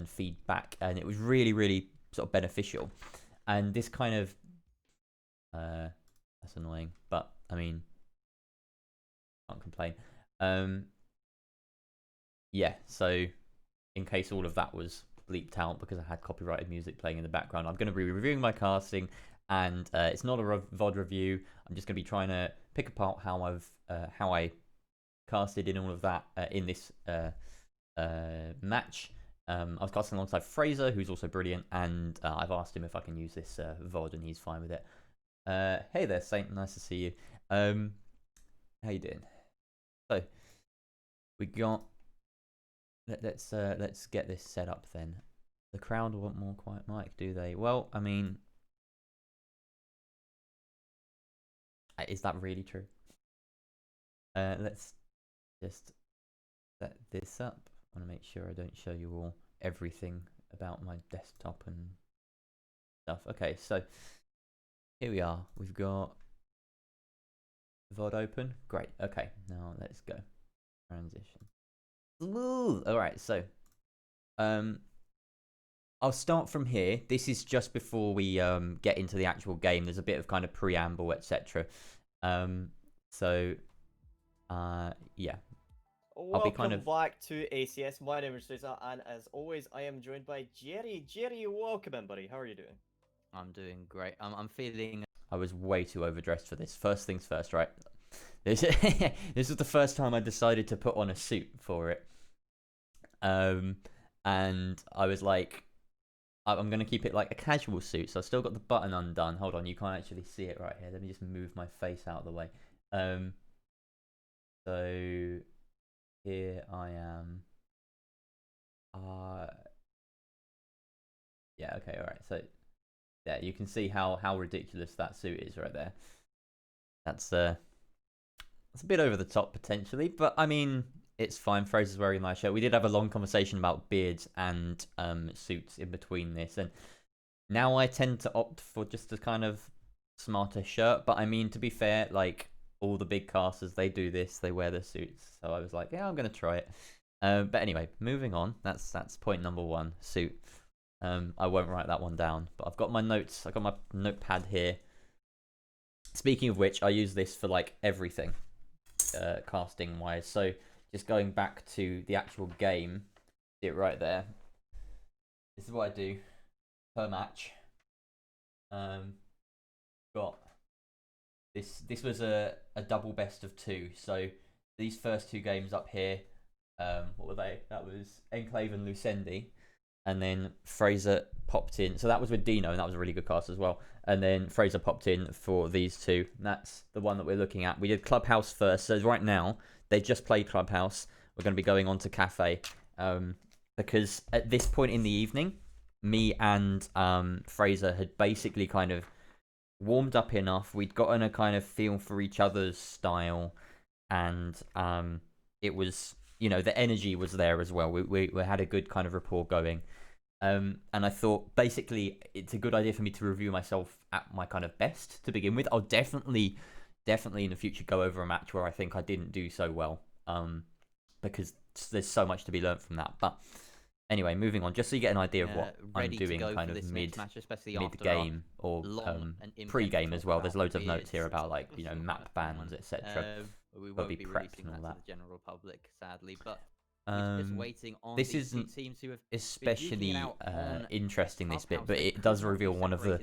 and feedback, and it was really, really sort of beneficial. And this kind of that's annoying, but I mean, can't complain. Yeah, so in case all of that was bleeped out because I had copyrighted music playing in the background, I'm going to be reviewing my casting, and it's not a VOD review. I'm just going to be trying to pick apart how I casted in all of that in this match. I was casting alongside Fraser, who's also brilliant, and I've asked him if I can use this VOD, and he's fine with it. Hey there, Saint. Nice to see you. How you doing? So we got. Let's get this set up then. The crowd want more quiet mic, do they? Well, I mean, is that really true? Let's just set this up. I want to make sure I don't show you all everything about my desktop and stuff. Okay, so here we are. We've got VOD open. Great. Okay, now let's go. Transition. Smooth. All right, so I'll start from here. This is just before we get into the actual game. There's a bit of kind of preamble, etc. Yeah. Welcome back to ACS. My name is Fraser, and as always, I am joined by Jerry. Jerry, welcome in, buddy. How are you doing? I'm doing great. I'm feeling. I was way too overdressed for this. First things first, right? This was the first time I decided to put on a suit for it. And I was like, I'm going to keep it like a casual suit. So I've still got the button undone. Hold on, you can't actually see it right here. Let me just move my face out of the way. So here I am. Yeah, okay, all right. So yeah, you can see how ridiculous that suit is right there. That's a bit over the top potentially, but I mean, it's fine. Fraser's wearing a nice shirt. We did have a long conversation about beards and suits in between this, and now I tend to opt for just a kind of smarter shirt. But I mean, to be fair, like all the big casters, they do this. They wear the suits. So I was like, yeah, I'm gonna try it. But anyway, moving on. That's point number one. Suit. I won't write that one down, but I've got my notes. I got my notepad here. Speaking of which, I use this for like everything, casting wise. So just going back to the actual game, see it right there. This is what I do per match. Got this. This was a double best of two. So these first two games up here, what were they? That was Enclave and Lucendi. And then Fraser popped in. So that was with Dino, and that was a really good cast as well. And then Fraser popped in for these two. And that's the one that we're looking at. We did Clubhouse first. So right now, they just played Clubhouse. We're going to be going on to Cafe. Because at this point in the evening, me and Fraser had basically kind of warmed up enough. We'd gotten a kind of feel for each other's style. And it was, you know, the energy was there as well. We had a good kind of rapport going. And I thought, basically, it's a good idea for me to review myself at my kind of best to begin with. I'll definitely in the future go over a match where I think I didn't do so well, because there's so much to be learned from that. But anyway, moving on, just so you get an idea of what I'm doing kind of mid-game or pre-game as well. There's loads of notes here about, like, you know, map bans, etc. We won't be releasing that to the general public, sadly, but just waiting on this isn't especially interesting, this bit, but it does reveal one of the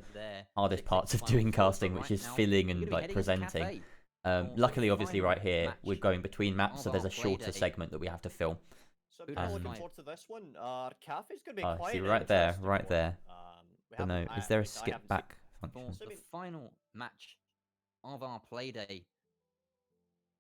hardest parts of doing casting, which is filling and like presenting. Luckily, obviously, right here we're going between maps, so there's a shorter segment that we have to fill. So kind of looking forward to this one. Cafe's gonna be quite see right there. I don't know. Is there a skip back function? For the final match of our playdate.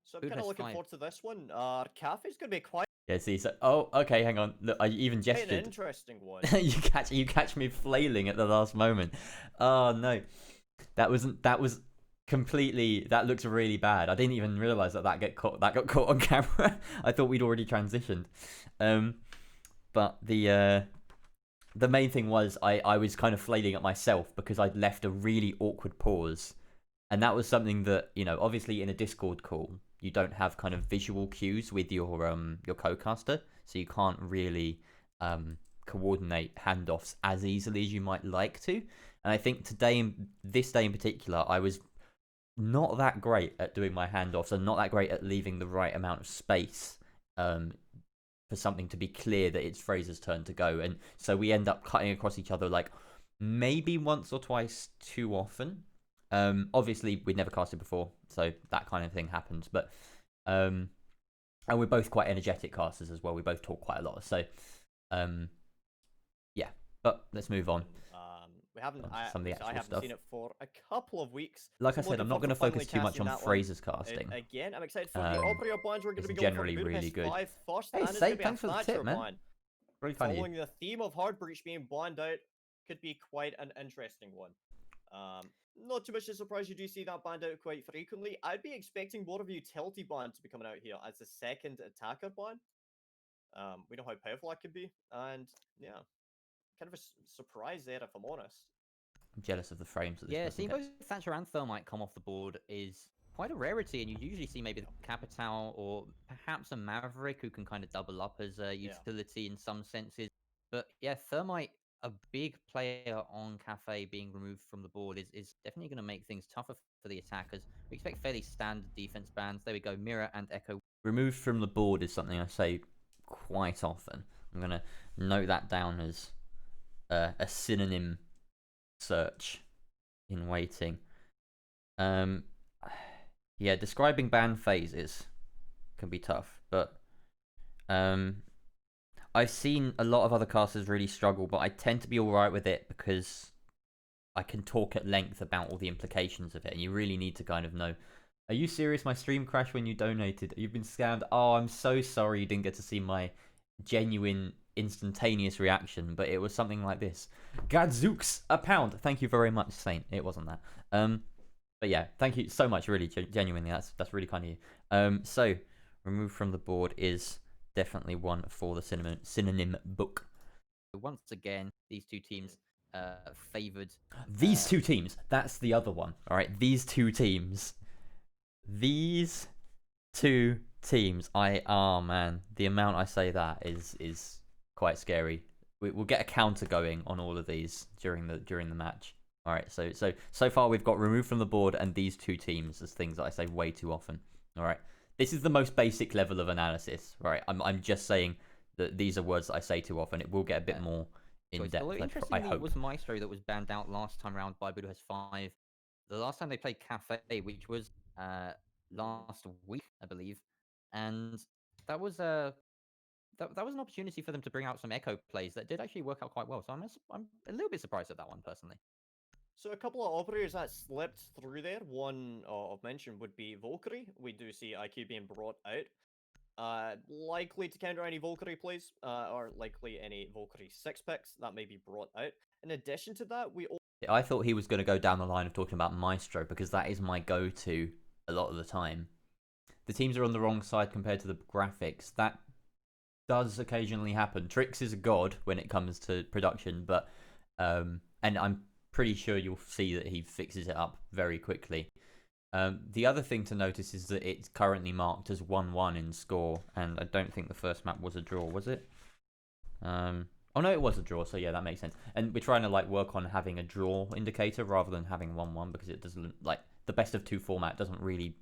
So I'm kind of looking forward to this one. Cafe's gonna be quite. Yeah, see, so okay, hang on. Look, I even gestured. An interesting one. you catch me flailing at the last moment. Oh no, that was completely. That looks really bad. I didn't even realize that got caught on camera. I thought we'd already transitioned. But the main thing was I was kind of flailing at myself because I'd left a really awkward pause, and that was something that, you know, obviously in a Discord call, you don't have kind of visual cues with your co-caster, so you can't really coordinate handoffs as easily as you might like to. And I think this day in particular, I was not that great at doing my handoffs and not that great at leaving the right amount of space for something to be clear that it's Fraser's turn to go. And so we end up cutting across each other like maybe once or twice too often. Obviously, we'd never casted before, so that kind of thing happens. But and we're both quite energetic casters as well. We both talk quite a lot. So yeah, but let's move on. We haven't. I haven't stuff. seen it for a couple of weeks. Like I said, I'm not going to focus too much on Fraser's casting. Again, I'm excited for the Opera bonds. We're going to be going generally for really good. 5 first, Hey, and it's Saint, going to be thanks for the tip, man. Really kind of you. Following the theme of Hard Breach being banned out could be quite an interesting one. Not too much of a surprise you do see that banned out quite frequently. I'd be expecting more of a utility ban to be coming out here as a second attacker ban. We know how powerful that could be, and yeah, kind of a surprise there if I'm honest. I'm jealous of the frames of this. Yeah, seeing both Thatcher and Thermite come off the board is quite a rarity, and you usually see maybe the Capital or perhaps a Maverick who can kind of double up as a utility in some senses. But yeah, Thermite, a big player on Cafe being removed from the board is definitely going to make things tougher for the attackers. We expect fairly standard defense bans. There we go, Mirror and Echo. Removed from the board is something I say quite often. I'm going to note that down as a synonym search in waiting. Yeah, describing ban phases can be tough, but I've seen a lot of other casters really struggle, but I tend to be alright with it because I can talk at length about all the implications of it, and you really need to kind of know. Are you serious? My stream crashed when you donated. You've been scammed. Oh, I'm so sorry you didn't get to see my genuine instantaneous reaction, but it was something like this. Gadzooks, £1. Thank you very much, Saint. It wasn't that. But yeah, thank you so much, really, genuinely. That's really kind of you. So, removed from the board is definitely one for the synonym book. Once again, these two teams favoured. These two teams. That's the other one. All right, these two teams. These two teams. Man, the amount I say that is quite scary. We'll get a counter going on all of these during the match. All right, so far we've got removed from the board and these two teams as things that I say way too often. All right, this is the most basic level of analysis. Right, I'm just saying that these are words that I say too often. It will get a bit more in depth. Although interestingly, it was Maestro that was banned out last time around by Budapest 5. The last time they played Cafe, which was last week, I believe, and that was that was an opportunity for them to bring out some Echo plays that did actually work out quite well. So I'm a little bit surprised at that one personally. So a couple of operators that slipped through there. One I've mentioned would be Valkyrie. We do see IQ being brought out. Likely to counter any Valkyrie plays, or likely any Valkyrie 6-picks that may be brought out. In addition to that, I thought he was going to go down the line of talking about Maestro because that is my go-to a lot of the time. The teams are on the wrong side compared to the graphics. That does occasionally happen. Trix is a god when it comes to production, but and I'm pretty sure you'll see that he fixes it up very quickly. The other thing to notice is that it's currently marked as 1-1 in score, and I don't think the first map was a draw, was it? Oh no, it was a draw, so yeah, that makes sense. And we're trying to work on having a draw indicator rather than having 1-1 because it doesn't the best of 2 format doesn't really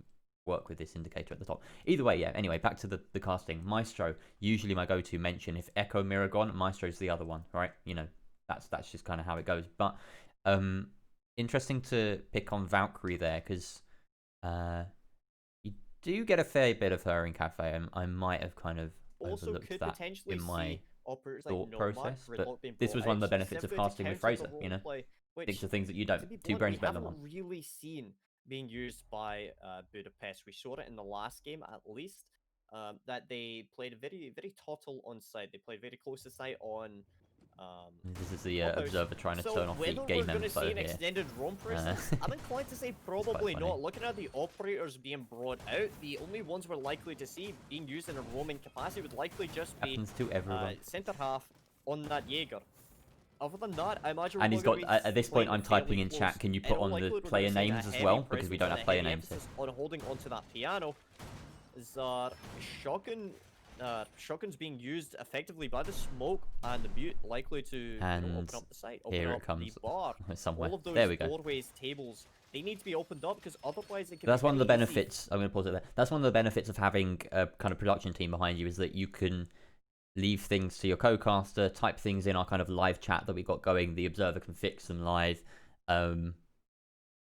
work with this indicator at the top. Either way, yeah. Anyway, back to the casting. Maestro, usually my go-to mention. If Echo Mirror gone, Maestro's the other one, right? You know, that's just kind of how it goes. But interesting to pick on Valkyrie there because you do get a fair bit of her in Cafe. I might have kind of overlooked that in my thought process, but this was one of the benefits of casting with Fraser. You know, things are things that you don't. 2 brains better than one. Really seen being used by Budapest. We saw it in the last game at least. That they played very, very total on site. They played very close to site on. This is the observer trying to turn off the game info here. See an extended roam presence, I'm inclined to say probably not. Looking at the operators being brought out, the only ones we're likely to see being used in a roaming capacity would likely just be centre half on that Jaeger. Other than that, I imagine. And he's got at this point. I'm typing in chat. Can you put on the player names as well because we don't have player names here. On holding onto that piano, is shocking. shotguns being used effectively by the smoke and the butte, likely to you know, open And up the site, open here up it comes the bar. somewhere. All of those There we go. doorways, tables, they need to be opened up because otherwise it can That's be one of the very easy. benefits. I'm going to pause it there. That's one of the benefits of having a kind of production team behind you, is that you can leave things to your co-caster, type things in our kind of live chat that we got going. The observer can fix them live.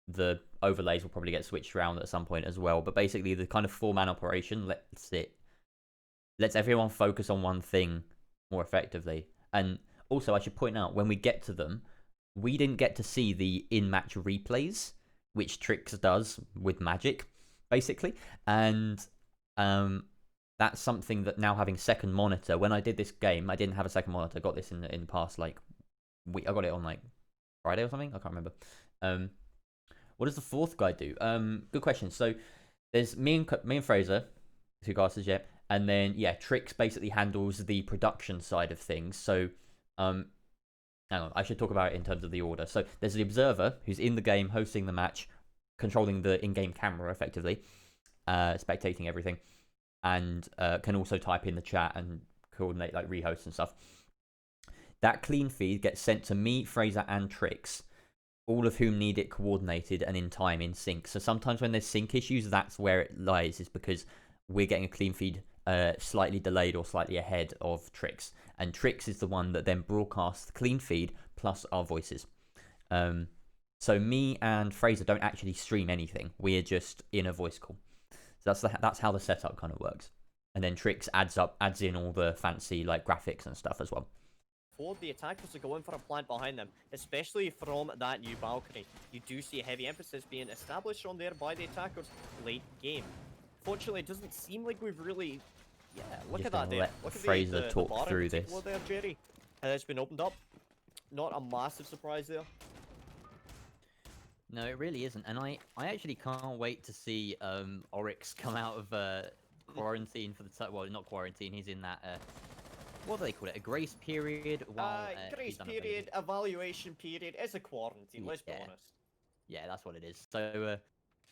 The overlays will probably get switched around at some point as well. But basically, the kind of 4-man operation lets everyone focus on one thing more effectively. And also, I should point out, when we get to them, we didn't get to see the in-match replays, which Trix does with Magic, basically. And that's something that now having second monitor, when I did this game, I didn't have a second monitor. I got this in the past, like, week. I got it on, like, Friday or something. I can't remember. What does the fourth guy do? Good question. So there's me and Fraser, 2 casters, yeah. And then, yeah, Trix basically handles the production side of things. So, hang on, I should talk about it in terms of the order. So there's the observer who's in the game, hosting the match, controlling the in-game camera effectively, spectating everything, and can also type in the chat and coordinate like rehosts and stuff. That clean feed gets sent to me, Fraser, and Trix, all of whom need it coordinated and in time, in sync. So sometimes when there's sync issues, that's where it lies, is because we're getting a clean feed slightly delayed or slightly ahead of Trix. And Trix is the one that then broadcasts the clean feed plus our voices. So me and Fraser don't actually stream anything. We're just in a voice call. So that's how the setup kind of works. And then Trix adds in all the fancy like graphics and stuff as well. For the attackers to go in for a plant behind them, especially from that new balcony, you do see a heavy emphasis being established on there by the attackers late game. Fortunately, it doesn't seem like we've really... Yeah, look at that there. Look at Fraser the talk bar through this. there, Jerry. It's been opened up. Not a massive surprise there. No, it really isn't. And I actually can't wait to see Oryx come out of quarantine for the... Well, not quarantine, he's in that... what do they call it? A grace period? While, grace period, evaluation period. It's a quarantine, let's be honest. Yeah, that's what it is. So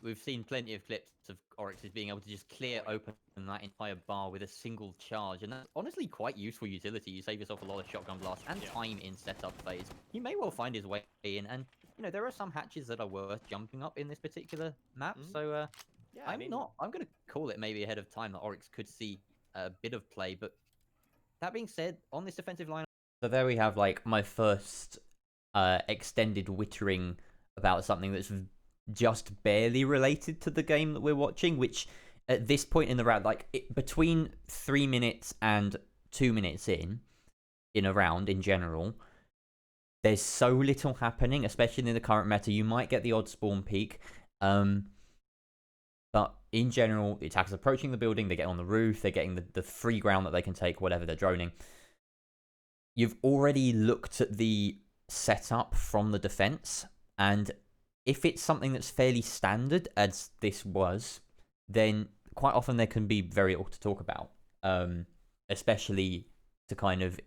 we've seen plenty of clips of Oryx's being able to just clear open that entire bar with a single charge. And that's honestly quite useful utility. You save yourself a lot of shotgun blasts and time in setup phase. He may well find his way in. And, you know, there are some hatches that are worth jumping up in this particular map. So yeah, I'm going to call it maybe ahead of time that Oryx could see a bit of play. But that being said, on this defensive line... So there we have, like, my first extended wittering about something that's just barely related to the game that we're watching, which at this point in the round, like, between 3 minutes and 2 minutes in a round in general, there's so little happening, especially in the current meta. You might get the odd spawn peak, but in general, the attackers are approaching the building, they get on the roof, they're getting the free ground that they can take, whatever they're droning. You've already looked at the setup from the defense, and if it's something that's fairly standard, as this was, then quite often there can be very little to talk about, especially to kind of...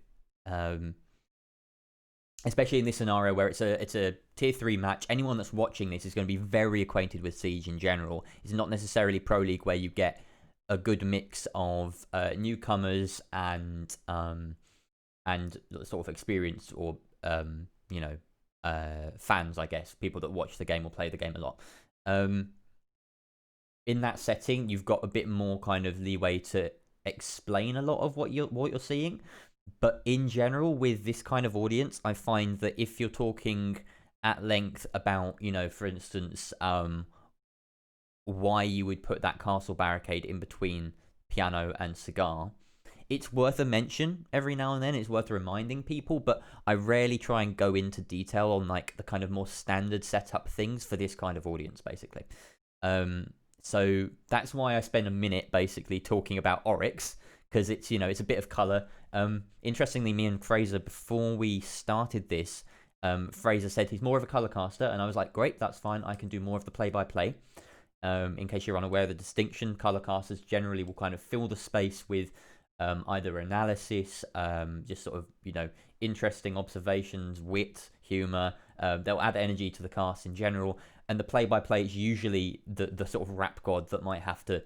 especially in this scenario where it's a tier 3 match. Anyone that's watching this is going to be very acquainted with Siege in general. It's not necessarily Pro League where you get a good mix of newcomers and sort of experienced or fans, I guess, people that watch the game or play the game a lot. In that setting, you've got a bit more kind of leeway to explain a lot of what you're seeing. But in general, with this kind of audience, I find that if you're talking at length about, for instance, why you would put that castle barricade in between Piano and Cigar, it's worth a mention every now and then. It's worth reminding people, but I rarely try and go into detail on like the kind of more standard setup things for this kind of audience, basically. So that's why I spend a minute basically talking about Oryx, because it's, it's a bit of colour. Interestingly, me and Fraser, before we started this, Fraser said he's more of a colour caster, and I was like, great, that's fine, I can do more of the play-by-play. In case you're unaware of the distinction, colour casters generally will kind of fill the space with either analysis, just sort of, interesting observations, wit, humour. They'll add energy to the cast in general, and the play-by-play is usually the sort of rap god that might have to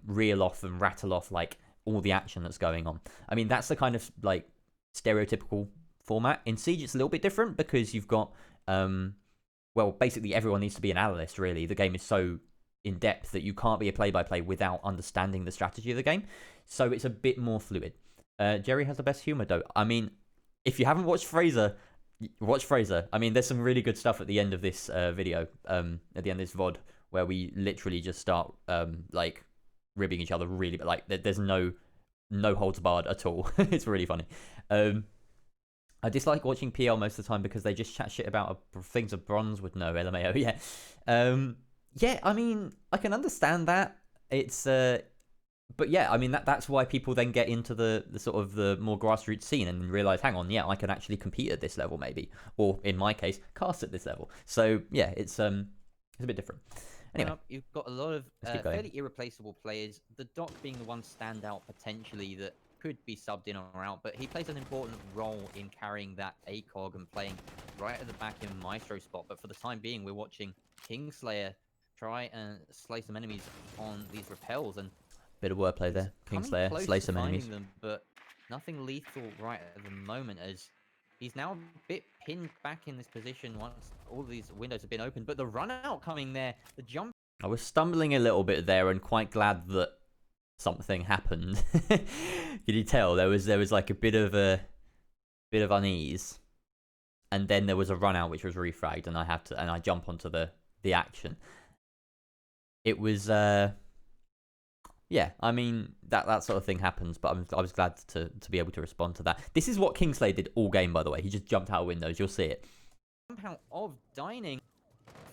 reel off and rattle off like all the action that's going on. I mean, that's the kind of like stereotypical format. In Siege, it's a little bit different because you've got, well, basically everyone needs to be an analyst, really. The game is so in depth that you can't be a play-by-play without understanding the strategy of the game. So it's a bit more fluid. Jerry has the best humor, though. I mean, if you haven't watched Fraser, watch Fraser. I mean, there's some really good stuff at the end of this video, at the end of this VOD, where we literally just start like ribbing each other really, but like there's no holds barred at all. It's really funny. I dislike watching PL most of the time because they just chat shit about things a bronze would know. LMAO, yeah. Yeah, I mean, I can understand that. It's but yeah, I mean that's why people then get into the sort of the more grassroots scene and realize, hang on, yeah, I can actually compete at this level maybe, or in my case, cast at this level. So yeah, it's a bit different. Anyway, you've got a lot of fairly irreplaceable players. The Doc being the one standout potentially that could be subbed in or out, but he plays an important role in carrying that ACOG and playing right at the back in Maestro spot. But for the time being, we're watching Kingslayer try and slay some enemies on these repels, and bit of wordplay there. Kingslayer slay some enemies, them, but nothing lethal right at the moment, as he's now a bit pinned back in this position once all of these windows have been opened. But the run out coming there, the jump. I was stumbling a little bit there and quite glad that something happened. Could you tell there was like a bit of unease, and then there was a run out which was refragged, and I jump onto the action. It was yeah, I mean that sort of thing happens, but I was glad to be able to respond to that. This is what Kingsley did all game, by the way. He just jumped out of windows. You'll see it. Jump out of dining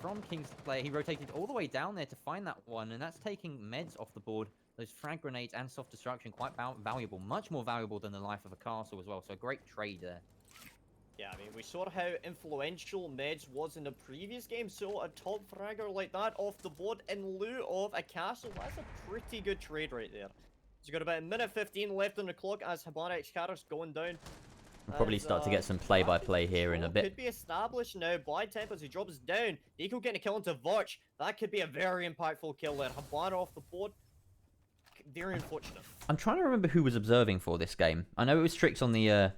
from Kingslayer. He rotated all the way down there to find that one, and that's taking meds off the board. Those frag grenades and soft destruction, quite valuable, much more valuable than the life of a castle as well. So a great trade there. Yeah, I mean, we saw how influential Meds was in the previous game, so a top fragger like that off the board in lieu of a castle, that's a pretty good trade right there. He's got about a minute 15 left on the clock as Hibana Xkaris going down. We'll probably start to get some play-by-play here in a bit. Could be established now. Blind Temp as he drops down. Nico getting a kill into Vorch. That could be a very impactful kill there. Hibana off the board. Very unfortunate. I'm trying to remember who was observing for this game. I know it was Trix on the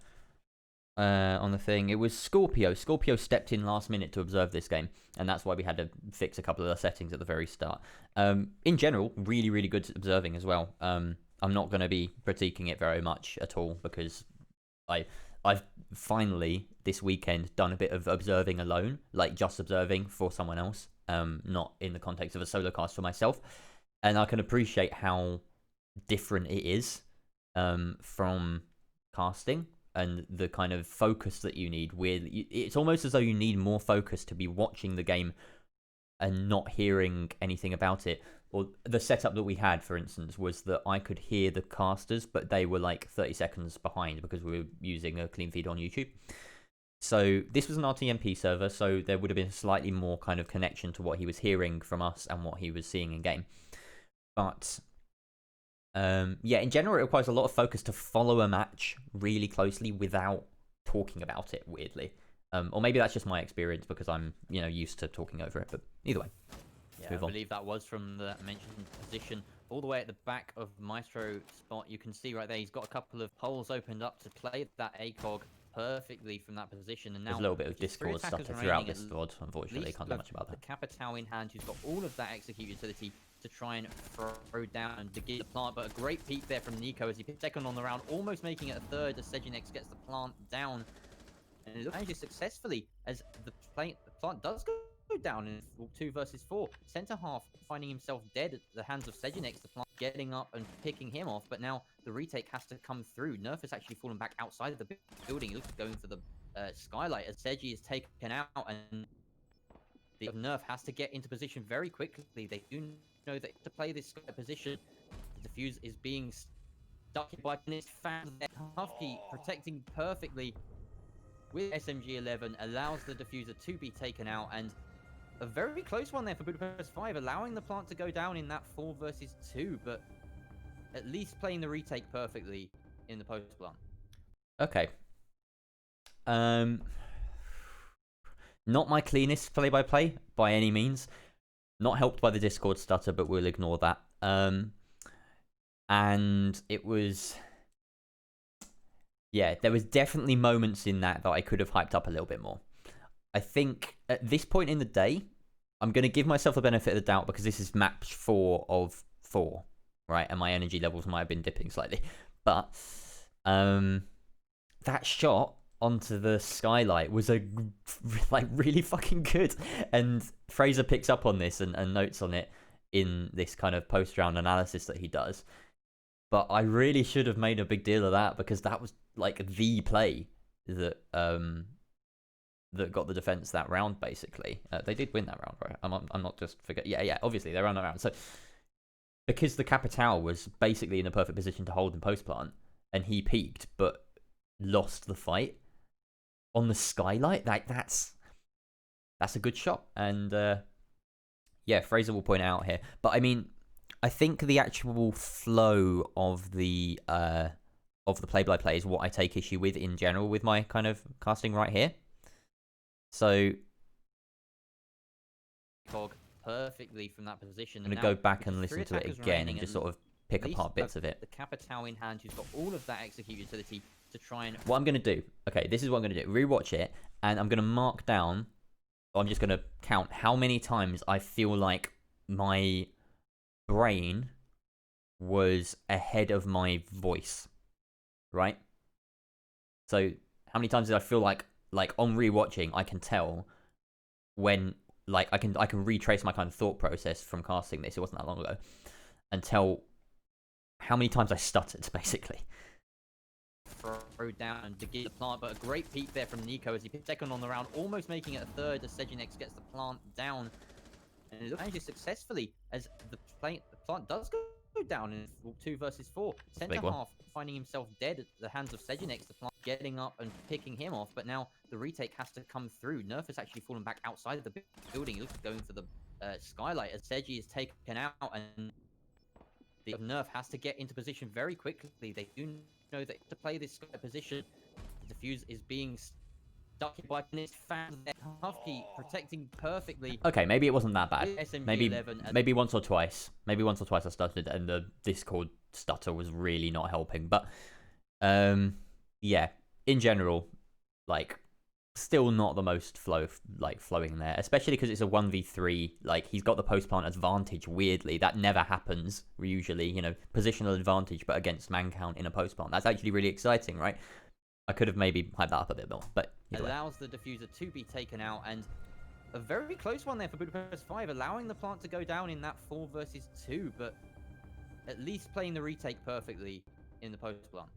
thing. It was Scorpio. Scorpio stepped in last minute to observe this game, and that's why we had to fix a couple of the settings at the very start. In general, really, really good observing as well. I'm not going to be critiquing it very much at all because I've finally this weekend done a bit of observing alone, like just observing for someone else, not in the context of a solo cast for myself, and I can appreciate how different it is from casting. And the kind of focus that you need. It's almost as though you need more focus to be watching the game and not hearing anything about it. Or the setup that we had, for instance, was that I could hear the casters, but they were like 30 seconds behind because we were using a clean feed on YouTube. So this was an RTMP server, so there would have been slightly more kind of connection to what he was hearing from us and what he was seeing in game. But yeah, in general, it requires a lot of focus to follow a match really closely without talking about it, weirdly. Or maybe that's just my experience because I'm, used to talking over it. But either way, yeah, I believe that was from the mentioned position all the way at the back of Maestro spot. You can see right there, he's got a couple of holes opened up to play that ACOG perfectly from that position. And now there's a little bit of Discord stuff throughout this VOD, unfortunately. Can't do much about that. The Capitao in hand, who's got all of that execute utility to try and throw down and to get the plant, but a great peek there from Nico as he picks second on the round, almost making it a third as Sejinex gets the plant down, and it looks actually successfully as the plant does go down in 2 versus 4. Center half finding himself dead at the hands of Sejinex, the plant getting up and picking him off, but now the retake has to come through. Nerf has actually fallen back outside of the building. He looks going for the skylight as Seji is taken out, and the Nerf has to get into position very quickly. They do know that to play this position, the defuse is being stuck by his fans there. Hufkey protecting perfectly with SMG-11 allows the diffuser to be taken out, and a very close one there for Budapest 5, allowing the plant to go down in that 4 versus 2, but at least playing the retake perfectly in the post plant. Okay. Not my cleanest play-by-play by any means. Not helped by the Discord stutter, but we'll ignore that. and it was, yeah, there was definitely moments in that I could have hyped up a little bit more. I think at this point in the day, I'm going to give myself the benefit of the doubt because this is match 4 of 4, right? And my energy levels might have been dipping slightly. But that shot onto the skylight was really fucking good. And Fraser picks up on this and notes on it in this kind of post-round analysis that he does. But I really should have made a big deal of that because that was like the play that that got the defense that round, basically. They did win that round, right? I'm not just forget. Yeah, obviously they ran that round. So because the Capitao was basically in a perfect position to hold in post plant, and he peaked but lost the fight on the skylight. That's a good shot, and yeah, Fraser will point out here. But I mean, I think the actual flow of the play-by-play is what I take issue with in general with my kind of casting right here. So, Cog perfectly from that position. I'm going to go back and listen to it again and just sort of pick apart bits of it. The Capitao in hand, who's got all of that execute utility to try and... What I'm going to do, okay, this is what I'm going to do. Rewatch it, and I'm going to mark down, I'm just going to count how many times I feel like my brain was ahead of my voice, right? So, how many times did I feel like on rewatching, I can tell when, like, I can retrace my kind of thought process from casting this. It wasn't that long ago, and tell how many times I stuttered, basically. Throw down to get the plant, but a great peek there from Nico as he picks second on the round, almost making it a third as Sejinex gets the plant down, and it manages successfully as the plant does go down in 2 versus 4. Center half finding himself dead at the hands of Sejinex, the plant getting up and picking him off, but now the retake has to come through. Nerf has actually fallen back outside of the building. He looks like going for the skylight as Seji is taken out, and the Nerf has to get into position very quickly. They do know that to play this position, the defuse is being stuck by his fans. Husky protecting perfectly. Okay, maybe it wasn't that bad. Maybe once or twice. Maybe once or twice I stuttered, and the Discord stutter was really not helping. But yeah, in general, like, still not the most flowing there, especially because it's a 1v3. Like, he's got the post plant advantage. Weirdly, that never happens usually. You know, positional advantage, but against man count in a post plant. That's actually really exciting, right? I could have maybe hyped that up a bit more, but allows the diffuser to be taken out, and a very close one there for Budapest 5, allowing the plant to go down in that 4 versus 2, but at least playing the retake perfectly in the post plant.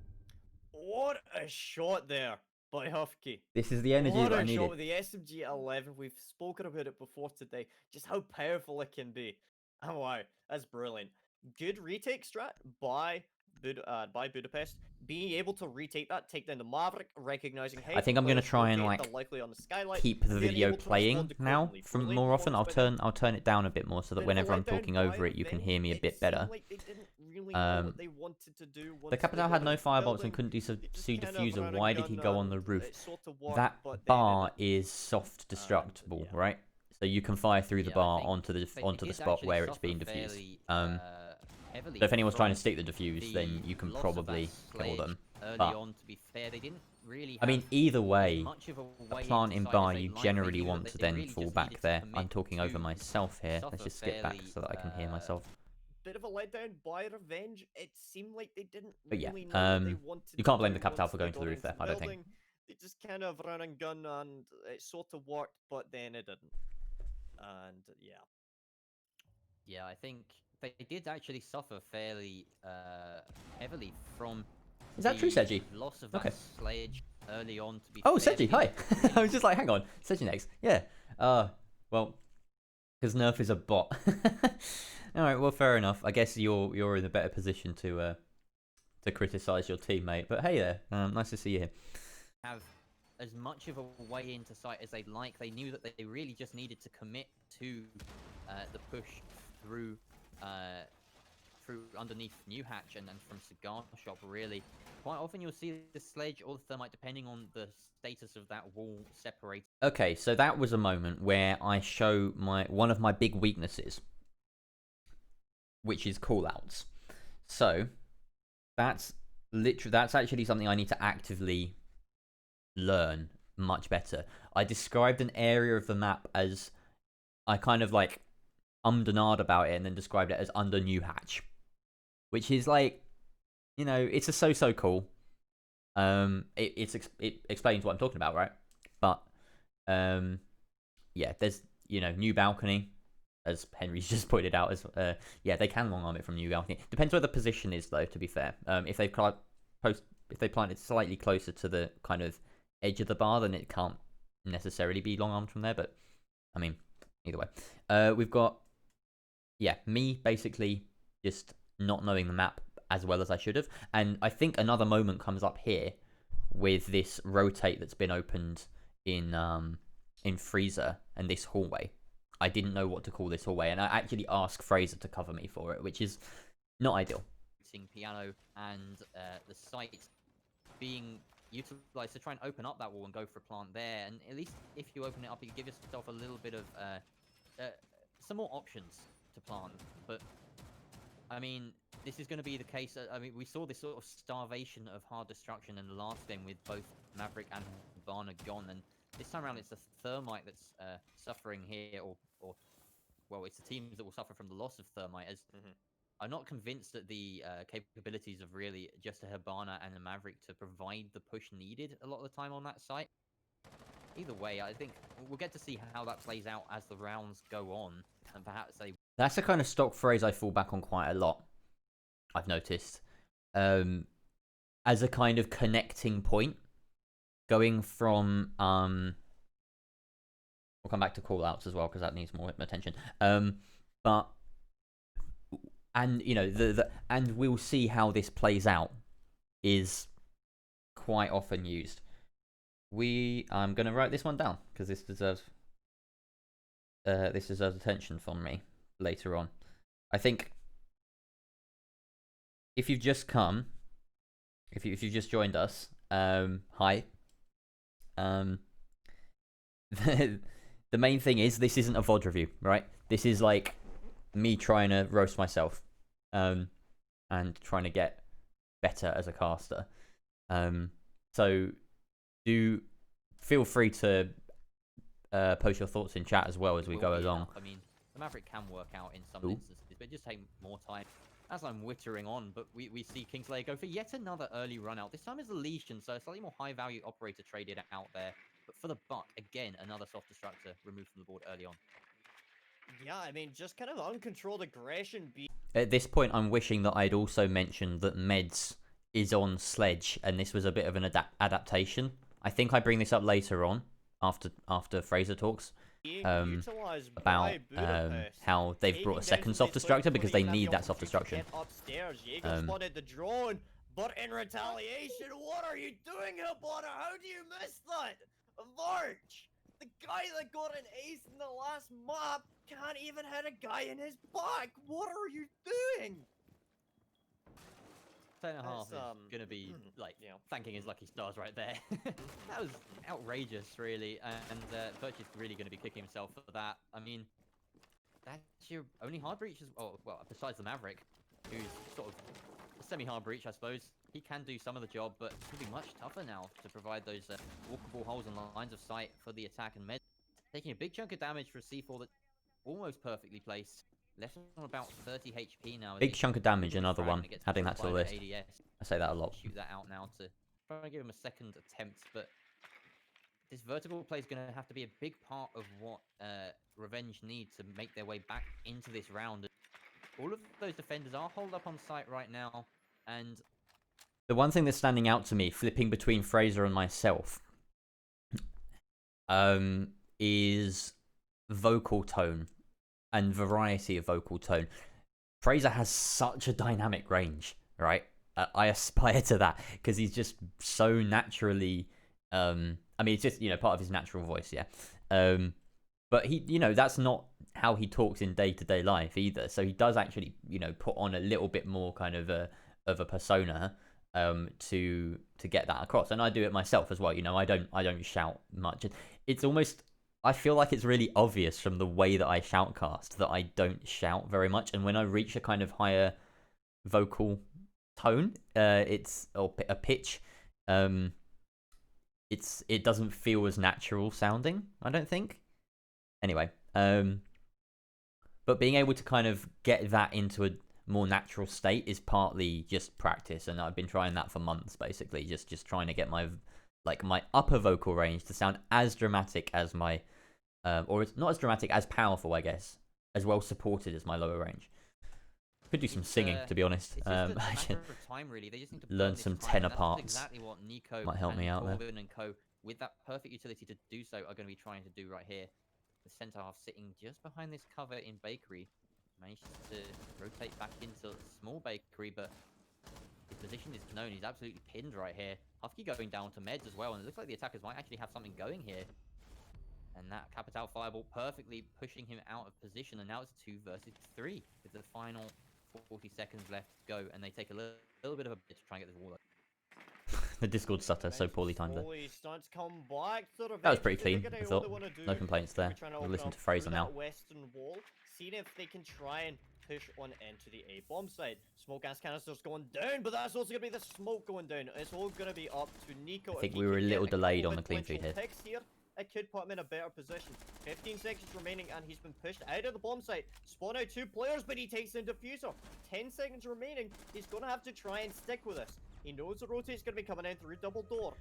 What a shot there by Husky. This is the energy that I needed. What a shot with the SMG-11. We've spoken about it before today, just how powerful it can be. Oh wow, that's brilliant. Good retake strat by Budapest, being able to retake that, take down the Maverick, recognizing, hey, I think I'm gonna try and like keep the video playing now from more often. I'll turn it down a bit more so that whenever I'm talking over it, you can hear me a bit better. The Capitao had no firebolts and couldn't do C diffuser. Why did he go on the roof? That bar is soft destructible, right? So you can fire through the bar onto the spot where it's being diffused. So if anyone's trying to stick the diffuse, then you can probably kill them. But, I mean, either way, a plant in bar, you generally want to then fall back there. I'm talking over myself here. Let's just skip back so that I can hear myself. Bit of a letdown by Revenge. It seemed like they didn't but yeah, really know what they wanted you can't blame to the do Capitao once for they going to the got roof there, into I don't building. think. They just kind of run and gun, and it sort of worked, but then it didn't. And yeah. Yeah, I think they did actually suffer fairly heavily from. Is that true, Seji? Loss of that sledge early on. To be Seji, hi. I was just like, hang on, Seji next. Yeah. Well, because Nerf is a bot. All right. Well, fair enough. I guess you're in a better position to criticize your teammate. But hey there, nice to see you here. Have as much of a way into sight as they'd like. They knew that they really just needed to commit to the push through underneath New Hatch and then from Cigar Shop. Really, quite often you'll see the sledge or the thermite depending on the status of that wall separated. Okay, so that was a moment where I show one of my big weaknesses, which is callouts. So that's actually something I need to actively learn much better. I described an area of the map as I kind of like and ahed about it and then described it as under New Hatch, which is like, you know, it's a so cool. It explains what I'm talking about, right? But yeah, there's, you know, New Balcony, as Henry's just pointed out, as yeah, they can long arm it from New Balcony. Depends where the position is, though. To be fair, if they plant it slightly closer to the kind of edge of the bar, then it can't necessarily be long armed from there. But I mean, either way, we've got me basically just not knowing the map as well as I should have, and I think another moment comes up here with this rotate that's been opened in Fraser and this hallway. I didn't know what to call this hallway, and I actually asked Fraser to cover me for it, which is not ideal. Piano and the site being utilized to try and open up that wall and go for a plant there, and at least if you open it up, you give yourself a little bit of some more options to plant. But I mean, this is going to be the case. I mean, we saw this sort of starvation of hard destruction in the last game with both Maverick and Varna gone, and this time around it's the Thermite that's suffering here, or well, it's the teams that will suffer from the loss of Thermite, as I'm not convinced that the capabilities of really just a Hibana and a Maverick to provide the push needed a lot of the time on that site. Either way, I think we'll get to see how that plays out as the rounds go on, and perhaps they... That's a kind of stock phrase I fall back on quite a lot, I've noticed. As a kind of connecting point, going from... We'll come back to call-outs as well, because that needs more attention. But... And, you know, and we'll see how this plays out is quite often used. I'm going to write this one down, because this deserves attention from me later on. I think if you've just come, if you've just joined us, hi. The main thing is, this isn't a VOD review, right? This is like me trying to roast myself, and trying to get better as a caster. So do feel free to post your thoughts in chat as well as we go along. I mean, the Maverick can work out in some instances, but it just take more time. As I'm wittering on, but we see Kingslayer go for yet another early run out. This time is the Legion, so a slightly more high value operator traded out there. But for the buck, again, another soft destructor removed from the board early on. Yeah, I mean, just kind of uncontrolled aggression. At this point, I'm wishing that I'd also mentioned that Meds is on Sledge, and this was a bit of an adaptation. I think I bring this up later on, after Fraser talks, about how they've brought a second soft destructor because they need that soft destruction. Upstairs, Jaeger spotted the drone, but in retaliation, what are you doing, Hibana? How do you miss that? Varch, the guy that got an ace in the last map can't even hit a guy in his back. What are you doing? 10.5 is going to be, like, thanking his lucky stars right there. That was outrageous, really, and Birch is really going to be kicking himself for that. I mean, that's your only hard breach, well, besides the Maverick, who's sort of a semi-hard breach, I suppose. He can do some of the job, but it's going to be much tougher now to provide those walkable holes and lines of sight for the attack and med. Taking a big chunk of damage for a C4 that's almost perfectly placed. Left on about 30 HP now. Big chunk of damage, another one. Adding that to the list. I say that a lot. Shoot that out now to try and give him a second attempt, but this vertical play is going to have to be a big part of what Revenge need to make their way back into this round. All of those defenders are holed up on site right now, and the one thing that's standing out to me, flipping between Fraser and myself, is vocal tone and variety of vocal tone. Fraser has such a dynamic range, right? I aspire to that because he's just so naturally. I mean, it's just, you know, part of his natural voice, yeah. But he, you know, that's not how he talks in day-to-day life either. So he does actually, you know, put on a little bit more kind of a persona to get that across, and I do it myself as well. You know, I don't shout much. It's almost, I feel like it's really obvious from the way that I shoutcast that I don't shout very much, and when I reach a kind of higher vocal tone. A pitch. It doesn't feel as natural sounding, I don't think. Anyway, but being able to kind of get that into a more natural state is partly just practice, and I've been trying that for months, basically, just trying to get my upper vocal range to sound as dramatic as my, or it's not as dramatic, as powerful, I guess, as well supported as my lower range. Could do some singing, to be honest. It's just a matter of time, really. They just need to learn burn this some time, tenor and that's parts. Exactly what Nico Might help me and out there. Corbin and co, with that perfect utility to do so, are going to be trying to do right here. The centre half sitting just behind this cover in Bakery, manages to rotate back into small Bakery, but his position is known. He's absolutely pinned right here. Hufky going down to Meds as well, and it looks like the attackers might actually have something going here. And that Capital Fireball perfectly pushing him out of position, and now it's 2 versus 3 with the final 40 seconds left to go, and they take a little bit of a bit to try and get this wall up. The Discord stutter, so poorly timed there. That was pretty clean, I thought. No complaints there. We'll listen to Fraser now. Western wall, seeing if they can try and push on into the A bomb side. Smoke gas canisters going down, but that's also going to be the smoke going down. It's all going to be up to Nico. I think we were a little delayed on the clean feed here. It could put him in a better position. 15 seconds remaining, and he's been pushed out of the bomb site. Spawn out 2 players, but he takes the diffuser. 10 seconds remaining. He's going to have to try and stick with this. He knows the rotate's going to be coming in through double door,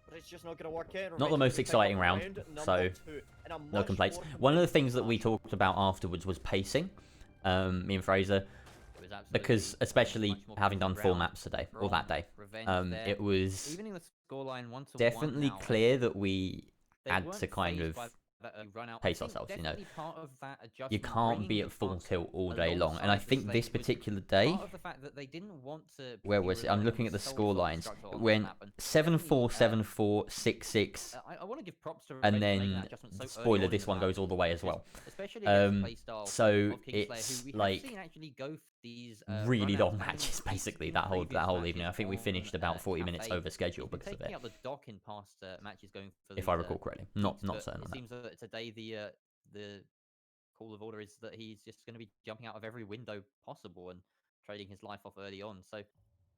but it's just not going to work out. Not the most exciting round, so no complaints. One of the things that we talked about afterwards was pacing, me and Fraser, because especially having done 4 maps today, or that day, it was definitely clear that we had to kind of pace ourselves, you know. You can't be at full tilt all day long, and I think this particular day, where was it? I'm looking at the score lines. It went 7-4, 7-4, 6-6, and then, spoiler, this one goes all the way as well. So it's like really long matches, basically, that whole evening. I think we finished about 40 minutes over schedule because of it, if I recall correctly. Not certain on that. It seems that today the call of order is that he's just going to be jumping out of every window possible and trading his life off early on. So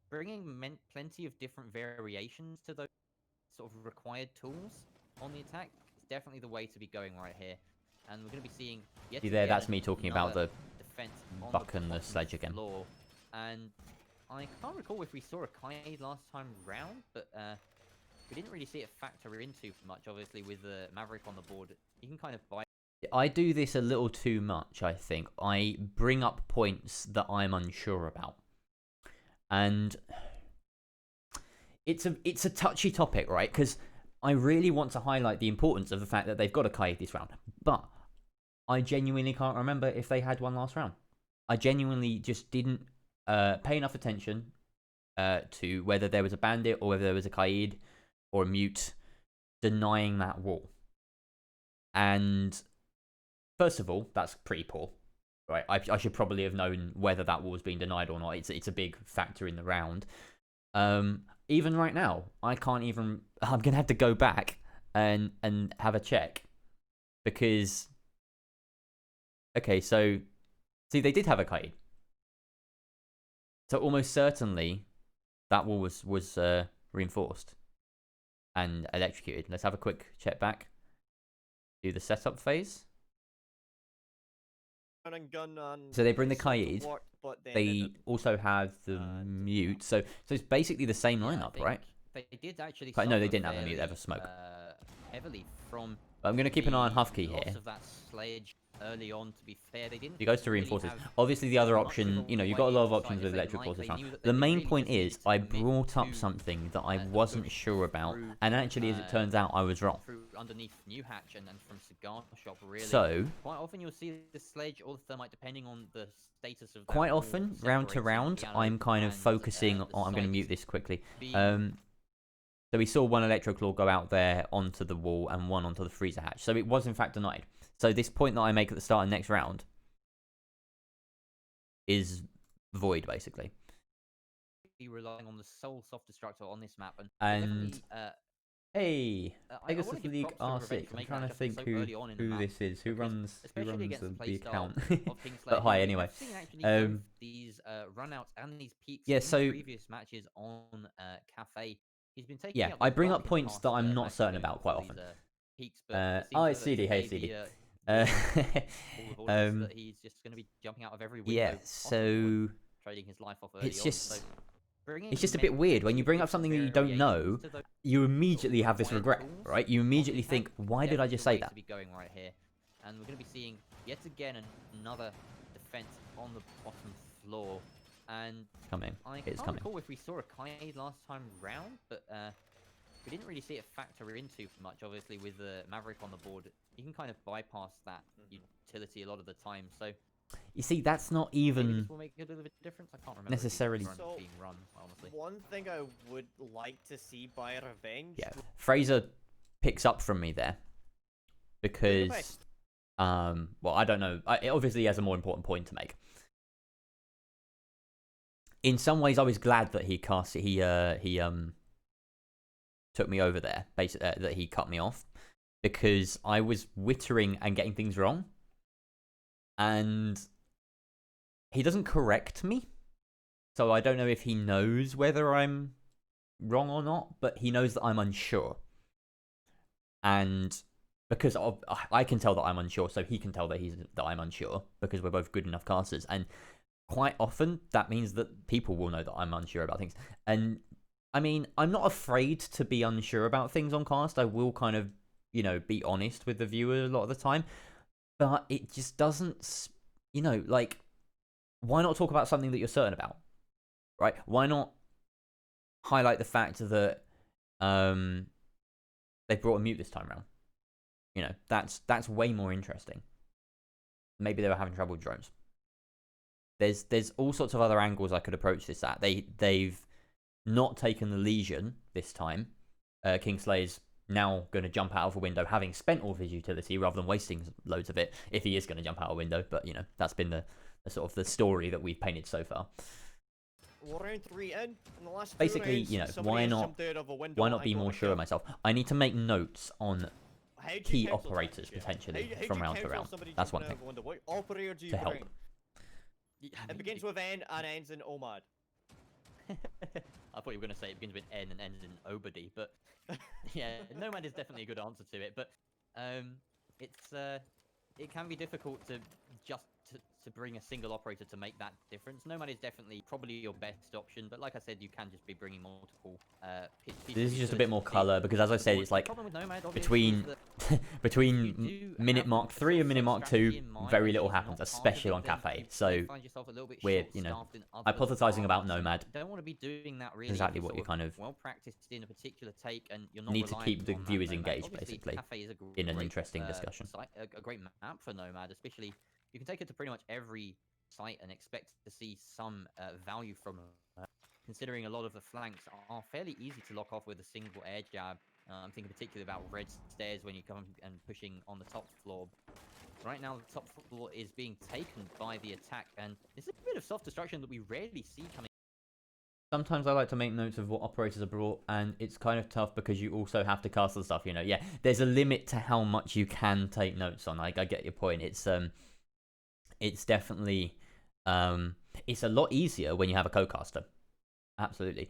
bringing plenty of different variations to those sort of required tools on the attack is definitely the way to be going right here. And we're going to be seeing yet there, that's me talking about the buck and the sledge again. And I can't recall if we saw a Kaide last time round, but we didn't really see it factor in too much, obviously, with Maverick on the board. You can kind of buy. I do this a little too much, I think. I bring up points that I'm unsure about. And it's a touchy topic, right? Because I really want to highlight the importance of the fact that they've got a Kaide this round. But I genuinely can't remember if they had one last round. I genuinely just didn't pay enough attention to whether there was a bandit or whether there was a Kaide or a mute denying that wall. And first of all, that's pretty poor, right? I should probably have known whether that wall was being denied or not. It's a big factor in the round. Even right now, I can't even. I'm gonna have to go back and have a check, because okay, so see, they did have a Kaide, so almost certainly that wall was reinforced and electrocuted. Let's have a quick check back. Do the setup phase. So they bring the Kaide. They also have the mute. So it's basically the same lineup, right? They did actually. No, they didn't have a mute. They have a smoke. Heavily from. I'm going to keep an eye on Hufky here. Of that sledge early on, to be fair, they didn't. He goes to reinforces. Obviously, the other option, you know, you've got a lot of options with electric forces round. The main point is, I brought up something that I wasn't sure about, and actually, as it turns out, I was wrong. Underneath New Hatch and from Cigar Shop, really. So quite often you'll see the sledge or the thermite, depending on the status of. Quite often, round to round, I'm kind of focusing on. I'm going to mute this quickly. So we saw one Electroclaw go out there onto the wall and one onto the freezer hatch. So it was in fact denied. So this point that I make at the start of the next round is void, basically. Be relying on the sole soft destructor on this map, and Hey, I Pegasus wanna give League props to Revenge R6. for I'm making trying that to think adjustment so early on in the who map, this is. Who because runs especially against the the playstyle account? of Kingslayer, But hi we anyway. have seen actually both Um, these runouts and these peaks yeah. in So previous matches on Cafe. He's been taking yeah, out I these bring up dark in the points past that I'm not matches certain when about it quite comes to often. these peaks, but it Oh, seems it's that CD. Hey, today CD. the all of all is that he's just going to be jumping out of every window Yeah. possible, So trading his life off early it's on. So just bringing it's just a bit weird when you bring up different something that you don't know. variations to those You sort immediately of have this required regret, tools right? You on the immediately attack, think, why did I definitely just the say way that? to be going right here. And we're going to be seeing yet again another defense on the bottom floor. And Coming. I It's can't coming. recall if we saw a Kaid last time round, but we didn't really see it factor into much. Obviously, with the Maverick on the board, you can kind of bypass that utility a lot of the time. So You see, that's not maybe even this will make a little bit of difference. I can't remember if these necessarily. runs So, being run, honestly. One thing I would like to see by Revenge. Yeah, Fraser picks up from me there because, Budapest. well, I don't know. It obviously has a more important point to make. In some ways, I was glad that he took me over there, basically that he cut me off, because I was wittering and getting things wrong, and he doesn't correct me, so I don't know if he knows whether I'm wrong or not, but he knows that I'm unsure, and because I can tell that I'm unsure, so he can tell that I'm unsure, because we're both good enough casters, and quite often that means that people will know that I'm unsure about things. And I mean, I'm not afraid to be unsure about things on cast. I will kind of, be honest with the viewer a lot of the time, but it just doesn't, like, why not talk about something that you're certain about, right? Why not highlight the fact that they brought a mute this time around? That's way more interesting. Maybe they were having trouble with drones. There's all sorts of other angles I could approach this at. They've not taken the Legion this time. Kingslayer's now going to jump out of a window, having spent all of his utility rather than wasting loads of it. If he is going to jump out a window, but that's been the sort of the story that we've painted so far. Well, round 3 in the last Basically, 2 rounds, why somebody has not? jumped out of a window Why not and be got more a sure of kill. myself? I need to make notes on How do you key counsel operators somebody, Jim? potentially How do from you round to counsel round. somebody That's one jumping out thing of a window? What operator do you to help. bring? It begins with N and ends in OMAD. I thought you were going to say it begins with N and ends in Obadi, but yeah, Nomad is definitely a good answer to it. But it can be difficult to just to bring a single operator to make that difference. Nomad is definitely probably your best option, but like I said, you can just be bringing multiple pieces This of is just a bit more utility colour, because as I to the said, board. it's The like problem with Nomad, obviously, between is that between you do minute have Mark a 3 sort and of minute set Mark 2, strategy in mind, very which little is happens, not part especially of on it, then Cafe. you So may find yourself a little bit we're, short-staffed in other hypothesizing about departments, and Nomad. you don't want to be doing that really. Exactly if what you're you kind of well practiced in a particular take, and you're not need to keep reliant the on that viewers Nomad. engaged, Obviously, basically, Cafe is a in an great, interesting discussion. site, a great map for Nomad, especially you can take it to pretty much every site and expect to see some value from it. Considering a lot of the flanks are fairly easy to lock off with a single air jab. I'm thinking particularly about red stairs when you come and pushing on the top floor. Right now, the top floor is being taken by the attack, and it's a bit of self-destruction that we rarely see coming. Sometimes I like to make notes of what operators are brought, and it's kind of tough because you also have to cast the stuff, Yeah, there's a limit to how much you can take notes on. Like, I get your point. It's definitely, it's a lot easier when you have a co-caster. Absolutely.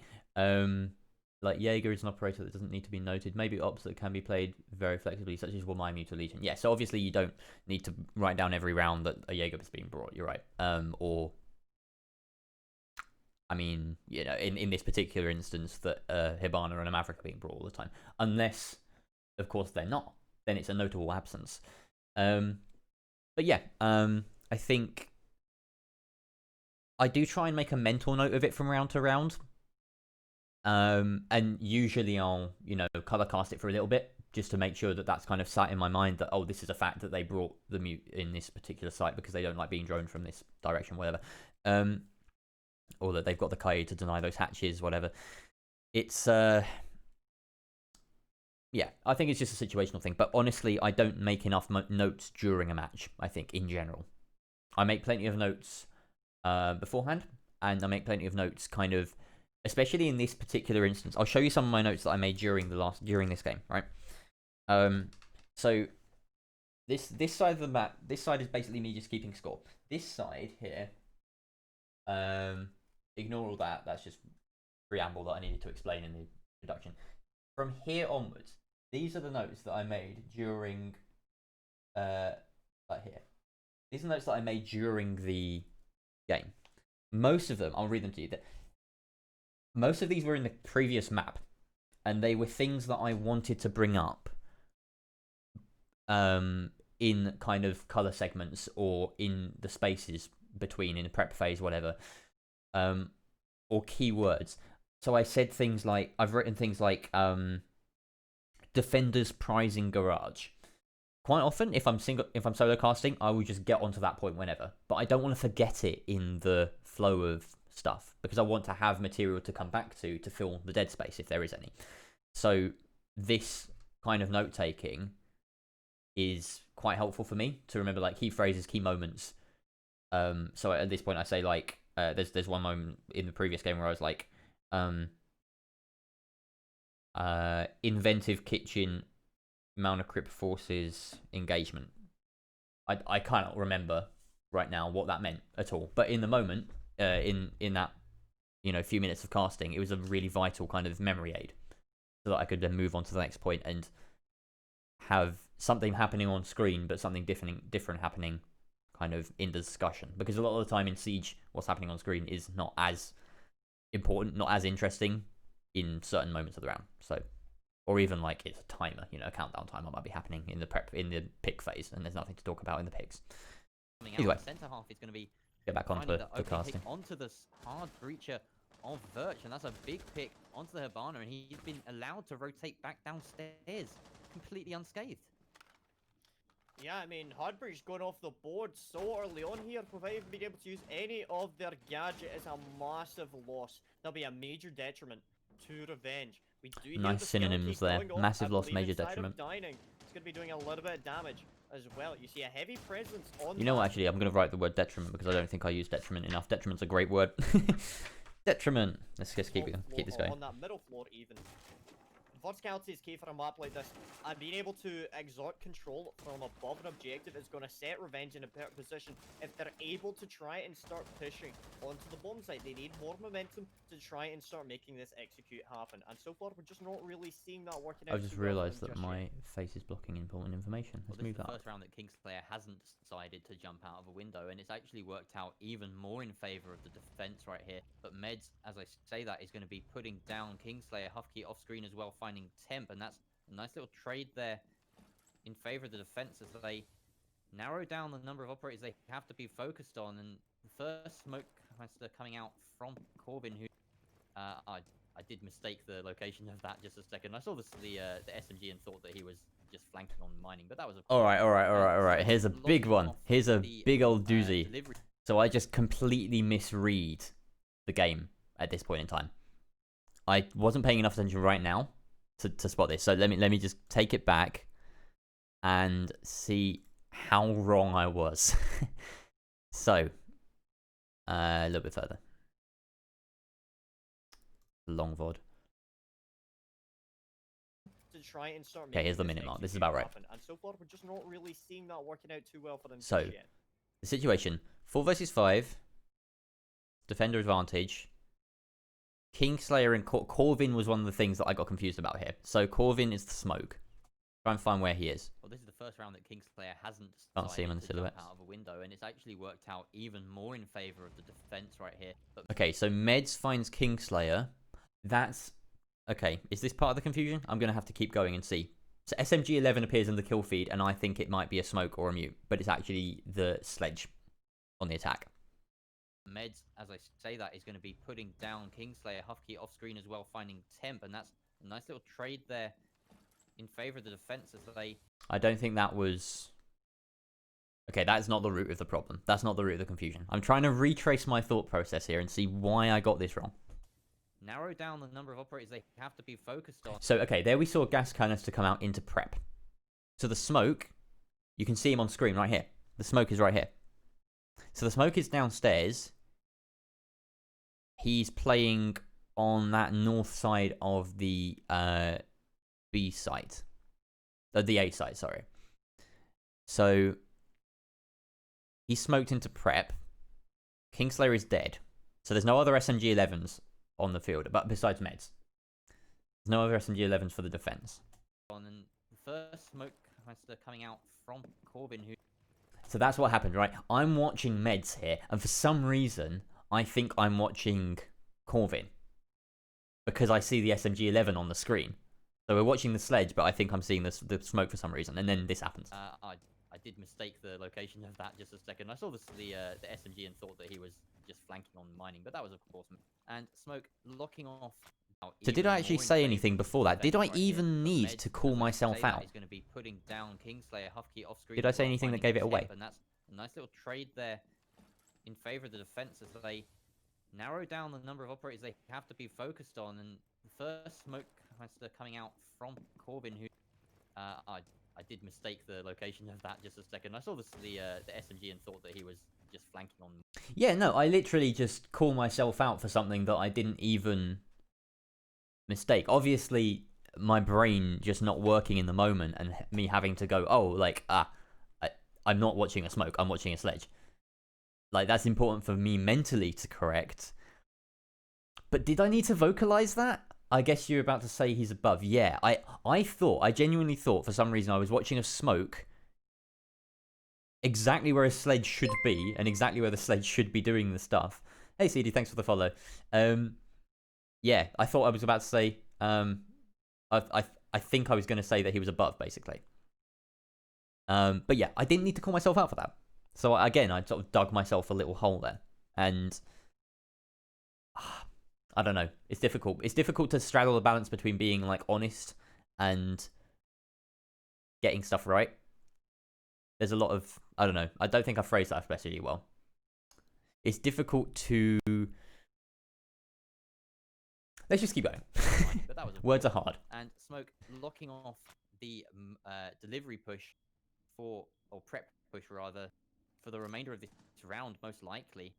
Like Jaeger is an operator that doesn't need to be noted. Maybe ops that can be played very flexibly, such as my Muta Legion. Yeah, so obviously you don't need to write down every round that a Jaeger is being brought. You're right. Or, I mean, in this particular instance, that Hibana and a Maverick are being brought all the time, unless, of course, they're not. Then it's a notable absence. But yeah, I think I do try and make a mental note of it from round to round. And usually I'll, color cast it for a little bit just to make sure that that's kind of sat in my mind that, oh, this is a fact that they brought the mute in this particular site because they don't like being droned from this direction, whatever. Or that they've got the Kai to deny those hatches, whatever. It's, yeah, I think it's just a situational thing. But honestly, I don't make enough notes during a match, I think, in general. I make plenty of notes beforehand, and I make plenty of notes kind of especially in this particular instance. I'll show you some of my notes that I made during this game, right? So this side of the map, this side is basically me just keeping score. This side here, ignore all that. That's just preamble that I needed to explain in the introduction. From here onwards, these are the notes that I made during, right here. These are the notes that I made during the game. Most of them, I'll read them to you. Most of these were in the previous map, and they were things that I wanted to bring up in kind of color segments or in the spaces between, in the prep phase, whatever, or keywords. So I said things like, I've written things like defenders prizing garage. Quite often, if I'm solo casting, I will just get onto that point whenever, but I don't want to forget it in the flow of stuff because I want to have material to come back to fill the dead space if there is any. So this kind of note taking is quite helpful for me to remember, like, key phrases, key moments. So at this point I say, like, there's one moment in the previous game where I was like, inventive kitchen, Malnacrypt forces engagement. I can't remember right now what that meant at all, but in the moment, in that, you know, few minutes of casting, it was a really vital kind of memory aid so that I could then move on to the next point and have something happening on screen, but something different happening kind of in the discussion. Because a lot of the time in Siege, what's happening on screen is not as important, not as interesting in certain moments of the round. So, or even like it's a timer, you know, a countdown timer might be happening in the pick phase, and there's nothing to talk about in the picks. Anyway, centre half is going to be get back onto the casting. Onto the hard breacher of Virch, and that's a big pick onto the Hibana, and he's been allowed to rotate back downstairs completely unscathed. Yeah, I mean, Hardbridge going off the board so early on here, without even being able to use any of their gadget, is a massive loss. There'll be a major detriment to Revenge. We do hear Nice the skill synonyms keep there. going on, Massive I loss, believe major inside of detriment. Dining. It's going to be doing a little bit of damage as well. You see a heavy presence on. You know what? Actually, I'm going to write the word detriment because I don't think I use detriment enough. Detriment's a great word. Detriment. Let's just keep this going. On that middle floor, even. Verticality is key for a map like this, and being able to exert control from above an objective is going to set Revenge in a better position if they're able to try and start pushing onto the bomb site. They need more momentum to try and start making this execute happen, and so far we're just not really seeing that working out. I've just realised that my face is blocking important information. Let's move that up. First round that Kingslayer hasn't decided to jump out of a window, and it's actually worked out even more in favour of the defence right here. But Meds, as I say that, is going to be putting down Kingslayer. Hufkey off screen as well, finding Temp, and that's a nice little trade there in favour of the defence as they narrow down the number of operators they have to be focused on. And the first smoke coming out from Corbin, who I did mistake the location of that just a second. I saw the SMG and thought that he was just flanking on mining, but that was a... All right. Here's a big one. Here's a big old doozy. So I just completely misread the game at this point in time. I wasn't paying enough attention right now to spot this. So let me just take it back and see how wrong I was. So a little bit further. Long VOD. Try and start okay, here's the minute mark. This is about right. And so far, we're just not really seeing that working out too well for them. So, yet. The situation: 4 versus 5, defender advantage. Kingslayer and Corvin was one of the things that I got confused about here. So Corvin is the smoke. Try and find where he is. Well, this is the first round that Kingslayer hasn't can't see him in the silhouette out of a window, and it's actually worked out even more in favour of the defence right here. But okay, so Meds finds Kingslayer. That's okay. Is this part of the confusion? I'm gonna have to keep going and see. So SMG11 appears in the kill feed, and I think it might be a smoke or a mute, but it's actually the sledge on the attack. Meds, as I say that, is going to be putting down Kingslayer. Hufkey off screen as well, finding Temp, and that's a nice little trade there in favour of the defence as they... I don't think that was... Okay, that's not the root of the problem. That's not the root of the confusion. I'm trying to retrace my thought process here and see why I got this wrong. Narrow down the number of operators they have to be focused on. So, okay, there we saw gas canister come out into prep. So the smoke, you can see him on screen right here. The smoke is right here. So the smoke is downstairs. He's playing on that north side of the B site. The A site, sorry. So he smoked into prep. Kingslayer is dead. So there's no other SMG 11s on the field, but besides meds. There's no other SMG 11s for the defense. And the first smoke coming out from Corbin, who... So that's what happened, right? I'm watching meds here, and for some reason, I think I'm watching Corvin. Because I see the SMG 11 on the screen. So we're watching the sledge, but I think I'm seeing the smoke for some reason, and then this happens. I did mistake the location of that just a second. I saw the SMG and thought that he was just flanking on mining, but that was, of course... And smoke locking off... So did I actually say anything before that? Did I even need to call myself out? He's going to be putting down Kingslayer, Hufkey off screen. Did I say anything that gave it away? And that's a nice little trade there in favor of the defense as they narrow down the number of operators they have to be focused on. And the first smoke coming out from Corbin, who I did mistake the location of that just a second. I saw the SMG and thought that he was just flanking on. Yeah, no, I literally just call myself out for something that I didn't even mistake. Obviously, my brain just not working in the moment and me having to go, oh, like, I'm not watching a smoke, I'm watching a sledge. Like, that's important for me mentally to correct. But did I need to vocalize that? I guess you're about to say he's above. Yeah, I genuinely thought for some reason I was watching a smoke exactly where a sledge should be and exactly where the sledge should be doing the stuff. Hey, CD, thanks for the follow. Yeah, I thought I was about to say, I think I was going to say that he was above, basically. But yeah, I didn't need to call myself out for that. So again, I sort of dug myself a little hole there. And I don't know. It's difficult. It's difficult to straddle the balance between being like honest and getting stuff right. There's a lot of, I don't know. I don't think I phrased that especially well. It's difficult to... Let's just keep going. But that was Words are hard. And Smoke locking off the delivery push or prep push rather, for the remainder of this round, most likely.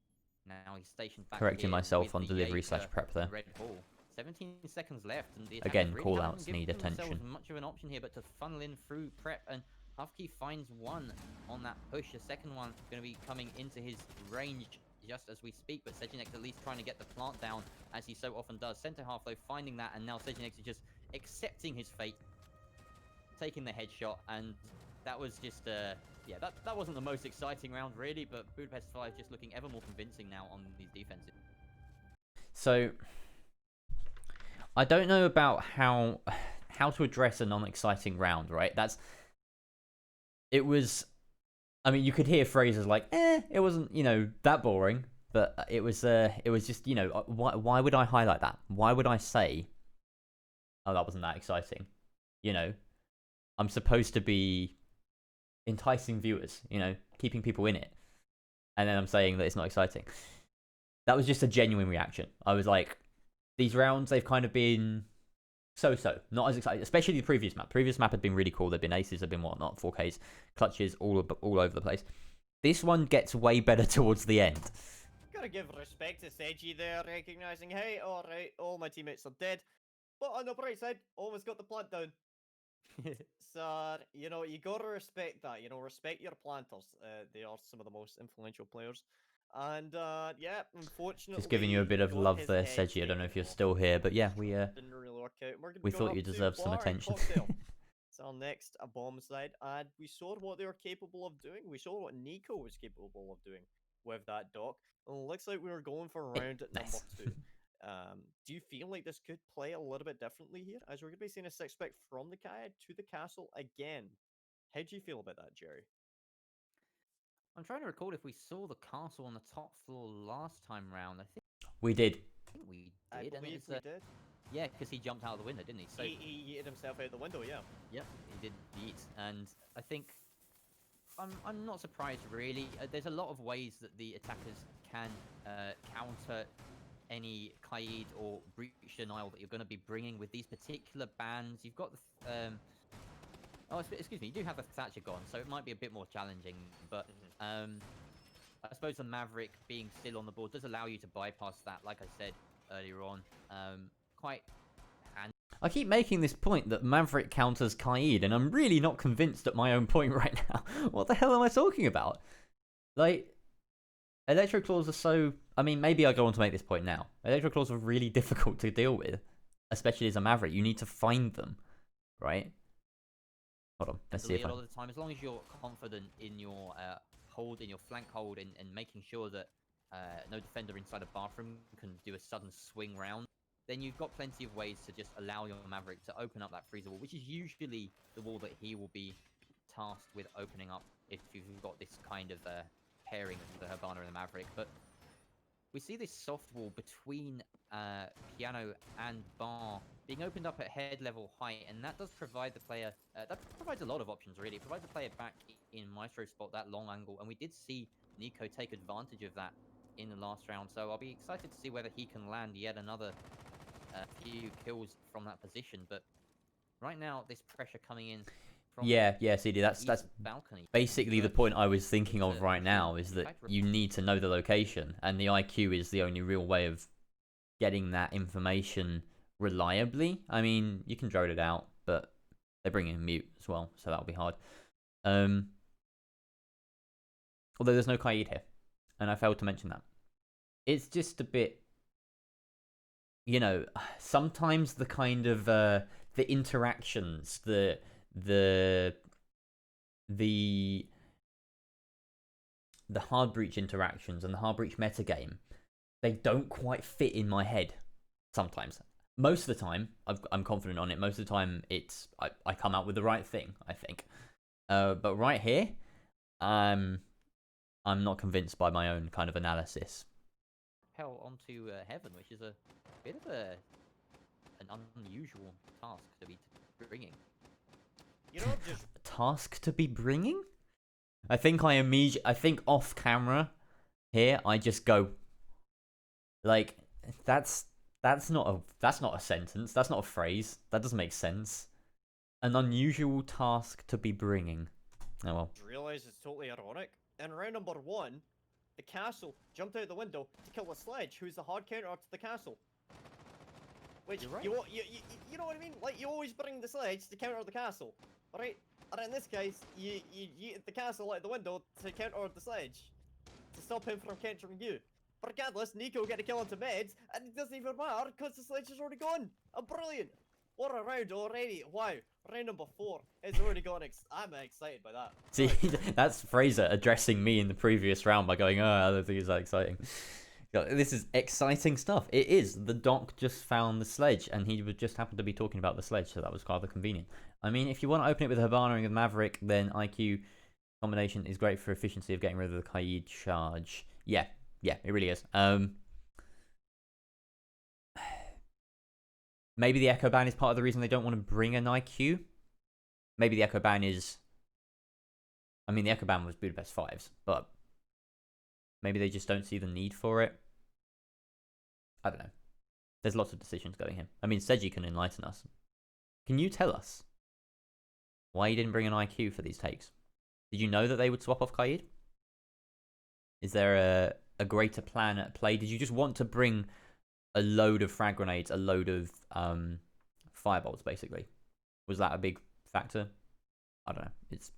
Now he's stationed back. Correcting myself on delivery / prep there. Red Bull. 17 seconds left, and the again, really call-outs need attention. Much of an option here, but to funnel in through prep, and Hufkey finds one on that push. The second one going to be coming into his range just as we speak, but Sejinex at least trying to get the plant down, as he so often does. Center half, though, finding that, and now Sejinex is just accepting his fate, taking the headshot, and that was just, yeah, that wasn't the most exciting round, really, but Budapest 5 just looking ever more convincing now on these defenses. So, I don't know about how to address a non-exciting round, right? It was... I mean, you could hear phrases like, it wasn't, you know, that boring, but it was just, you know, why would I highlight that? Why would I say, oh, that wasn't that exciting? You know, I'm supposed to be enticing viewers, you know, keeping people in it. And then I'm saying that it's not exciting. That was just a genuine reaction. I was like, these rounds, they've kind of been so-so, not as exciting, especially the previous map. Previous map had been really cool. There'd been aces, there'd been whatnot, 4Ks, clutches, all over the place. This one gets way better towards the end. Gotta give respect to Seji there, recognizing, hey, alright, all my teammates are dead. But on the bright side, almost got the plant down. So, you know, you gotta respect that. You know, respect your planters. They are some of the most influential players. And, yeah, unfortunately... Just giving you a bit of love there, Seji. I don't know if you're still here, but yeah, we didn't really work out. We thought you deserved some attention. So next, a bomb side, and we saw what they were capable of doing. We saw what Nico was capable of doing with that dock. And it looks like we were going for round number 2. Do you feel like this could play a little bit differently here, as we're going to be seeing a 6-pick from the Kaid to the castle again? How do you feel about that, Jerry? I'm trying to recall if we saw the castle on the top floor last time round. I think we did. I believe we did. Yeah, because he jumped out of the window, didn't he? So he hit himself out the window, yeah. Yep, he did yeet. And I think I'm not surprised, really. There's a lot of ways that the attackers can counter any Kaid or breach denial that you're going to be bringing with these particular bans. You've got the... Oh, excuse me, you do have a Thatcher gone, so it might be a bit more challenging, but I suppose the Maverick being still on the board does allow you to bypass that. Like I said, earlier on. Quite handy. I keep making this point that Maverick counters Kaid, and I'm really not convinced at my own point right now. What the hell am I talking about? Like, Electro Claws are so... I mean, maybe I go on to make this point now. Electro Claws are really difficult to deal with, especially as a Maverick. You need to find them, right? Hold on, let's see if a lot of the time, as long as you're confident in your hold, in your flank hold, and making sure that no defender inside a bathroom can do a sudden swing round, then you've got plenty of ways to just allow your Maverick to open up that freezer wall, which is usually the wall that he will be tasked with opening up if you've got this kind of pairing of the Hibana and the Maverick. But we see this soft wall between Piano and Bar being opened up at head level height, and that does provide the player, that provides a lot of options really. It provides the player back in Maestro spot, that long angle, and we did see Nico take advantage of that in the last round, so I'll be excited to see whether he can land yet another few kills from that position. But right now, this pressure coming in from CD, that's balcony. basically the point I was thinking of right now, is that you need to know the location, and the IQ is the only real way of getting that information reliably. I mean, you can drone it out, but they're bringing in mute as well, so that'll be hard. Although there's no Kaid here, and I failed to mention that. It's just a bit, you know, sometimes the kind of the interactions, the hard breach interactions and the hard breach metagame, they don't quite fit in my head sometimes. Most of the time, I'm confident on it. Most of the time, it's I come out with the right thing, I think. But right here, I'm not convinced by my own kind of analysis. Hell onto Heaven, which is a bit of an unusual task to be bringing. You know, just A task to be bringing? I think off camera here, I just go like, that's not a sentence. That's not a phrase. That doesn't make sense. An unusual task to be bringing. Oh well. realize it's totally ironic. In round number 1, the castle jumped out the window to kill the sledge, who's the hard counter to the castle. Which, You're right. you know what I mean? Like, you always bring the sledge to counter the castle, right? And in this case, you hit the castle out the window to counter the sledge, to stop him from countering you. But regardless, Nico get a kill onto meds, and it doesn't even matter, because the sledge is already gone. Brilliant! What a round already. Wow. Round number 4 is already gone. I'm excited by that. See, that's Fraser addressing me in the previous round by going, "Oh, I don't think it's that exciting." This is exciting stuff. It is. The doc just found the sledge, and he would just happen to be talking about the sledge, so that was rather convenient. I mean, if you want to open it with Hibana and with Maverick, then IQ combination is great for efficiency of getting rid of the Kaid charge. Yeah, it really is. Maybe the Echo Ban is part of the reason they don't want to bring an IQ. Maybe the Echo Ban is... I mean, the Echo Ban was Budapest 5s, but maybe they just don't see the need for it. I don't know. There's lots of decisions going here. I mean, Seji can enlighten us. Can you tell us why you didn't bring an IQ for these takes? Did you know that they would swap off Kaid? Is there a greater plan at play? Did you just want to bring a load of frag grenades, a load of firebolts, basically? Was that a big factor? I don't know. It's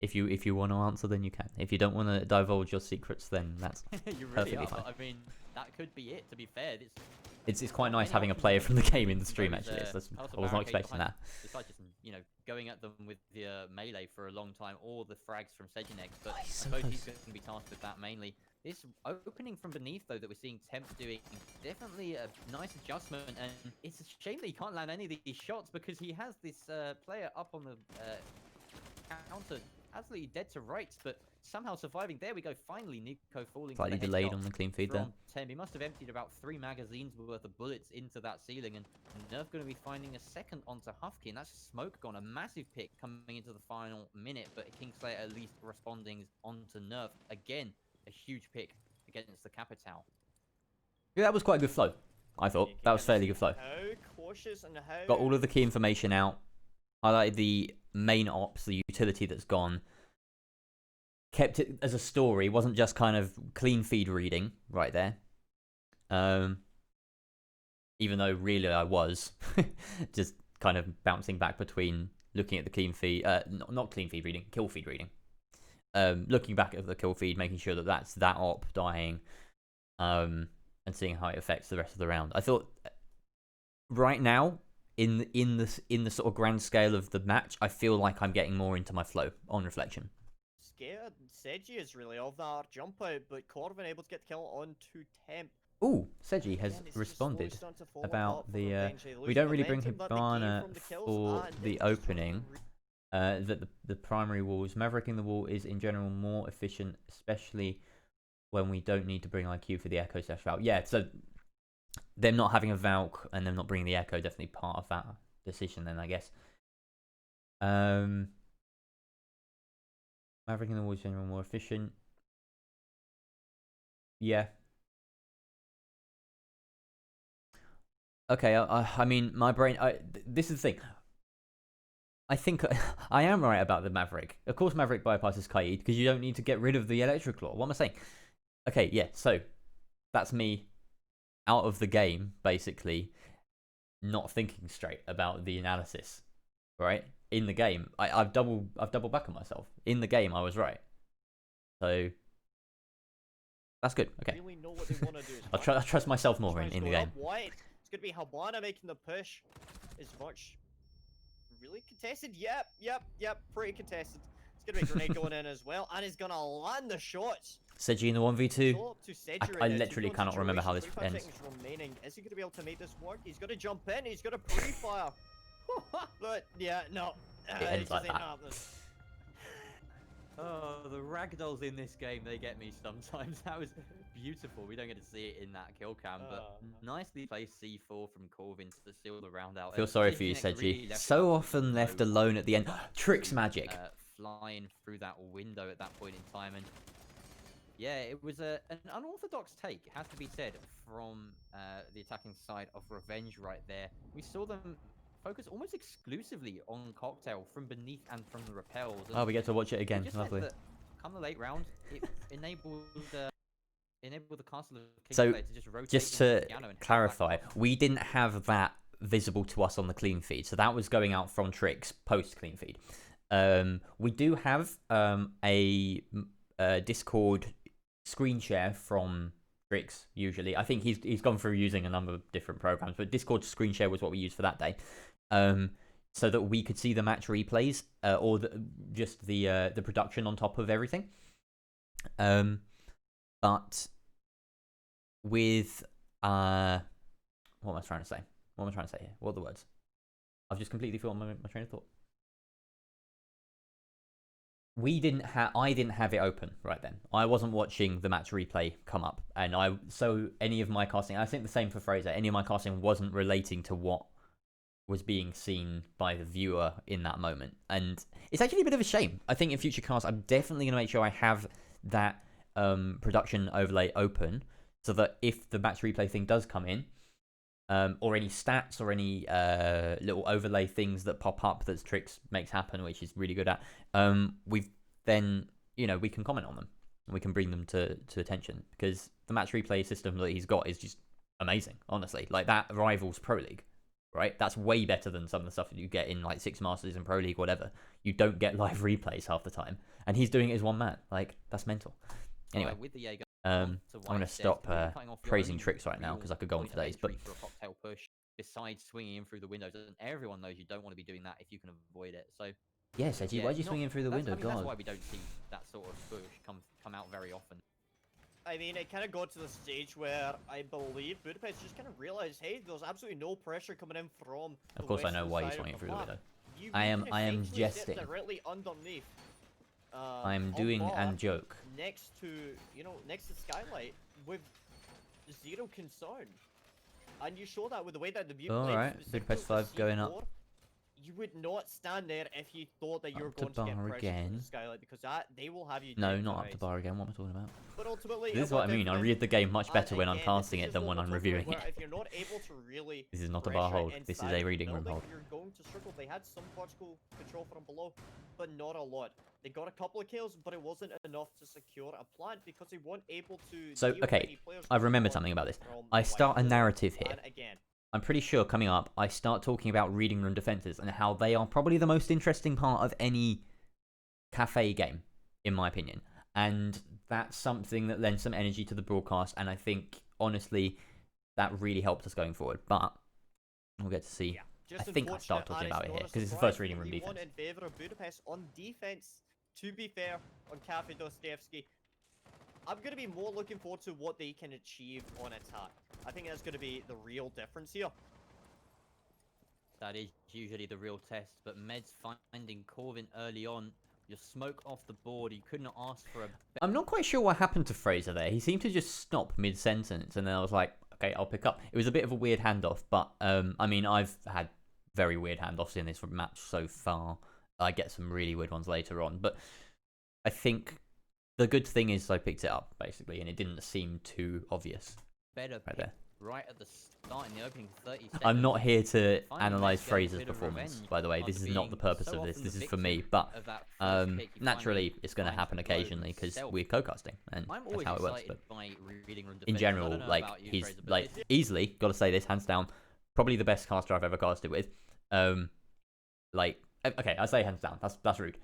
if you want to answer, then you can. If you don't want to divulge your secrets, then that's you really perfectly are. fine. I mean, that could be it. To be fair, It's quite nice many having a options player for from the them. game in the stream. There is, Actually, House of I was not Barricade expecting behind- that. Besides just going at them with the melee for a long time, or the frags from Sejinex, but I he's so suppose he's close. going to be tasked with that mainly. This opening from beneath, though, that we're seeing Temp doing, definitely a nice adjustment, and it's a shame that he can't land any of these shots because he has this player up on the counter, absolutely dead to rights, but somehow surviving. There we go, finally Nico falling for the Slightly delayed headshot on the clean feed there. from Temp. He must have emptied about 3 magazines worth of bullets into that ceiling, and Nerf going to be finding a second onto Hufki, and that's smoke gone. A massive pick coming into the final minute, but Kingslayer at least responding onto Nerf. Again, a huge pick against the Capital. Yeah, that was quite a good flow. I thought that was fairly good flow. How cautious and how... Got all of the key information out. Highlighted the main ops, the utility that's gone. Kept it as a story. Wasn't just kind of clean feed reading right there. Even though really I was just kind of bouncing back between looking at the clean feed, not clean feed reading, kill feed reading. Looking back at the kill feed, making sure that that's that op dying, and seeing how it affects the rest of the round. I thought right now, in the sort of grand scale of the match, I feel like I'm getting more into my flow on reflection. Scared Seiji is really of that jump out, but Corvin able to get the kill on to temp. Ooh, Seiji has responded about the we don't really bring Hibana for the opening. That the primary walls, mavericking the wall is in general more efficient, especially when we don't need to bring IQ for the echo / Valk. Yeah, so them not having a Valk and them not bringing the echo definitely part of that decision then, I guess. Mavericking the wall is in general more efficient. Yeah. Okay, I mean, my brain... this is the thing. I think I am right about the Maverick. Of course, Maverick bypasses Kaid because you don't need to get rid of the Electric Claw. What am I saying? Okay, yeah, so that's me out of the game, basically, not thinking straight about the analysis, right? In the game, I've double back on myself. In the game, I was right. So that's good. Okay. Really know what they want to do. I'll trust myself more in the game. It's gonna be Hibana making the push. Is much really contested? Yep. Pretty contested. It's gonna be Grenade going in as well, and he's gonna land the shots. Seiji in the 1v2. I literally cannot remember how this ends. Remaining. Is he gonna be able to make this work? He's gonna jump in. He's gonna pre-fire. But yeah, no. It ends like that. Oh, the ragdolls in this game, they get me sometimes. That was beautiful. We don't get to see it in that kill cam, but nicely placed C4 from Corvin to seal the round out. Feel sorry for you, Seiji. So often left alone at the end. Tricks magic. Flying through that window at that point in time, and yeah, it was an unorthodox take, has to be said, from the attacking side of Revenge right there. We saw them focus almost exclusively on Cocktail from beneath and from the rappels. Oh, we get to watch it again. Lovely. Come the late round, it enabled the castle of King so, to just rotate. Just to clarify, we didn't have that visible to us on the clean feed, so that was going out from Tricks post clean feed. We do have a Discord screen share from Tricks usually. I think he's gone through using a number of different programs, but Discord screen share was what we used for that day. So that we could see the match replays or just the production on top of everything. But with what am I trying to say? What am I trying to say here? What are the words? I've just completely forgotten my train of thought. I didn't have it open right then. I wasn't watching the match replay come up, and so any of my casting, I think the same for Fraser, any of my casting wasn't relating to what was being seen by the viewer in that moment. And it's actually a bit of a shame. I think in future casts, I'm definitely going to make sure I have that production overlay open, so that if the match replay thing does come in, or any stats or any little overlay things that pop up that Tricks makes happen, which is really good at, we can comment on them and we can bring them to attention, because the match replay system that he's got is just amazing, honestly. Like, that rivals Pro League, right? That's way better than some of the stuff that you get in like Six Masters and Pro League, whatever. You don't get live replays half the time, and he's doing it as one man. Like, that's mental. Anyway, with the Jaeger, I'm going to stop praising Tricks right now, because I could go on for days. But for a cocktail push, besides swinging in through the windows, and everyone knows you don't want to be doing that if you can avoid it. So yes, Edgy, why'd you swing in through the window? God, that's why we don't see that sort of push come out very often. I mean, it kind of got to the stage where I believe Budapest just kind of realized, hey, there's absolutely no pressure coming in from. Of course, I know why you're swinging through the window. I am jesting. Directly underneath. I am doing and joke. Next to Skylight with zero concern, and you show that with the way that the view. All right, Budapest 5 going up. You would not stand there if you thought that you were going to get pressure from the Skylight, because they will have you. No, not up to bar again. What am I talking about? But ultimately, this is what I mean. I read the game much better when I'm casting it than when I'm reviewing it. If you're not able to really, this is not a bar hold. This is a reading room hold. You're going to struggle. They had some particle control from below, but not a lot. They got a couple of kills, but it wasn't enough to secure a plant because they weren't able to. So, deal with okay, any players I remember coming something on about this. from I the start a white narrative wall. here. And again, I'm pretty sure coming up, I start talking about reading room defenses and how they are probably the most interesting part of any cafe game, in my opinion. And that's something that lends some energy to the broadcast. And I think, honestly, that really helped us going forward. But we'll get to see. yeah. I think I start talking about it here because it's the first reading room defense. In favor of Budapest on defense. To be fair, on Cafe Dostoevsky, I'm going to be more looking forward to what they can achieve on attack. I think that's going to be the real difference here. That is usually the real test, but Meds finding Corvin early on. Your smoke off the board. You couldn't ask for a... I'm not quite sure what happened to Fraser there. He seemed to just stop mid-sentence, and then I was like, okay, I'll pick up. It was a bit of a weird handoff, but I mean, I've had very weird handoffs in this match so far. I get some really weird ones later on, but I think the good thing is I picked it up, basically, and it didn't seem too obvious. Better right there. Right at the start in the opening 30 seconds. I'm not here to Finally analyse managed to get a Fraser's bit of performance, revenge by the way. This after is not the being purpose so of this. often This the is for me, victim but of that first pick. You naturally finally it's going to find happen the blow occasionally because himself. we're co-casting, and I'm that's always how it works. excited But by reading room in defense. I general, don't know like about you, he's Fraser, but like this- easily got to say this hands down, probably the best caster I've ever casted with. Like okay, I say hands down. That's rude.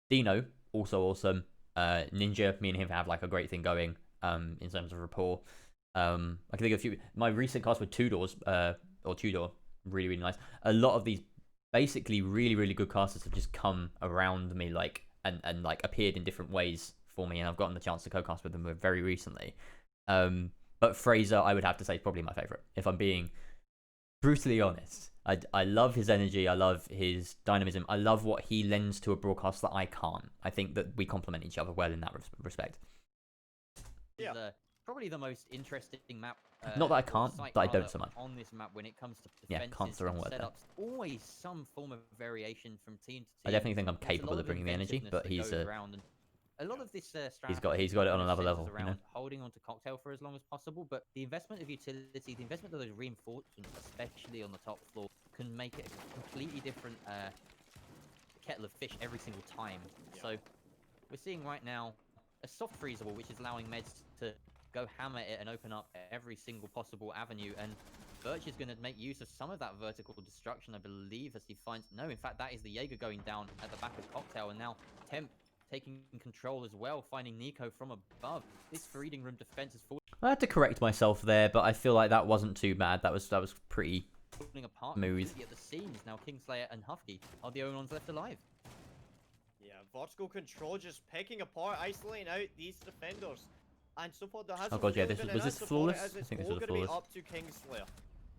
Dino also awesome. Ninja, me and him have like a great thing going. In terms of rapport. I can think of a few. My recent cast with Tudor, really really nice. A lot of these basically really really good casters have just come around me like and like appeared in different ways for me, and I've gotten the chance to co-cast with them very recently. But Fraser, I would have to say, is probably my favorite. If I'm being brutally honest, I love his energy. I love his dynamism. I love what he lends to a broadcast that I can't. I think that we complement each other well in that respect. Yeah. Probably the most interesting map. Not that I or can't, site but I don't rather, so much. on this map when it comes to Yeah, defenses can't's the wrong and word there. setups. Always some form of variation from team to team. I definitely think I'm There's a capable lot of bringing the energy, inventiveness but that he's goes around, and a lot of this he's got it on another level, you know? around holding onto Cocktail for as long as possible, but the investment of utility, the investment of those reinforcements, especially on the top floor, can make it a completely different kettle of fish every single time. Yeah. So we're seeing right now a soft freeze wall, which is allowing Meds to go hammer it and open up every single possible avenue, and Birch is going to make use of some of that vertical destruction, I believe, as he finds... No, in fact, that is the Jaeger going down at the back of Cocktail, and now Temp taking control as well, finding Nico from above. This reading room defense is I had to correct myself there, but I feel like that wasn't too bad. That was pretty falling apart smooth. completely at the seams. Now Kingslayer and Hufky are the only ones left alive. Yeah, vertical control just picking apart, isolating out these defenders. And so far, there has Oh god, yeah, was this flawless? I think this was flawless. Up to Kingslayer.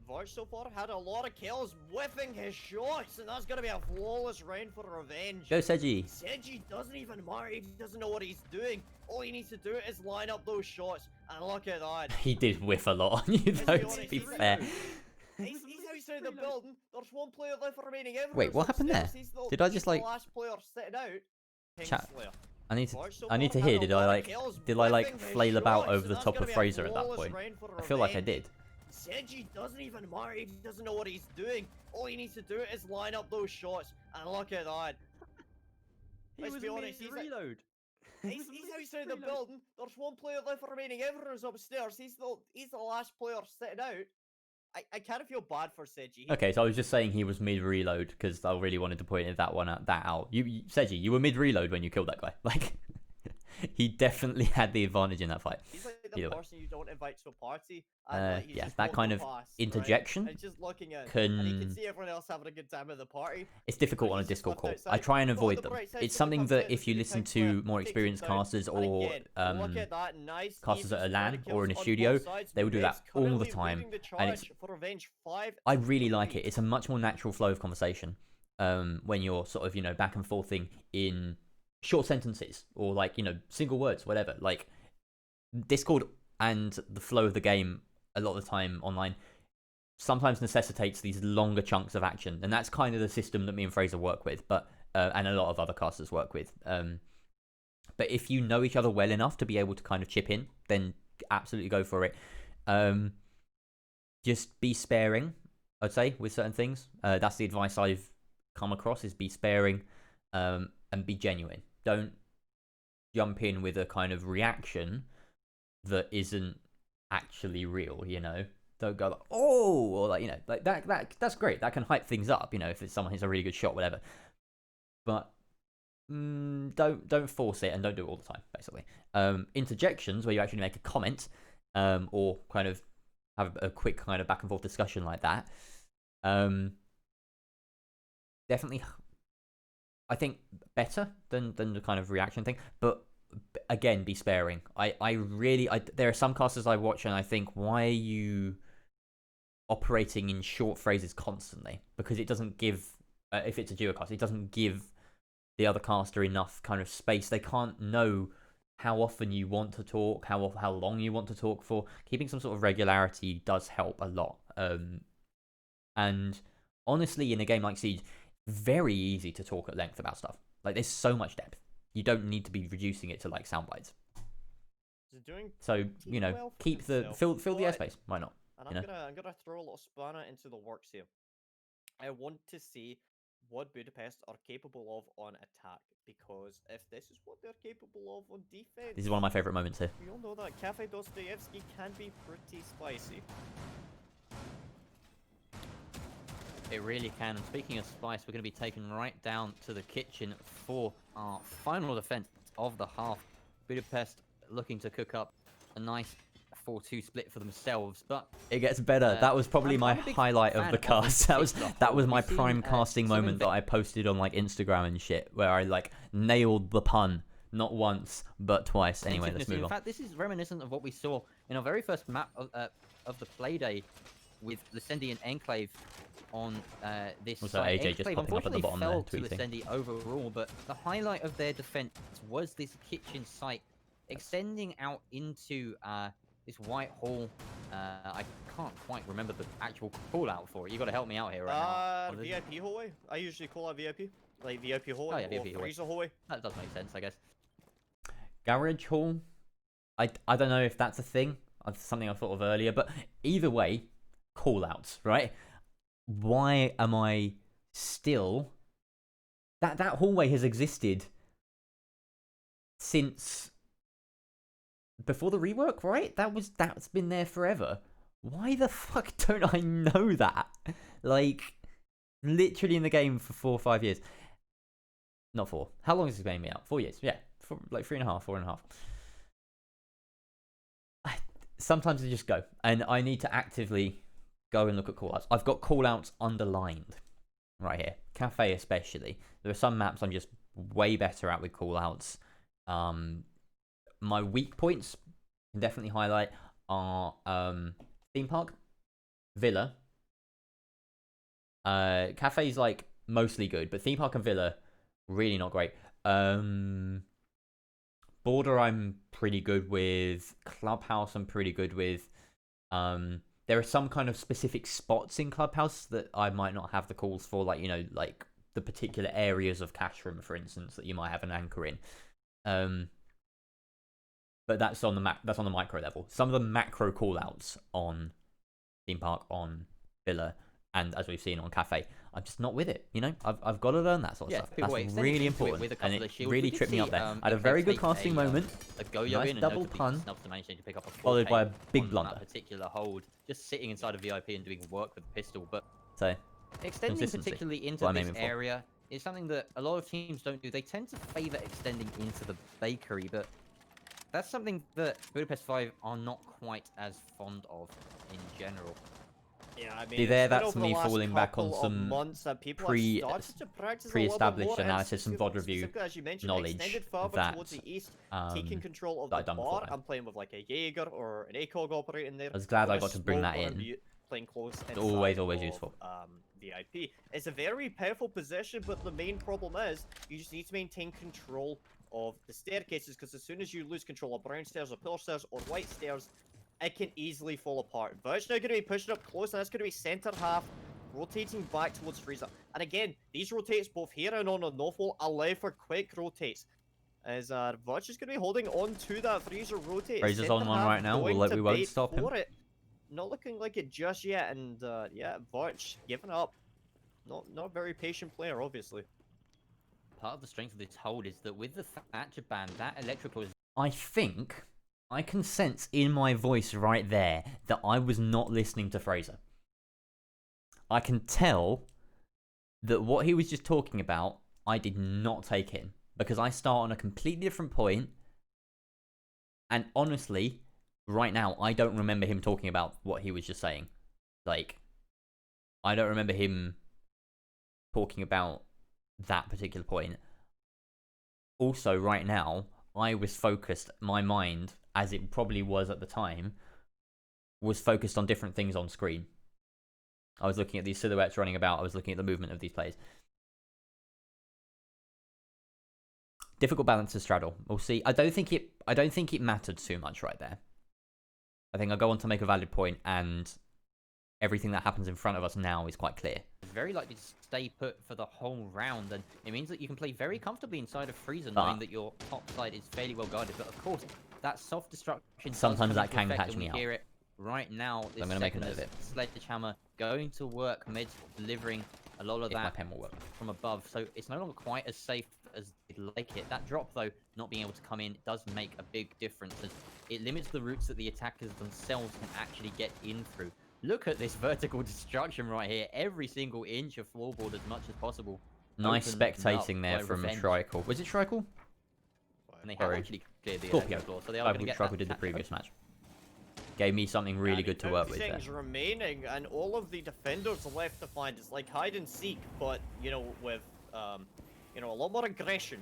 Verge so far had a lot of kills, whiffing his shots, and that's going to be a flawless round for revenge. Go Seji. Seji doesn't even matter, he doesn't know what he's doing. All he needs to do is line up those shots, and look at that. He did whiff a lot on you though, to be fair. He's outside the building, there's one player left remaining. Wait, what happened there? Did I just like... the last player sitting out? Chat. Kingslayer. I need to hear, did I like flail about over the top of Fraser at that point? I feel like I did. Seji doesn't even matter, he doesn't know what he's doing. All he needs to do is line up those shots, and look at that. Let's be honest, reload. he's outside the building, there's one player left remaining, everyone's upstairs, he's the last player sitting out. I kind of feel bad for Seji. Okay, so I was just saying he was mid-reload because I really wanted to point that out. Seji, you were mid-reload when you killed that guy. Like, he definitely had the advantage in that fight. He's like the person you don't invite to a party. Yeah, that kind of interjection and just looking at can... and you can see everyone else having a good time at the party. It's difficult on a Discord call. I try and avoid them. It's something that if you listen to more experienced casters or casters at a LAN or in a studio, they will do that all the time. And I really like it. It's a much more natural flow of conversation when you're sort of, you know, back and forthing in short sentences or like, you know, single words, whatever. Like Discord and the flow of the game a lot of the time online sometimes necessitates these longer chunks of action, and that's kind of the system that me and Fraser work with, but and a lot of other casters work with. But if you know each other well enough to be able to kind of chip in, then absolutely go for it. Just be sparing, I'd say, with certain things. That's the advice I've come across: is be sparing and be genuine. don't jump in with a kind of reaction that isn't actually real, you know. Don't go like, oh, or like, you know, like that's great. That can hype things up, you know, if it's someone who's a really good shot, whatever. But don't force it, and don't do it all the time, basically. Interjections where you actually make a comment, or kind of have a quick kind of back and forth discussion like that. Definitely, I think better than the kind of reaction thing, but again, be sparing. I really there are some casters I watch and I think, why are you operating in short phrases constantly? Because it doesn't give, if it's a duo cast, it doesn't give the other caster enough kind of space. They can't know how often you want to talk, how long you want to talk for. Keeping some sort of regularity does help a lot. And honestly, in a game like Siege, very easy to talk at length about stuff. Like, there's so much depth. You don't need to be reducing it to like sound bites. So, you know, well keep the fill the airspace. Why not? And I'm gonna throw a little spanner into the works here. I want to see what Budapest are capable of on attack, because if this is what they're capable of on defense, This is one of my favorite moments here. we all know that Cafe Dostoevsky can be pretty spicy. It really can. And speaking of spice, we're going to be taken right down to the kitchen for our final defense of the half. Budapest looking to cook up a nice 4-2 split for themselves, but it gets better. That was probably my highlight of the cast. That was my prime casting moment that I posted on like Instagram and shit, where I like nailed the pun, not once but twice. Anyway, let's move on. In fact, this is reminiscent of what we saw in our very first map of the Playday with Lucendi and Enclave on this Also, side. AJ just Enclave popping up at the unfortunately bottom fell there, to tweeting. Lucendi overall, but the highlight of their defense was this kitchen site extending out into this white hall. I can't quite remember the actual call out for it. You got to help me out here right now. VIP hallway. I usually call it VIP, like VIP hallway, Oh, yeah, VIP or hallway. Fraser hallway. That does make sense, I guess. Garage hall. I don't know if that's a thing. It's something I thought of earlier, but either way, call outs, right? Why am I still... That hallway has existed since before the rework, right? That's been there forever. Why the fuck don't I know that? Like, literally in the game for 4 or 5 years. Not 4. How long has this game been out? 4 years. Yeah, for like 3.5, 4.5. Sometimes I just go, and I need to actively go and look at callouts. I've got callouts underlined right here. Cafe especially. There are some maps I'm just way better at with callouts. My weak points can definitely highlight are theme park, villa. Cafe's like mostly good, but theme park and villa really not great. Border I'm pretty good with. Clubhouse I'm pretty good with. There are some kind of specific spots in Clubhouse that I might not have the calls for, like, you know, like the particular areas of cash room, for instance, that you might have an anchor in. But that's on the micro level. Some of the macro callouts on theme park, on villa, and as we've seen on cafe, I'm just not with it. You know, I've got to learn that sort of stuff. That's really important, and it really tripped me up there. I had a very good casting moment, nice double pun, followed by a big blunder. That particular hold, just sitting inside a VIP and doing work with a pistol, but so extending consistency, particularly into this area is something that a lot of teams don't do. They tend to favour extending into the bakery, but that's something that Budapest 5 are not quite as fond of in general. Yeah, I mean, See there, that's me falling back on some pre-established analysis and VOD review knowledge that taking control of the bar. I'm playing with like a Jaeger or an ACOG operating there. I was glad I got to bring that in. Playing close it's always useful. VIP. It's a very powerful position, but the main problem is you just need to maintain control of the staircases, because as soon as you lose control of brown stairs or pillar stairs or white stairs, it can easily fall apart. Virt's now going to be pushing up close, and that's going to be center half, rotating back towards Fraser. And again, these rotates both here and on the north wall allow for quick rotates. As Virt's is going to be holding on to that Fraser rotate. Fraser's on one right now. We won't stop him. Not looking like it just yet, and yeah, Virch giving up. Not a very patient player, obviously. part of the strength of this hold is that with the Thatcher ban, that electrical is... I think I can sense in my voice right there that I was not listening to Fraser. I can tell that what he was just talking about, I did not take in. Because I start on a completely different point. And honestly, right now, I don't remember him talking about what he was just saying. Like, I don't remember him talking about that particular point. Also, right now, I was focused, my mind, as it probably was at the time, was focused on different things on screen. I was looking at these silhouettes running about. I was looking at the movement of these players. Difficult balance to straddle. We'll see. I don't think it mattered too much right there. I think I'll go on to make a valid point, and everything that happens in front of us now is quite clear. It's very likely to stay put for the whole round, and it means that you can play very comfortably inside of Fraser, knowing that your top side is fairly well guarded. But of course, that soft destruction sometimes that can catch me out. Hear it right now. So I'm going to make a note of it. Sledgehammer going to work mid, delivering a lot of that pen will work from above. So it's no longer quite as safe as they'd like it. That drop, though, not being able to come in, does make a big difference, as it limits the routes that the attackers themselves can actually get in through. Look at this vertical destruction right here. Every single inch of floorboard as much as possible. Nice spectating there from Shrikle. Was it Shrikle? And they have actually cleared the Scorpio. floor, so they are going to get Shrikle did the previous match. Gave me something really good to work with there. Things remaining, and all of the defenders left to find is like hide and seek, but you know, with you know, a lot more aggression,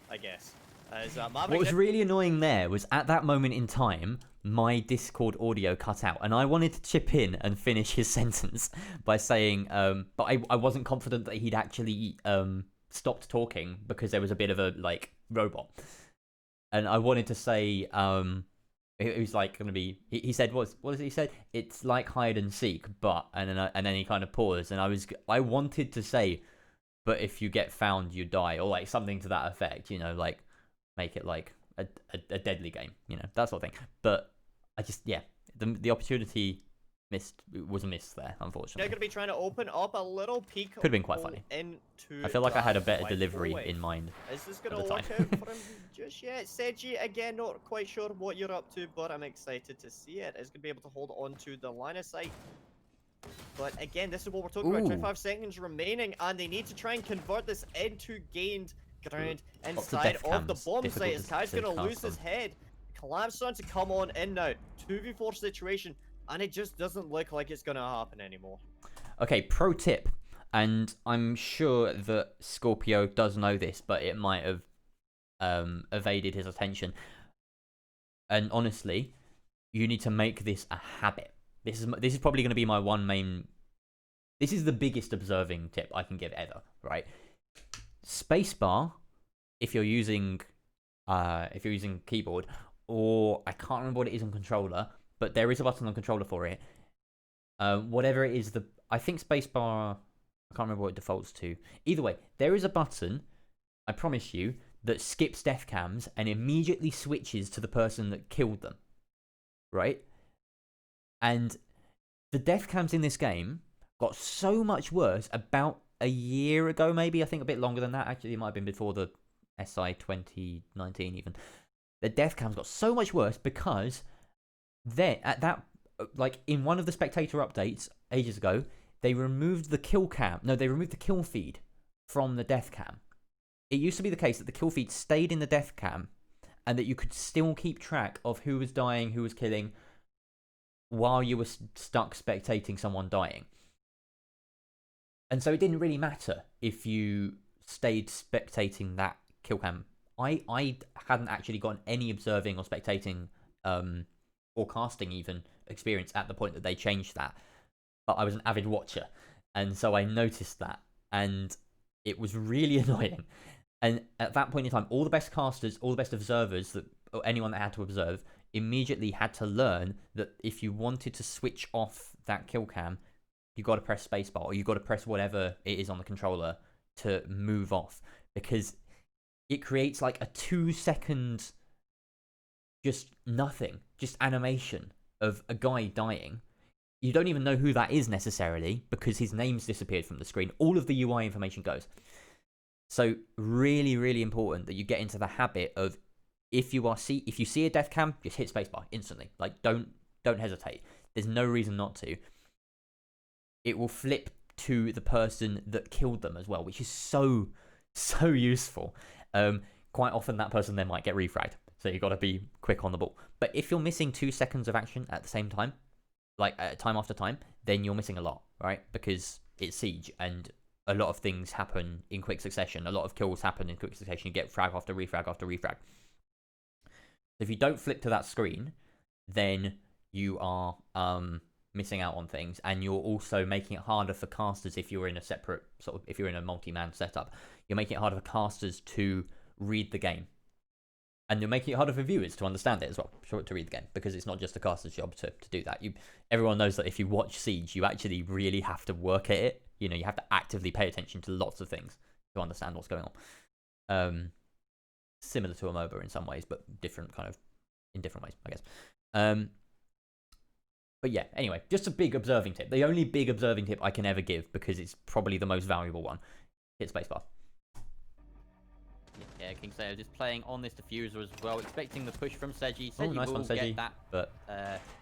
I guess. As, what was really annoying there was at that moment in time, my Discord audio cut out, and I wanted to chip in and finish his sentence by saying, but I wasn't confident that he'd actually stopped talking because there was a bit of a like robot, and I wanted to say, it was like going to be. He said, what is it? He said it's like hide and seek, but and then he kind of paused, and I wanted to say, but if you get found, you die, or like something to that effect, you know, like make it like a deadly game, you know, that sort of thing. But I just, yeah, the opportunity was missed there, unfortunately. They're going to be trying to open up a little peek. Could have been quite funny. I feel like I had a better delivery in mind. Is this going to work out for him just yet? Seiji, again, not quite sure what you're up to, but I'm excited to see it. Is going to be able to hold on to the line of sight. But again, this is what we're talking about. 25 seconds remaining, and they need to try and convert this into gained ground inside of the bomb site. As Kai's going to lose his head. Collapse starting to come on in now. 2v4 situation, and it just doesn't look like it's going to happen anymore. Okay, pro tip, and I'm sure that Scorpio does know this, but it might have evaded his attention. And honestly, you need to make this a habit. This is probably going to be my one main. This is the biggest observing tip I can give ever. Right, spacebar if you're using keyboard, or I can't remember what it is on controller, but there is a button on controller for it. Whatever it is, I think spacebar. I can't remember what it defaults to. Either way, there is a button. I promise you that skips death cams and immediately switches to the person that killed them. Right. And the death cams in this game got so much worse about a year ago, maybe. I think a bit longer than that. Actually, it might have been before the SI 2019 even. The death cams got so much worse because like in one of the spectator updates ages ago, they removed the kill cam. No, they removed the kill feed from the death cam. It used to be the case that the kill feed stayed in the death cam and that you could still keep track of who was dying, who was killing, while you were stuck spectating someone dying. And so it didn't really matter if you stayed spectating that kill cam. I hadn't actually gotten any observing or spectating or casting even experience at the point that they changed that. But I was an avid watcher, and so I noticed that, and it was really annoying. And at that point in time, all the best casters, all the best observers, or anyone that had to observe, immediately had to learn that if you wanted to switch off that kill cam, you got to press spacebar, or you got to press whatever it is on the controller to move off, because it creates like a 2-second just nothing, just animation of a guy dying. You don't even know who that is necessarily because his name's disappeared from the screen. All of the UI information goes. So really, really important that you get into the habit of if you see a death cam, just hit spacebar instantly. Like don't hesitate. There's no reason not to. It will flip to the person that killed them as well, which is so useful. Quite often that person then might get refragged, so you got to be quick on the ball. But if you're missing 2 seconds of action at the same time, like time after time, then you're missing a lot, right? Because it's Siege and a lot of things happen in quick succession. A lot of kills happen in quick succession. You get frag after refrag after refrag. So if you don't flip to that screen, then you are missing out on things, and you're also making it harder for casters if you're in a separate if you're in a multi-man setup. You're making it harder for casters to read the game, and you're making it harder for viewers to understand it as well, to read the game, because it's not just a caster's job to do that. Everyone knows that if you watch Siege, you actually really have to work at it. You know, you have to actively pay attention to lots of things to understand what's going on. Similar to a MOBA in some ways, but in different ways, I guess. But yeah, anyway, just a big observing tip. The only big observing tip I can ever give, because it's probably the most valuable one. Hit spacebar. Yeah, Kingslayer just playing on this diffuser as well, expecting the push from Seji. Oh, nice one, Seji. Get that, but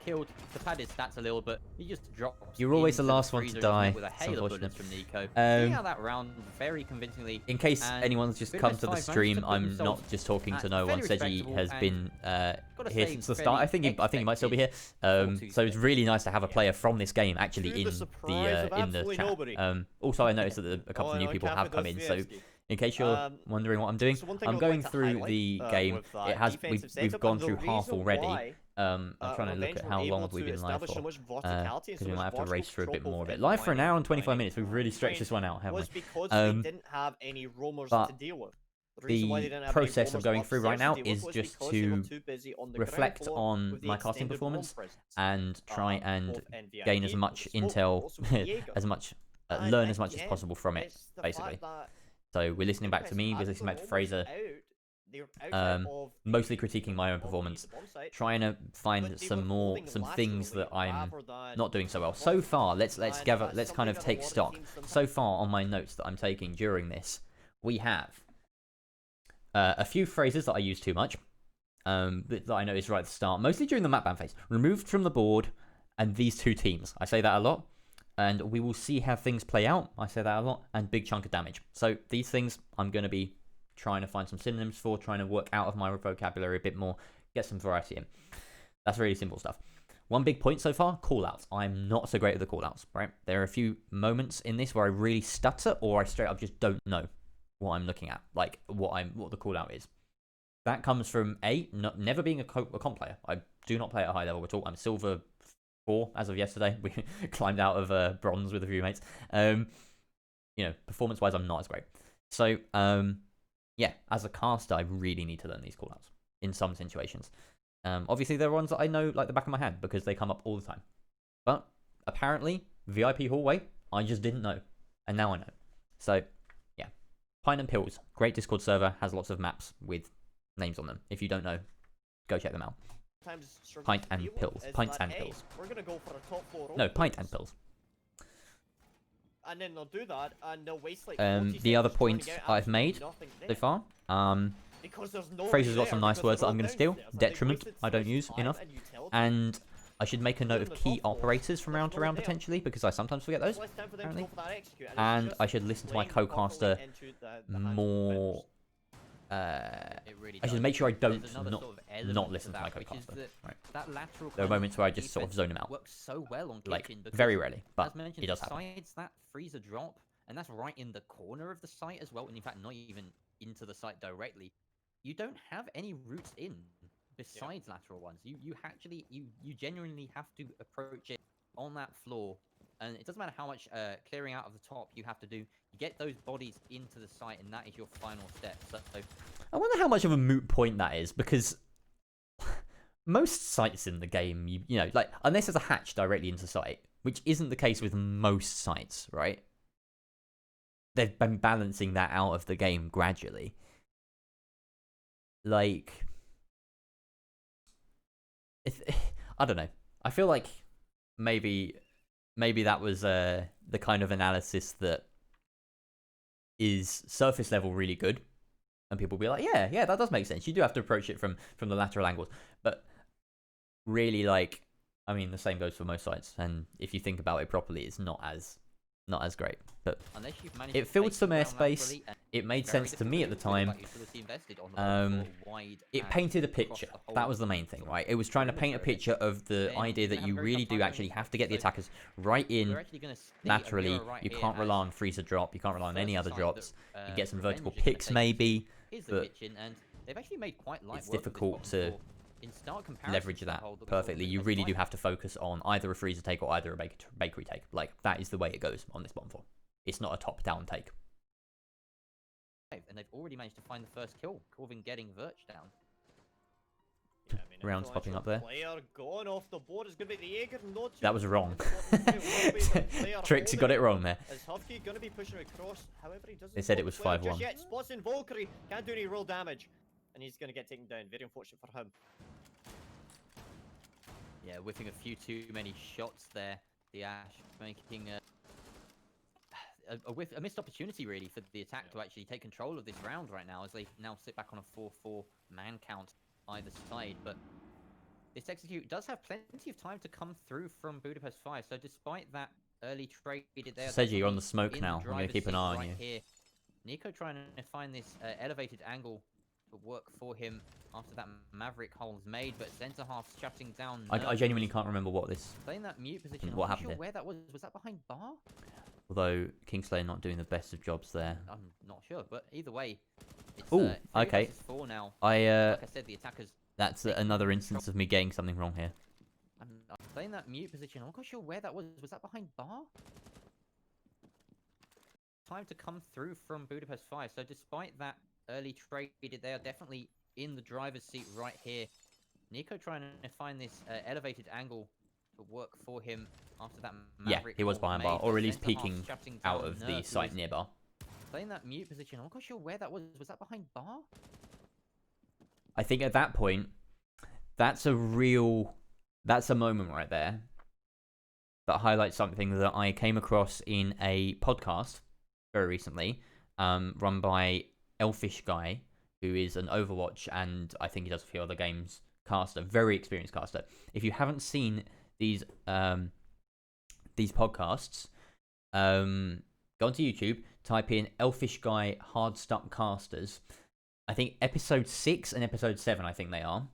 killed to pad his stats a little, but he just dropped. You're always the last one to die. With a hail of bullets from Nico. Out that round very convincingly. In case anyone's just come to the stream, I'm not just talking to no one. Seji has been here since the start. I think he might still be here. So it's really nice to have a player from this game actually in the chat. Also, I noticed that a couple of new people have come in, so. In case you're wondering what I'm doing, I'm going through the game. We've gone through half already. I'm trying to look at how long we've been live for, because we might have to race through a bit more of it. Live for an hour and 25 minutes. We've really stretched this one out, haven't we? But the process of going through right now is just to reflect on my casting performance and try and gain as much intel, learn as much as possible from it, basically. So we're listening back to me, we're listening back to Fraser, mostly critiquing my own performance, trying to find some things that I'm not doing so well. So far, let's kind of take stock. So far on my notes that I'm taking during this, we have a few phrases that I use too much, that I noticed right at the start, mostly during the map ban phase. Removed from the board, and these 2 teams. I say that a lot. And we will see how things play out. I say that a lot. And big chunk of damage. So these things I'm going to be trying to find some synonyms for, trying to work out of my vocabulary a bit more, get some variety in. That's really simple stuff. One big point so far, callouts. I'm not so great at the callouts, right? There are a few moments in this where I really stutter, or I straight up just don't know what I'm looking at, like what the callout is. That comes from never being a comp player. I do not play at a high level at all. I'm silver 4 as of yesterday. We climbed out of bronze with a few mates. Performance wise, I'm not as great. So yeah, as a caster, I really need to learn these callouts in some situations. Obviously there are ones that I know like the back of my hand because they come up all the time, but apparently VIP hallway I just didn't know, and now I know. So yeah, Pint and Pills, great Discord server, has lots of maps with names on them. If you don't know, go check them out. Pint and Pills. Pints and Pills. We're gonna go for a top 4. No, Pint and Pills. And then they'll do that, and they'll waste like the other point I've made so far, Fraser's got some nice words that I'm going to steal. Detriment, I don't use enough. And I should make a note of key operators from round to round potentially, because I sometimes forget those, apparently. And I should listen to my co-caster more. I should make sure I don't not listen to my co-caster. Right. There are moments where I just sort of zone him out. Works so well on like very rarely, but it does happen. Besides that Freezer drop, and that's right in the corner of the site as well, and in fact not even into the site directly. You don't have any routes in besides lateral ones. You actually genuinely have to approach it on that floor. And it doesn't matter how much clearing out of the top you have to do. You get those bodies into the site, and that is your final step. So I wonder how much of a moot point that is, because most sites in the game, you know, like unless there's a hatch directly into site, which isn't the case with most sites, right? They've been balancing that out of the game gradually. Like, I don't know. I feel like maybe that was the kind of analysis that is surface level really good, and people will be like, yeah, that does make sense. You do have to approach it from the lateral angles, but really, like, I mean, the same goes for most sides, and if you think about it properly, it's not as great. But it filled some airspace. It made sense to me at the time. It painted a picture. That was the main thing, right? It was trying to paint a picture of the idea that you really do actually have to get the attackers right in laterally. You can't rely on Fraser drop. You can't rely on any other drops. You get some vertical picks maybe, but it's difficult to leverage that perfectly. You really do have to focus on either a Fraser take or either a bakery take. Like, that is the way it goes on this bottom four. It's not a top-down take. And they've already managed to find the first kill. Corvin getting Verch down. Yeah, I mean, Rounds popping up there. Player going off the board is going to be the Jaeger. That was wrong. Trixie got it wrong there. Is Hufkey going to be pushing across? However, he doesn't. They said it was 5-1. Just yet. Spots in Valkyrie. Can't do any real damage. And he's going to get taken down. Very unfortunate for him. Yeah, whiffing a few too many shots there. The Ash making a missed opportunity, really, for the attack to actually take control of this round right now, as they now sit back on a 4-4 man count either side. But this execute does have plenty of time to come through from Budapest 5. So despite that early trade, Seji, you're on the smoke now. I'm going to keep an eye on you. Here. Nico trying to find this elevated angle to work for him after that Maverick hole's made, but centre half's shutting down. I genuinely can't remember what this. Playing that mute position. What happened? Sure where that was that behind bar? Although Kingslayer not doing the best of jobs there. I'm not sure, but either way. Oh, okay. 4 now. Like I said, the attackers. That's another instance of me getting something wrong here. I'm playing that mute position. I'm not quite sure where that was. Was that behind bar? Time to come through from Budapest 5. So despite that early trade, they are definitely in the driver's seat right here. Nico trying to find this elevated angle to work for him after that Maverick. Yeah, he was behind bar, or at least peeking out of the site near bar. Playing that mute position. I'm not quite sure where that was. Was that behind bar? I think at that point, that's a moment right there that highlights something that I came across in a podcast very recently, run by Elfish Guy, who is an Overwatch and I think he does a few other games caster, very experienced caster. If you haven't seen these podcasts, go onto YouTube, type in Elfish Guy Hard Stuck Casters. I think episode 6 and episode 7, I think they are.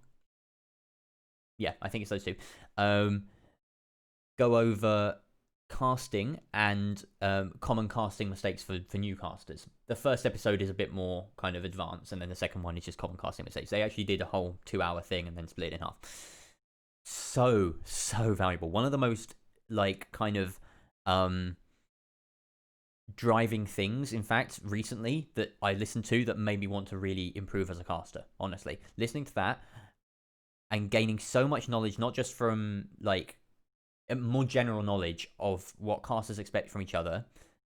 Yeah, I think it's those two. Go over casting and common casting mistakes for new casters. The first episode is a bit more kind of advanced, and then the second one is just common casting mistakes. They actually did a whole 2-hour thing and then split it in half. So valuable. One of the most, like, kind of driving things, in fact, recently that I listened to that made me want to really improve as a caster, honestly. Listening to that and gaining so much knowledge, not just from, like, more general knowledge of what casters expect from each other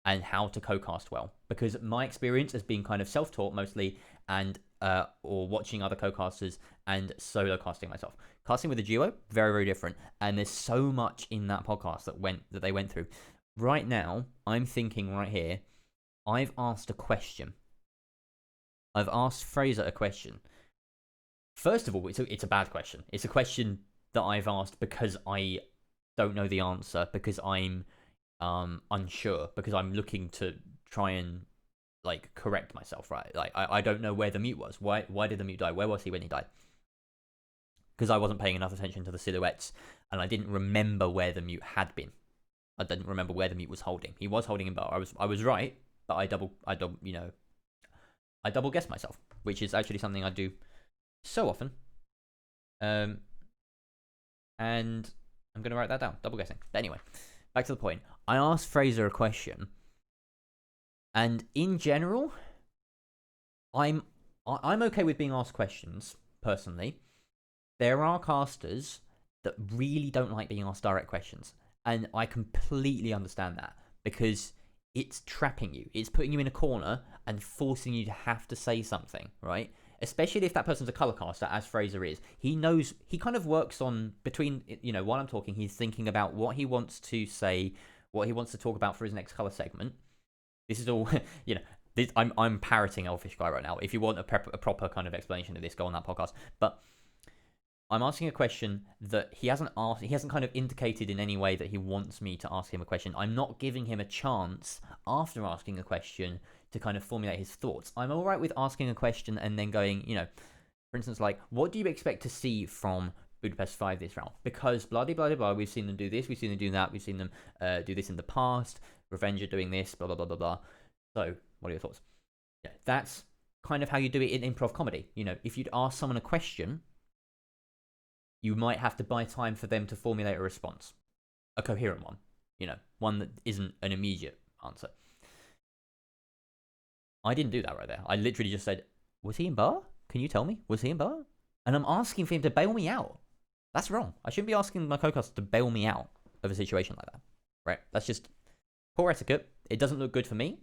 and how to co-cast well. Because my experience has been kind of self-taught mostly, and or watching other co-casters and solo casting myself. Casting with a duo, very, very different. And there's so much in that podcast that they went through. Right now, I'm thinking right here, I've asked a question. I've asked Fraser a question. First of all, it's a bad question. It's a question that I've asked because I don't know the answer, because I'm unsure, because I'm looking to try and, like, correct myself, right? Like, I don't know where the mute was. Why did the mute die? Where was he when he died? Because I wasn't paying enough attention to the silhouettes, and I didn't remember where the mute had been. I didn't remember where the mute was holding. He was holding in bar. I was right, but I double guessed myself, which is actually something I do so often. And I'm going to write that down. Double guessing. But anyway, back to the point. I asked Fraser a question, and in general, I'm okay with being asked questions, personally. There are casters that really don't like being asked direct questions, and I completely understand that, because it's trapping you. It's putting you in a corner and forcing you to have to say something, right? Especially if that person's a color caster, as Fraser is. He knows, he kind of works on, between, while I'm talking, he's thinking about what he wants to say, what he wants to talk about for his next color segment. This is all, I'm parroting Elfish Guy right now. If you want a proper kind of explanation of this, go on that podcast. But I'm asking a question that he hasn't asked. He hasn't kind of indicated in any way that he wants me to ask him a question. I'm not giving him a chance after asking a question to kind of formulate his thoughts. I'm all right with asking a question and then going, for instance, like, what do you expect to see from Budapest 5 this round? Because blah, blah, blah, blah, we've seen them do this, we've seen them do that, we've seen them do this in the past, Revenge are doing this, blah, blah, blah, blah, blah. So, what are your thoughts? Yeah, that's kind of how you do it in improv comedy. If you'd ask someone a question, you might have to buy time for them to formulate a response. A coherent one. One that isn't an immediate answer. I didn't do that right there. I literally just said, was he in bar? Can you tell me? Was he in bar? And I'm asking for him to bail me out. That's wrong. I shouldn't be asking my co-caster to bail me out of a situation like that. Right? That's just poor etiquette. It doesn't look good for me.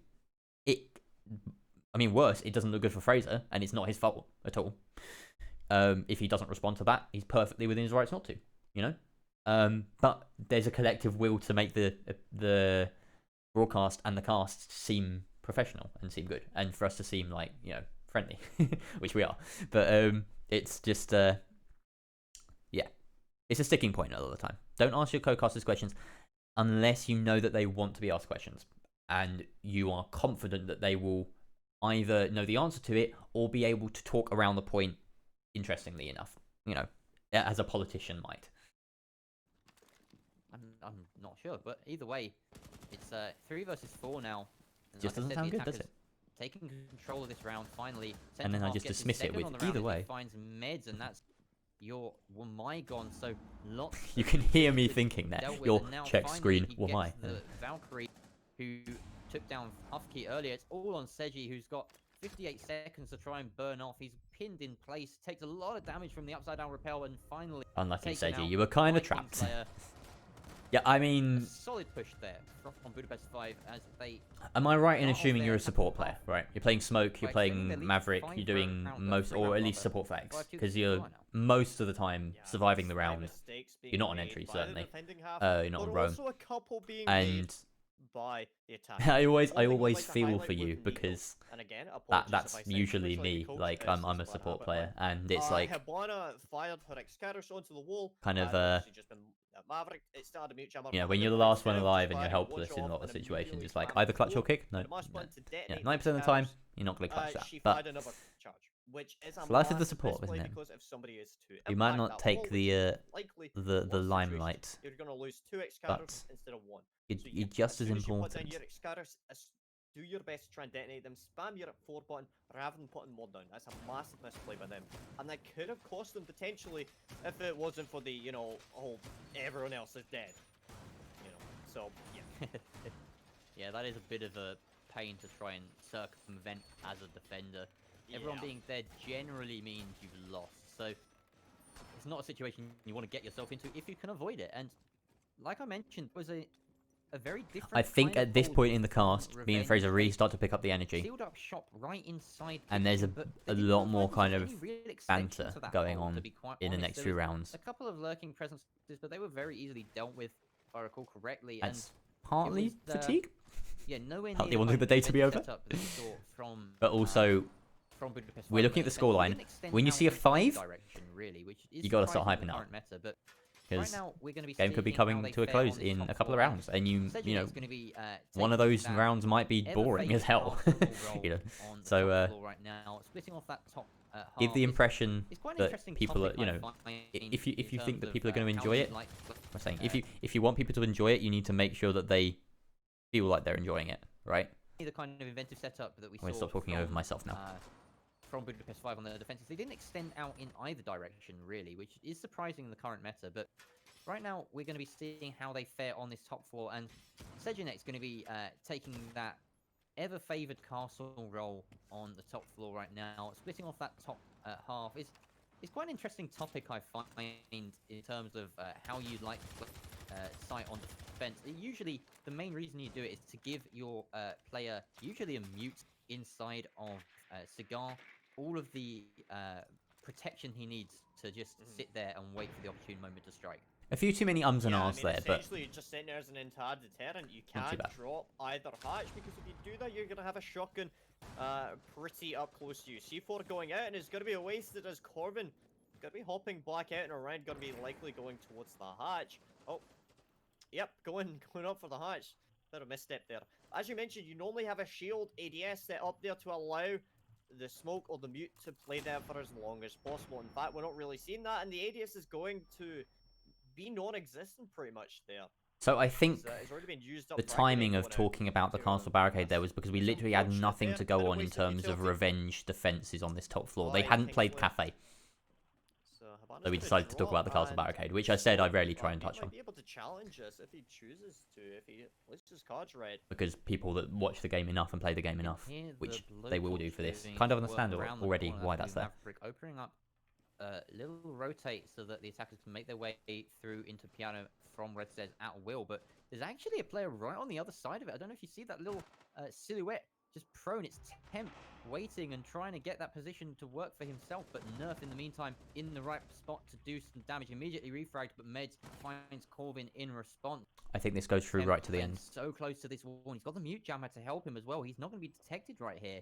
Worse, it doesn't look good for Fraser, and it's not his fault at all. If he doesn't respond to that, he's perfectly within his rights not to, but there's a collective will to make the broadcast and the cast seem professional and seem good, and for us to seem like, friendly, which we are. But it's just, it's a sticking point a lot of the time. Don't ask your co-casters questions unless you know that they want to be asked questions, and you are confident that they will either know the answer to it or be able to talk around the point interestingly enough, as a politician might. I'm not sure, but either way, it's 3 versus 4 now. And Just doesn't sound good, does it? Taking control of this round finally. And then I just dismiss it with either way. Finds meds, and that's your Wamai. So lots. You can hear me thinking that your check screen Wamai. The Valkyrie who took down Hufkey earlier. It's all on Seji, who's got 58 seconds to try and burn off. He's pinned in place, takes a lot of damage from the upside down rappel, and finally unlucky Seji, you were kind of trapped. Yeah, a solid push there from Budapest 5 as they. Am I right in assuming you're a support player, right? You're playing Smoke, you're playing Maverick, you're doing most, or at least support for X, because you're most of the time surviving the round. You're not on entry, certainly. You're not on Roam. And by the attack. I always feel for you, because that's usually me. Like, I'm a support player, and it's like Hibana fired her Excaris onto the wall. Kind of Maverick, it started a mute jammer. when you're the last one alive and you're helpless in a lot of situations, it's like either clutch or kick. No. 90% of the time you're not going to clutch that. But it's life of the support, isn't it? You might not take the limelight, you're going to lose 2 Excaris instead of 1. You're just as important. Do your best to try and detonate them. Spam your 4 button rather than putting more down. That's a massive misplay by them, and that could have cost them potentially if it wasn't for the everyone else is dead. So yeah. Yeah, that is a bit of a pain to try and circumvent as a defender. Everyone being dead generally means you've lost, so it's not a situation you want to get yourself into if you can avoid it. And like I mentioned, it was a very different. I think at this point in the cast, me and Fraser really start to pick up the energy. Sealed up shop right inside, and there's a lot more kind of banter going on in the next few rounds. A couple of lurking presences, but they were very easily dealt with, if I recall correctly. That's partly fatigue. Yeah, nowhere near. Partly wanting the day to be over. But also, we're looking at the scoreline. When you see a 5, you got to start hyping up. Because game could be coming to a close in a couple of rounds, and you know, one of those rounds might be boring as hell. So give the impression that people are, if you think that people are going to enjoy it, I'm saying if you want people to enjoy it, you need to make sure that they feel like they're enjoying it, right? The kind of inventive setup that we I'm gonna stop talking over myself now. From Budapest 5 on the defenses. They didn't extend out in either direction, really, which is surprising in the current meta, but right now we're going to be seeing how they fare on this top floor, and Sejinek's going to be taking that ever-favoured castle role on the top floor right now. Splitting off that top half is quite an interesting topic, I find, in terms of how you like sight on defense. Usually, the main reason you do it is to give your player usually a mute inside of Cigar, all of the protection he needs to just sit there and wait for the opportune moment to strike. A few too many ums and ahs there, but essentially just sitting there as an entire deterrent. You can't drop either hatch, because if you do that, you're going to have a shotgun pretty up close to you. C4 going out, and it's going to be wasted as Corbin going to be hopping back out and around, going to be likely going towards the hatch. Oh, yep, going up for the hatch. Bit of a misstep there. As you mentioned, you normally have a shield ADS set up there to allow the smoke or the mute to play there for as long as possible. In fact, we're not really seeing that, and the ADS is going to be non-existent pretty much there. So I think It's already been used up the for timing activating of one out talking about the to, castle barricade there was because we it's literally had unfortunate nothing there. to Bit go of on in wasted terms of utility. revenge defenses on this top floor. They Right, hadn't played thankfully. cafe, Havana's so we gonna decided to talk drop, about the castle and barricade, which I said I'd rarely try and he touch might on, be able to challenge us if he chooses to, if he plays his cards right. because people that watch the game enough and play the game enough, Here, which the they will blue do for torch this, moving kind of well understand around the already corner. why Blue that's there. Maverick opening up little rotate so that the attackers can make their way through into piano from red stairs at will, but there's actually a player right on the other side of it. I don't know if you see that little silhouette just prone. It's Temp waiting and trying to get that position to work for himself, but Nerf in the meantime in the right spot to do some damage. Immediately refragged, but Meds finds Corvin in response. I think this goes through Temp right to the playing end. so close to this wall, and he's got the mute jammer to help him as well. He's not going to be detected right here.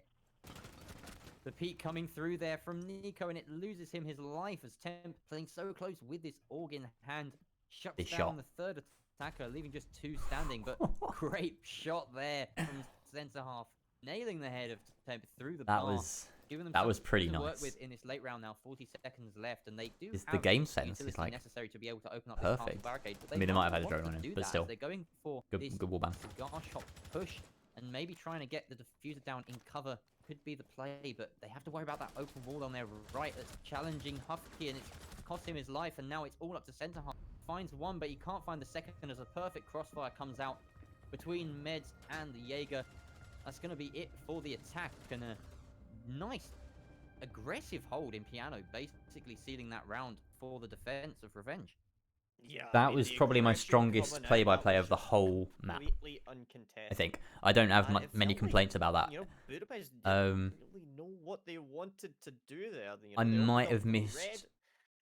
The peek coming through there from Nico, and it loses him his life as Temp playing so close with this org in hand. Shuts This down shot. the third attacker, leaving just two standing, but great shot there from centre half. Nailing the head of Temp through the That bar. was Giving them that was something pretty to work nice. with in this late round now. 40 seconds left, and they do Is the have game sense is utility like necessary to be able to open up this castle perfect. barricade. But I mean, they might have had a want drone to on do him, but that, still. as they're going for this Good wall ban. cigar shop push and maybe trying to get the diffuser down in cover could be the play, but they have to worry about that open wall on their right that's challenging Hufky, and it's cost him his life, and now it's all up to centre half. Finds one, but he can't find the second as a perfect crossfire comes out between Meds and the Jaeger. That's going to be it for the attack, and a nice aggressive hold in piano, basically sealing that round for the defense of Revenge. Yeah, That was probably my strongest play-by-play of the whole map, completely uncontested. I think. I don't have And it many felt like, complaints about that. You know, Budapest didn't really know what they wanted to do there. You know, I they might opened have up the missed red.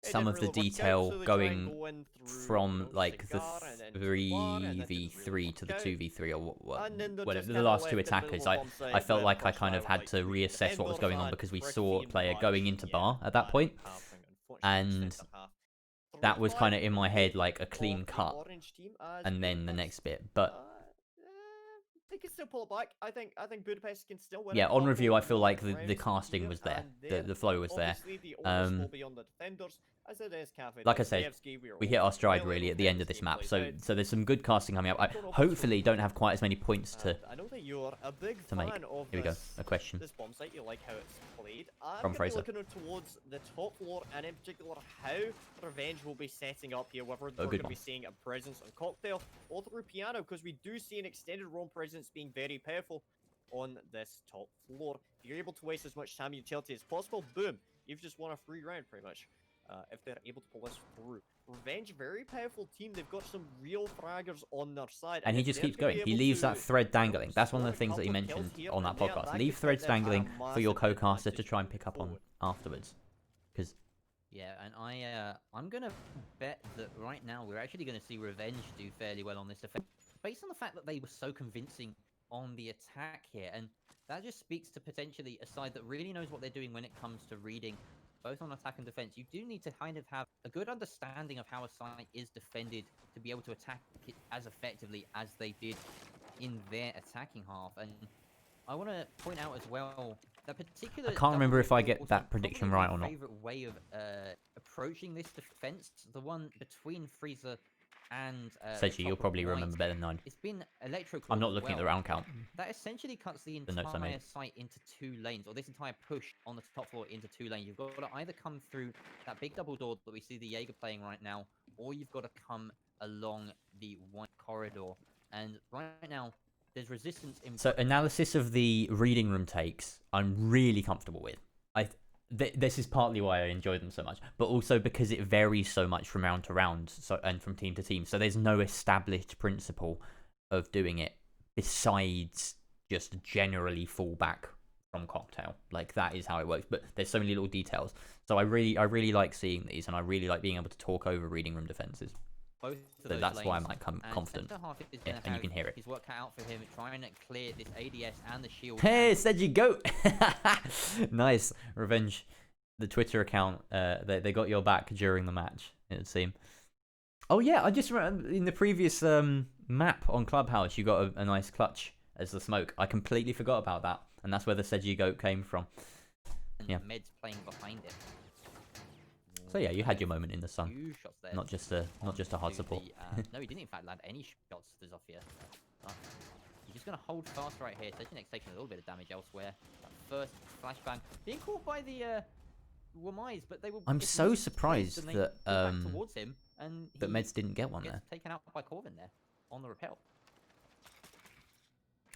It some didn't of the really work out, detail so they try and going go in through, from you know, like the cigar and then to the bar, and then didn't really 3v3 to the work out. 2v3 or And then they're whatever, just the kinda last two left in the middle attackers. of one side I felt with like I first kind of round, had like, to three reassess what was defenders going on and because we Ricky saw a and player Mike, going into yeah, bar at that point, happening, unfortunately, and centre half. that was 3-5 kind of in my head like a of clean the cut, orange team as and then the Budapest. next bit. But They can still pull it back. I think Budapest can still win. yeah, a on review, I couple feel like more the rounds casting here was there, and the flow was there. Obviously, the onus Um, will be on the defenders, as it is Cafe. like I said, we hit our stride really at the end of this map, so there's some good casting coming up. I hopefully don't have quite as many points to I know that you're a big to fan make. of Here we go, this, a question this bomb site. You like how it's played. I'm from gonna be Fraser. looking towards the top floor, and in particular how Revenge will be setting up here. Whether Oh, we're good going to one. be seeing a presence on Cocktail or through Piano, because we do see an extended roam presence being very powerful on this top floor. If you're able to waste as much time utility as possible, boom, you've just won a free round pretty much. If they're able to pull this through. Revenge, very powerful team. They've got some real fraggers on their side. And he if just they're keeps gonna be going. He able leaves to, that thread dangling. That's one of score the a things that he couple of kills mentioned here on that and there, podcast. that Leave could threads put them at a dangling for your massive co-caster to advantage try and moving pick up on forward. afterwards. Because Yeah, and I'm gonna bet that right now we're actually gonna see Revenge do fairly well on this defense, based on the fact that they were so convincing on the attack here, and that just speaks to potentially a side that really knows what they're doing when it comes to reading, both on attack and defense. You do need to kind of have a good understanding of how a site is defended to be able to attack it as effectively as they did in their attacking half. And I want to point out as well that particular. I can't remember if I double get wall that was prediction probably right my or not. Favorite way of approaching this defense, the one between Fraser and Seiji, you'll top probably right. remember better than I. It's been electro. I'm not looking at the round count. That essentially cuts the The notes I entire made. site into two lanes, or this entire push on the top floor into two lanes. You've got to either come through that big double door that we see the Jaeger playing right now, or you've got to come along the white corridor. And right now, there's resistance in. So analysis of the reading room takes, I'm really comfortable with. This is partly why I enjoy them so much, but also because it varies so much from round to round, and from team to team. So there's no established principle of doing it besides just generally fall back from Cocktail. Like that is how it works. But there's so many little details. So I really like seeing these, and I really like being able to talk over reading room defenses. both of So those that's why I'm lanes, like and confident. centre half is Yeah, gonna and you have can hear it. his work cut out for him, trying to clear this ADS and the shield. Hey, said you goat. Nice revenge. The Twitter account, they got your back during the match. It would seem. Oh yeah, I just remember in the previous map on Clubhouse, you got a nice clutch as the smoke. I completely forgot about that, and that's where the Seiji goat came from. Yeah. Med's playing behind it. So yeah, you had your moment in the sun. Few shots there. Not just a hard onto support. the, no, he didn't in fact land any shots to Zofia. He's just going to hold fast right here. Sejinex taking a little bit of damage elsewhere. That first flashbang being caught by the Wamais, but they were. I'm if he so was surprised placed, then that they go back towards him, and that he Meds didn't get one gets there. taken out by Corvin there on the rappel.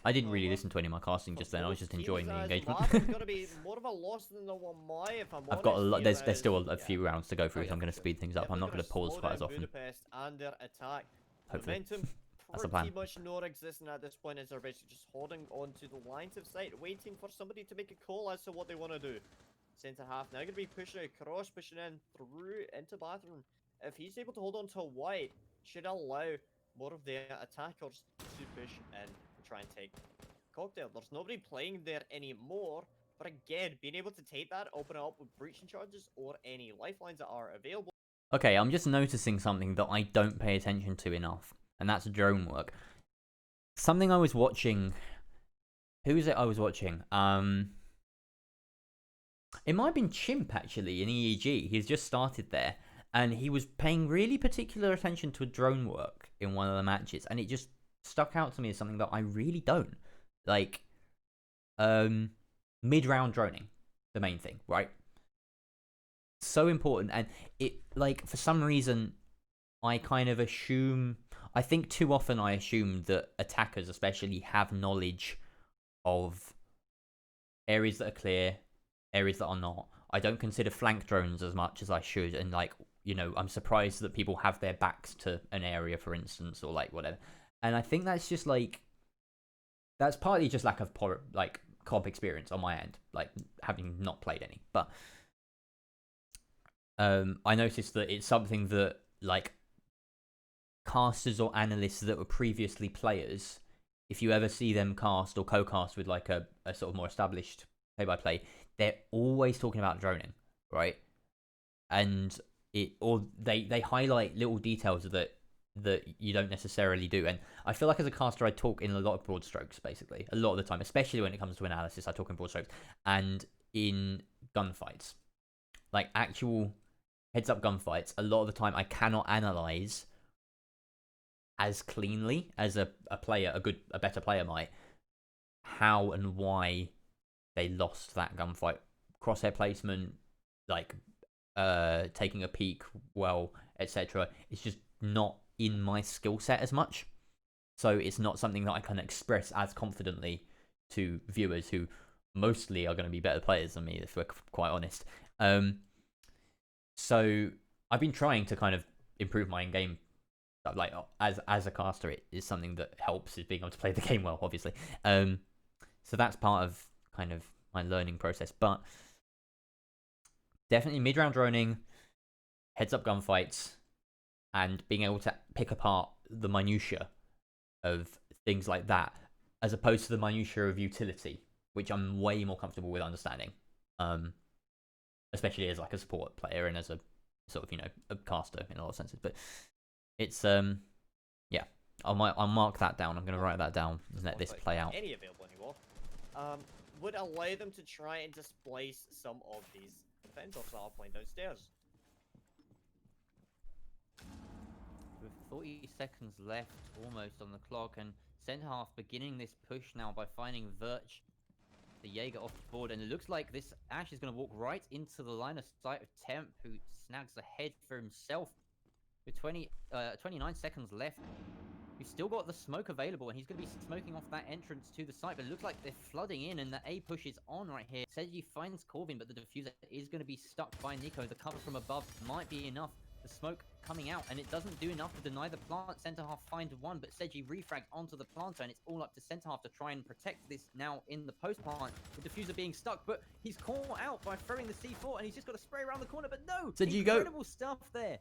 I didn't really listen to any of my casting just then. I was just enjoying the engagement. Gonna be more of a loss than the Wamai, if I'm I've got a honest lot. here, There's still a yeah. few rounds to go through, so I'm going to Sure. speed things up. I'm not going to pause quite as often. Budapest and their attack. Hopefully. Momentum That's the plan. pretty much non-existent at this point, as they're basically just holding on to the lines of sight, waiting for somebody to make a call as to what they want to do. Centre half now going to be pushing across, pushing in through into bathroom. If he's able to hold on to white, should allow more of their attackers to push in and try and take cocktail. There's nobody playing there anymore, but again, being able to take that, open it up with breaching charges or any lifelines that are available. Okay, I'm just noticing something that I don't pay attention to enough, and that's drone work. Something I was watching. Who is it I was watching? It might have been Chimp actually in EEG. He's just started there, and he was paying really particular attention to drone work in one of the matches, and it just stuck out to me as something that I really don't. Like, mid-round droning, the main thing, right? So important, and it, like, for some reason, I kind of assume, I think too often I assume that attackers especially have knowledge of areas that are clear, areas that are not. I don't consider flank drones as much as I should, and, like, you know, I'm surprised that people have their backs to an area, for instance, or, like, whatever. And I think that's just, like, that's partly just lack of, like, comp experience on my end, like, having not played any. But I noticed that it's something that, like, casters or analysts that were previously players, if you ever see them cast or co-cast with, like, a sort of more established play-by-play, they're always talking about droning, right? And they highlight little details that you don't necessarily do. And I feel like as a caster, I talk in a lot of broad strokes, basically. A lot of the time, especially when it comes to analysis, I talk in broad strokes. And in gunfights, like actual heads-up gunfights, a lot of the time I cannot analyze as cleanly as a player, a better player might, how and why they lost that gunfight. Crosshair placement, like taking a peek well, etc. It's just not in my skill set as much, so it's not something that I can express as confidently to viewers who mostly are going to be better players than me, if we're quite honest. So I've been trying to kind of improve my in-game, like, as a caster. It is something that helps, is being able to play the game well, obviously. So that's part of kind of my learning process. But definitely mid-round droning, heads-up gunfights, and being able to pick apart the minutiae of things like that, as opposed to the minutiae of utility, which I'm way more comfortable with understanding, especially as like a support player and as a sort of, you know, a caster in a lot of senses. But it's yeah, I'll mark that down. I'm going to write that down and let this play out. Any available anymore would allow them to try and displace some of these defenders that are playing downstairs. With 40 seconds left almost on the clock, and centre half beginning this push now by finding Virch, the Jaeger, off the board, and it looks like this Ash is going to walk right into the line of sight of Temp, who snags the head for himself. With 29 seconds left, we've still got the smoke available, and he's going to be smoking off that entrance to the site, but it looks like they're flooding in, and the A push is on right here. Seiji finds Corvin, but the diffuser is going to be stuck by Nico. The cover from above might be enough. The smoke coming out, and it doesn't do enough to deny the plant. Centre half find one, but Seiji refrags onto the planter, and it's all up to centre half to try and protect this now in the post plant. The diffuser being stuck, but he's caught out by throwing the C4, and he's just got to spray around the corner, but no! Seiji, go! Incredible stuff there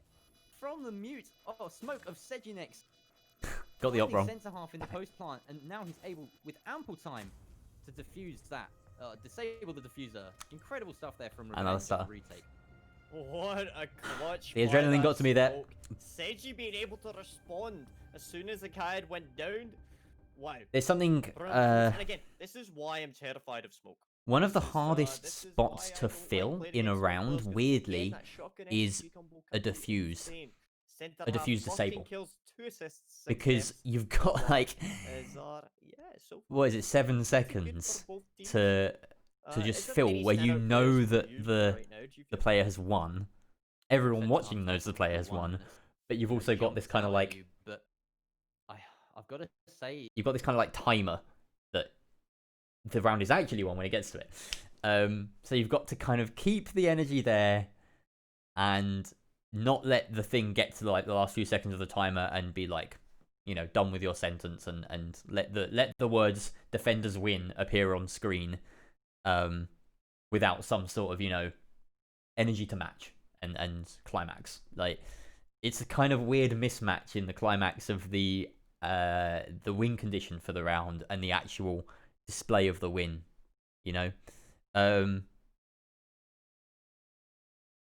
from the mute. Oh, smoke of Sejinex. Got the op wrong. Centre half in the post plant, and now he's able, with ample time, to defuse that. Disable the diffuser. Incredible stuff there from Another Revenge star. retake. What a clutch. The by adrenaline that got to me there. smoke. Seiji being able to respond as soon as the Kaid went down. Wow. There's something. And again, this is why I'm terrified of smoke. One of the This is, hardest this is spots why I to don't like fill playing in a against round, Outlaws, 'cause weirdly, again, that shotgun is execute combo a can be diffuse. insane. Centre A half, diffuse 14 disable. kills, 2 assists, 6 Because deaths. you've got like, So what is it, 7 good seconds for both teams. to just is there fill any where you standout know players for that you the right now, do you the feel? player has won. Everyone Centre watching half knows the player has won, one, but you've you know, also got jumps this kind of out at like you, but I've got to say, you've got this kind of like timer that the round is actually won when it gets to it. So you've got to kind of keep the energy there and not let the thing get to like the last few seconds of the timer and be like, you know, done with your sentence and let the words "defenders win" appear on screen, without some sort of, you know, energy to match and climax. Like, it's a kind of weird mismatch in the climax of the win condition for the round and the actual display of the win, you know.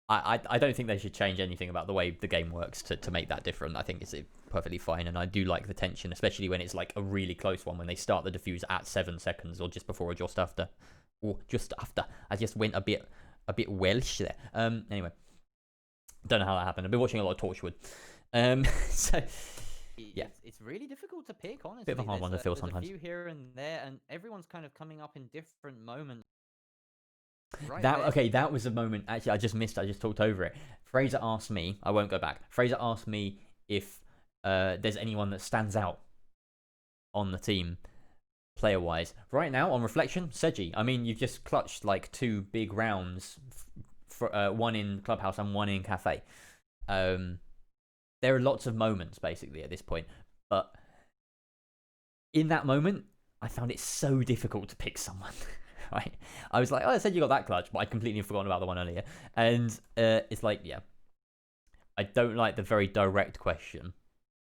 I don't think they should change anything about the way the game works to make that different. I think it's perfectly fine, and I do like the tension, especially when it's like a really close one, when they start the defuse at 7 seconds or just before or just after. Or just after. I just went a bit Welsh there. Anyway, don't know how that happened. I've been watching a lot of Torchwood. So yeah, it's really difficult to pick, honestly. Bit of a hard one to feel there's sometimes. a few here and there, and everyone's kind of coming up in different moments. Right that was a moment. Actually, I just missed. I just talked over it. Fraser asked me. I won't go back. Fraser asked me if there's anyone that stands out on the team, player-wise. Right now, on reflection, Seji. I mean, you've just clutched like 2 big rounds, for one in Clubhouse and one in Cafe. There are lots of moments basically at this point, but in that moment, I found it so difficult to pick someone. Right, I was like, oh, I said you got that clutch, but I completely forgotten about the one earlier. And it's like, yeah, I don't like the very direct question.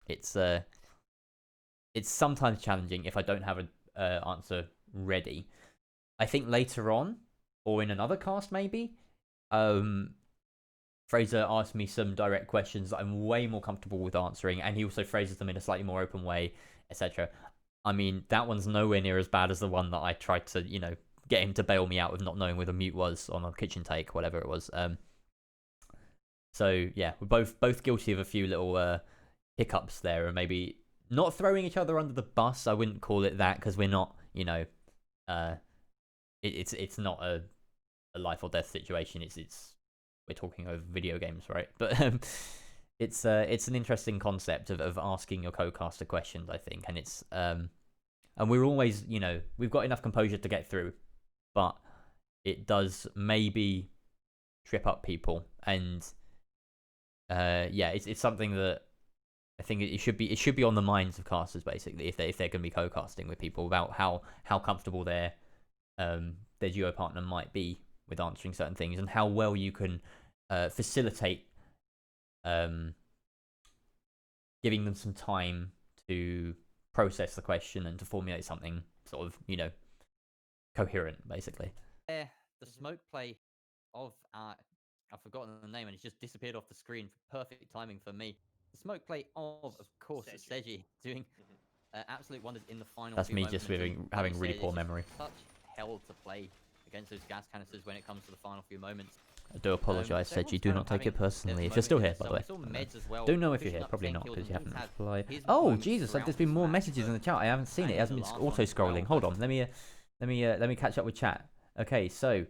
It's sometimes challenging if I don't have an answer ready. I think later on, or in another cast maybe, Fraser asked me some direct questions that I'm way more comfortable with answering, and he also phrases them in a slightly more open way, etc. I mean, that one's nowhere near as bad as the one that I tried to, you know, get him to bail me out with not knowing where the mute was on a kitchen take, whatever it was. So yeah, we're both guilty of a few little hiccups there, and maybe not throwing each other under the bus. I wouldn't call it that, because we're not, you know, it's not a life or death situation. It's we're talking over video games, right? But it's an interesting concept of asking your co-caster questions, I think, and it's and we're always, you know, we've got enough composure to get through, but it does maybe trip up people, and yeah, it's something that I think it should be on the minds of casters, basically, if they're going to be co-casting with people, about how comfortable their duo partner might be with answering certain things, and how well you can facilitate giving them some time to process the question and to formulate something sort of, you know, coherent, basically. The smoke play of I've forgotten the name and it's just disappeared off the screen. Perfect timing for me. The smoke play of course, Seji doing absolute wonders in the final. That's few me moments. just having really poor memory. Such hell to play against those gas canisters when it comes to the final few moments. I do apologise, so Seji. Do not take it personally. If you're still here, by the way. Well, Don't know if you're here. Probably not, because you haven't replied. Oh, Jesus! There's been more messages in the chat. I haven't seen it. It hasn't been auto scrolling. Hold on. Let me catch up with chat. Okay, so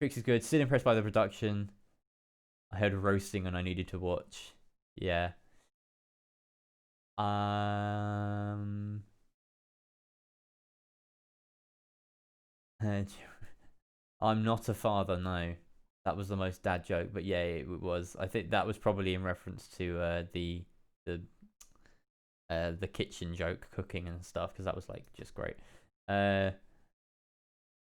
Trix is good. Still impressed by the production. I heard roasting and I needed to watch. Yeah. I'm not a father, no. That was the most dad joke, but yeah, it was. I think that was probably in reference to the kitchen joke, cooking and stuff, because that was like just great.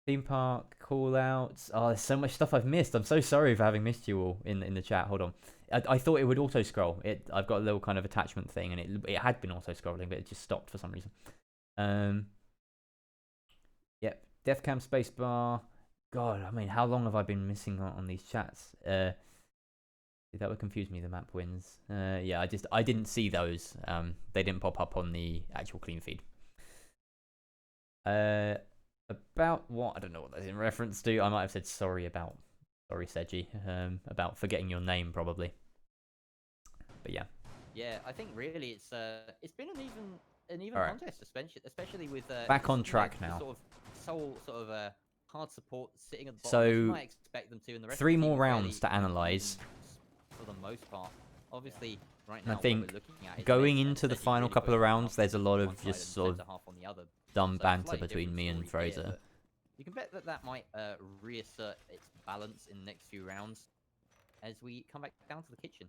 Theme park call outs. Oh, there's so much stuff I've missed. I'm so sorry for having missed you all in the chat. Hold on. I thought it would auto scroll. I've got a little kind of attachment thing, and it had been auto scrolling, but it just stopped for some reason. Yep. Deathcam spacebar. God, I mean, how long have I been missing on these chats? That would confuse me. The map wins. Yeah, I didn't see those. They didn't pop up on the actual clean feed. About what? I don't know what that's in reference to. I might have said sorry, Seji. About forgetting your name, probably. But yeah. Yeah, I think really it's been an even All right. contest, especially with back on track now. Sort of hard support sitting at the bottom. So You might expect them to, and the rest 3 of the team more are rounds to analyze. for the most part. Obviously, right now, I think what we're looking at is going Fraser into the Seji final really couple of pushing rounds, half there's a lot on of one side just and sort of centre half on the other. dumb So banter slightly between different me and story here, Fraser. but you can bet that might reassert its balance in the next few rounds as we come back down to the kitchen.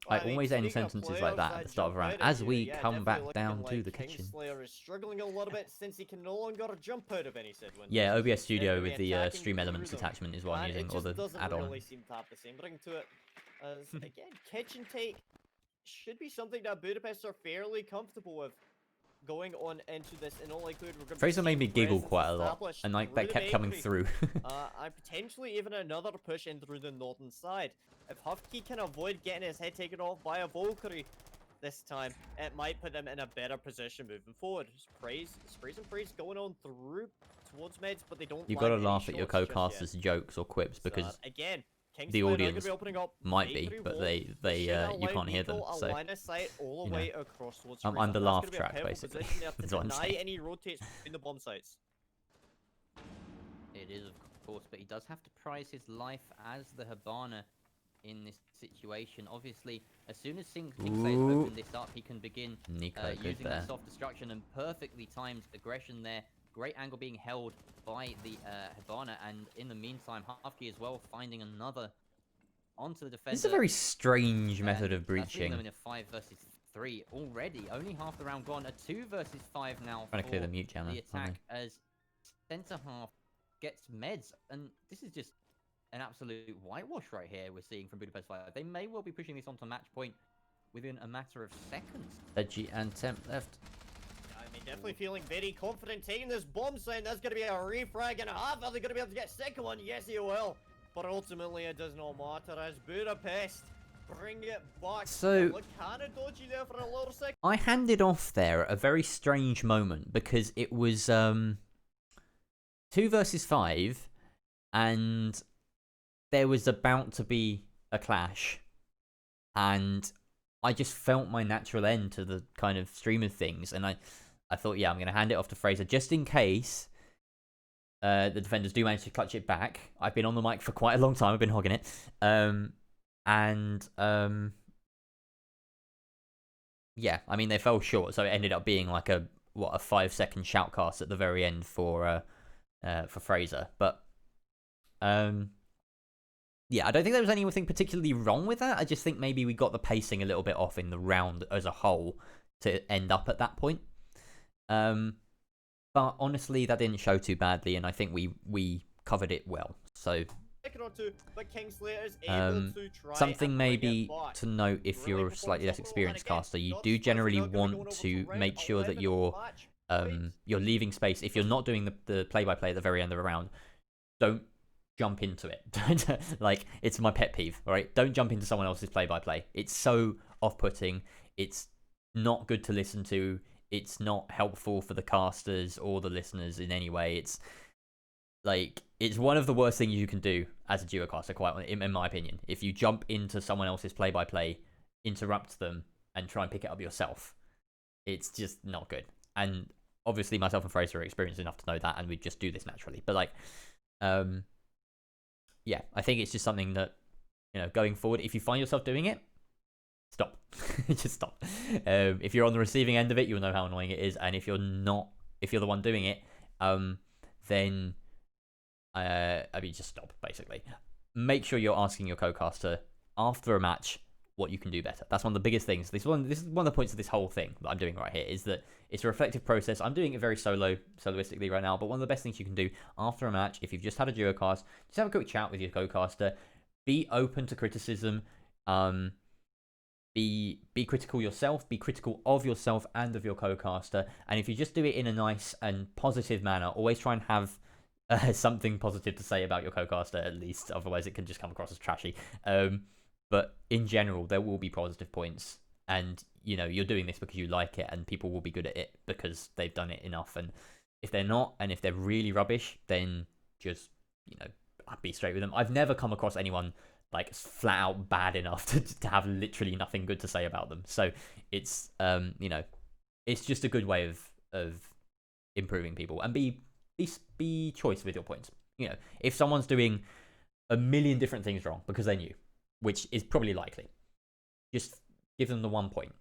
I always end sentences like that at the start of a round. As we come back down to the kitchen. Kingslayer is struggling a little bit since he can no longer jump out of any said windows. Yeah, OBS He's Studio definitely with the attacking Stream through Elements them. attachment is what I'm And using, it or just the doesn't add-on. really seem to have the same ring to it. As again, kitchen take should be something that Budapest are fairly comfortable with. Going on into this, in all likelihood, we're going to Fraser made me giggle quite a lot, established and like through that the kept coming bakery. through. And potentially even another push in through the northern side. If Hufkey can avoid getting his head taken off by a Valkyrie this time, it might put them in a better position moving forward. Sprays and Praise going on through towards mids, but they don't. You gotta land any laugh at your shots just co-casters' yet. jokes or quips So, because again, the audience up might be, bakery but wall. they Should you allow can't hear them. Miko a So line of sight all the you know, way across towards I'm Fraser. under That's laugh gonna be a track, powerful basically. position there to That's what I'm deny saying. any rotates in the bomb sites. It is, of course, but he does have to prize his life as the Hibana in this situation. Obviously, as soon as Kingslayer Ooh. opened this up, he can begin Nico good using there. that soft destruction and perfectly timed aggression there. Great angle being held by the Hibana, and in the meantime, Hafki as well finding another onto the defender. This is a very strange method of That's leaving breaching. them in a 5 versus 3 already. Only half the round gone. A 2 versus 5 now Trying to clear for the mute channel. the attack as centre half gets meds, and this is just an absolute whitewash right here we're seeing from Budapest 5. They may well be pushing this onto match point within a matter of seconds. Edgy and Temp left. I mean, definitely feeling very confident taking this bomb site. That's going to be a refrag and a half. Are they going to be able to get a second one? Yes, he will. But ultimately, it does not matter as Budapest bring it back. So- look kind of dodgy there for a little second. I handed off there at a very strange moment because it was 2 versus 5 and there was about to be a clash and I just felt my natural end to the kind of stream of things, and I thought, yeah, I'm going to hand it off to Fraser just in case the defenders do manage to clutch it back. I've been on the mic for quite a long time. I've been hogging it. Yeah, I mean, they fell short, so it ended up being like a 5-second shoutcast at the very end for Fraser. But yeah, I don't think there was anything particularly wrong with that. I just think maybe we got the pacing a little bit off in the round as a whole to end up at that point. But honestly, that didn't show too badly, and I think we covered it well. So Second or two, but Kingslayer is able to try something and maybe bring it back. to note if Really you're a slightly less performs overall, and experienced again, caster, you not do surprising generally they're gonna be want going to over to make round sure that 11 you're match points. you're leaving space. If you're not doing the play-by-play at the very end of a round, don't jump into it. Like, it's my pet peeve, all right? Don't jump into someone else's play-by-play. It's so off-putting. It's not good to listen to. It's not helpful for the casters or the listeners in any way. It's like, it's one of the worst things you can do as a duo caster, quite in my opinion. If you jump into someone else's play-by-play, interrupt them, and try and pick it up yourself, it's just not good. And obviously myself and Fraser are experienced enough to know that, and we just do this naturally. But like, yeah, I think it's just something that, you know, going forward, if you find yourself doing it, stop. Just stop. If you're on the receiving end of it, you'll know how annoying it is. And if you're not, if you're the one doing it, then I mean, just stop, basically. Make sure you're asking your co-caster after a match what you can do better. That's one of the biggest things. This is one of the points of this whole thing that I'm doing right here, is that it's a reflective process. I'm doing it very soloistically right now, but one of the best things you can do after a match, if you've just had a duo cast, just have a quick chat with your co-caster. Be open to criticism. Be critical yourself. Be critical of yourself and of your co-caster. And if you just do it in a nice and positive manner, always try and have something positive to say about your co-caster at least. Otherwise, it can just come across as trashy. But in general, there will be positive points, and you're doing this because you like it, and people will be good at it because they've done it enough. And if they're not, and if they're really rubbish, then just be straight with them. I've never come across anyone like flat out bad enough to have literally nothing good to say about them. So it's it's just a good way of improving people, and be choice with your points. If someone's doing a million different things wrong because they're new, which is probably likely, just give them the 1 point.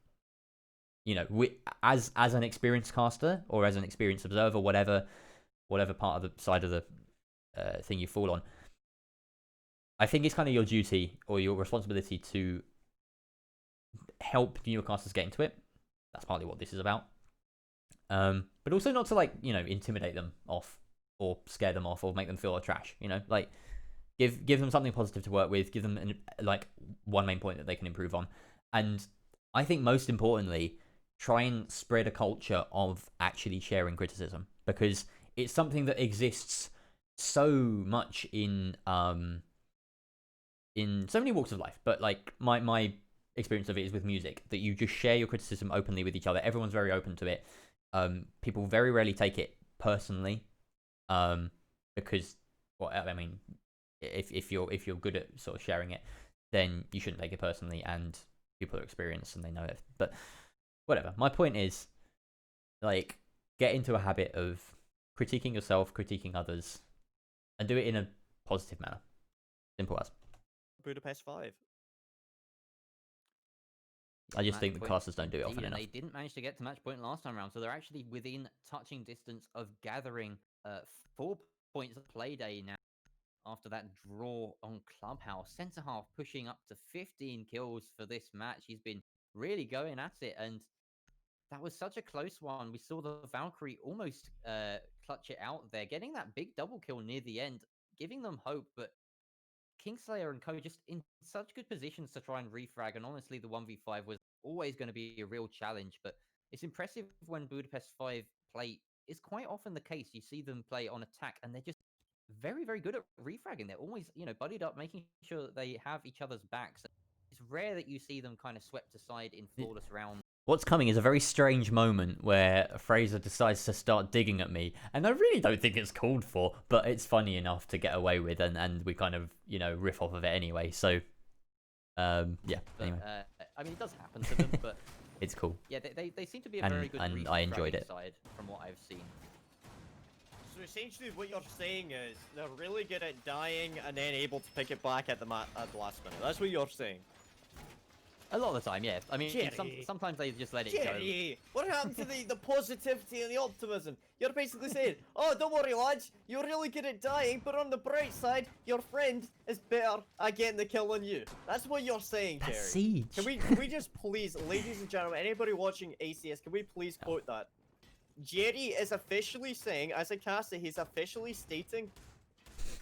As an experienced caster or as an experienced observer, whatever part of the side of the thing you fall on, I think it's kind of your duty or your responsibility to help newer casters get into it. That's partly what this is about. But also not to intimidate them off or scare them off or make them feel like trash. Give them something positive to work with. Give them one main point that they can improve on. And I think most importantly, try and spread a culture of actually sharing criticism, because it's something that exists so much in so many walks of life. But my experience of it is with music, that you just share your criticism openly with each other. Everyone's very open to it. People very rarely take it personally, because if you're good at sort of sharing it, then you shouldn't take it personally, and people are experienced and they know it. But whatever. My point is, get into a habit of critiquing yourself, critiquing others, and do it in a positive manner. Simple as. Budapest 5. I just think the casters don't do it often enough. They didn't manage to get to match point last time around, so they're actually within touching distance of gathering 4 points of play day now after that draw on Clubhouse. Centre half pushing up to 15 kills for this match. He's been really going at it, and that was such a close one. We saw the Valkyrie almost clutch it out there, getting that big double kill near the end, giving them hope, but Kingslayer and co just in such good positions to try and refrag, and honestly the 1v5 was always going to be a real challenge. But it's impressive when Budapest 5 play is quite often the case. You see them play on attack and they're just very, very good at refragging. They're always, buddied up, making sure that they have each other's backs. It's rare that you see them kind of swept aside in flawless rounds. What's coming is a very strange moment where Fraser decides to start digging at me, and I really don't think it's called for, but it's funny enough to get away with, and we kind of, riff off of it anyway. So, yeah. But, anyway, it does happen to them, but it's cool. Yeah, they seem to be a very good and I enjoyed it side from what I've seen. So essentially, what you're saying is they're really good at dying and then able to pick it back at the last minute. That's what you're saying. A lot of the time, yeah. Sometimes they just let it go. What happened to the positivity and the optimism? You're basically saying, oh, don't worry, lads, you're really good at dying, but on the bright side, your friend is better at getting the kill than you. That's what you're saying, Jerry. That's Siege. Can we just please, ladies and gentlemen, anybody watching ACS, can we please quote that? Jerry is officially saying, as a caster, he's officially stating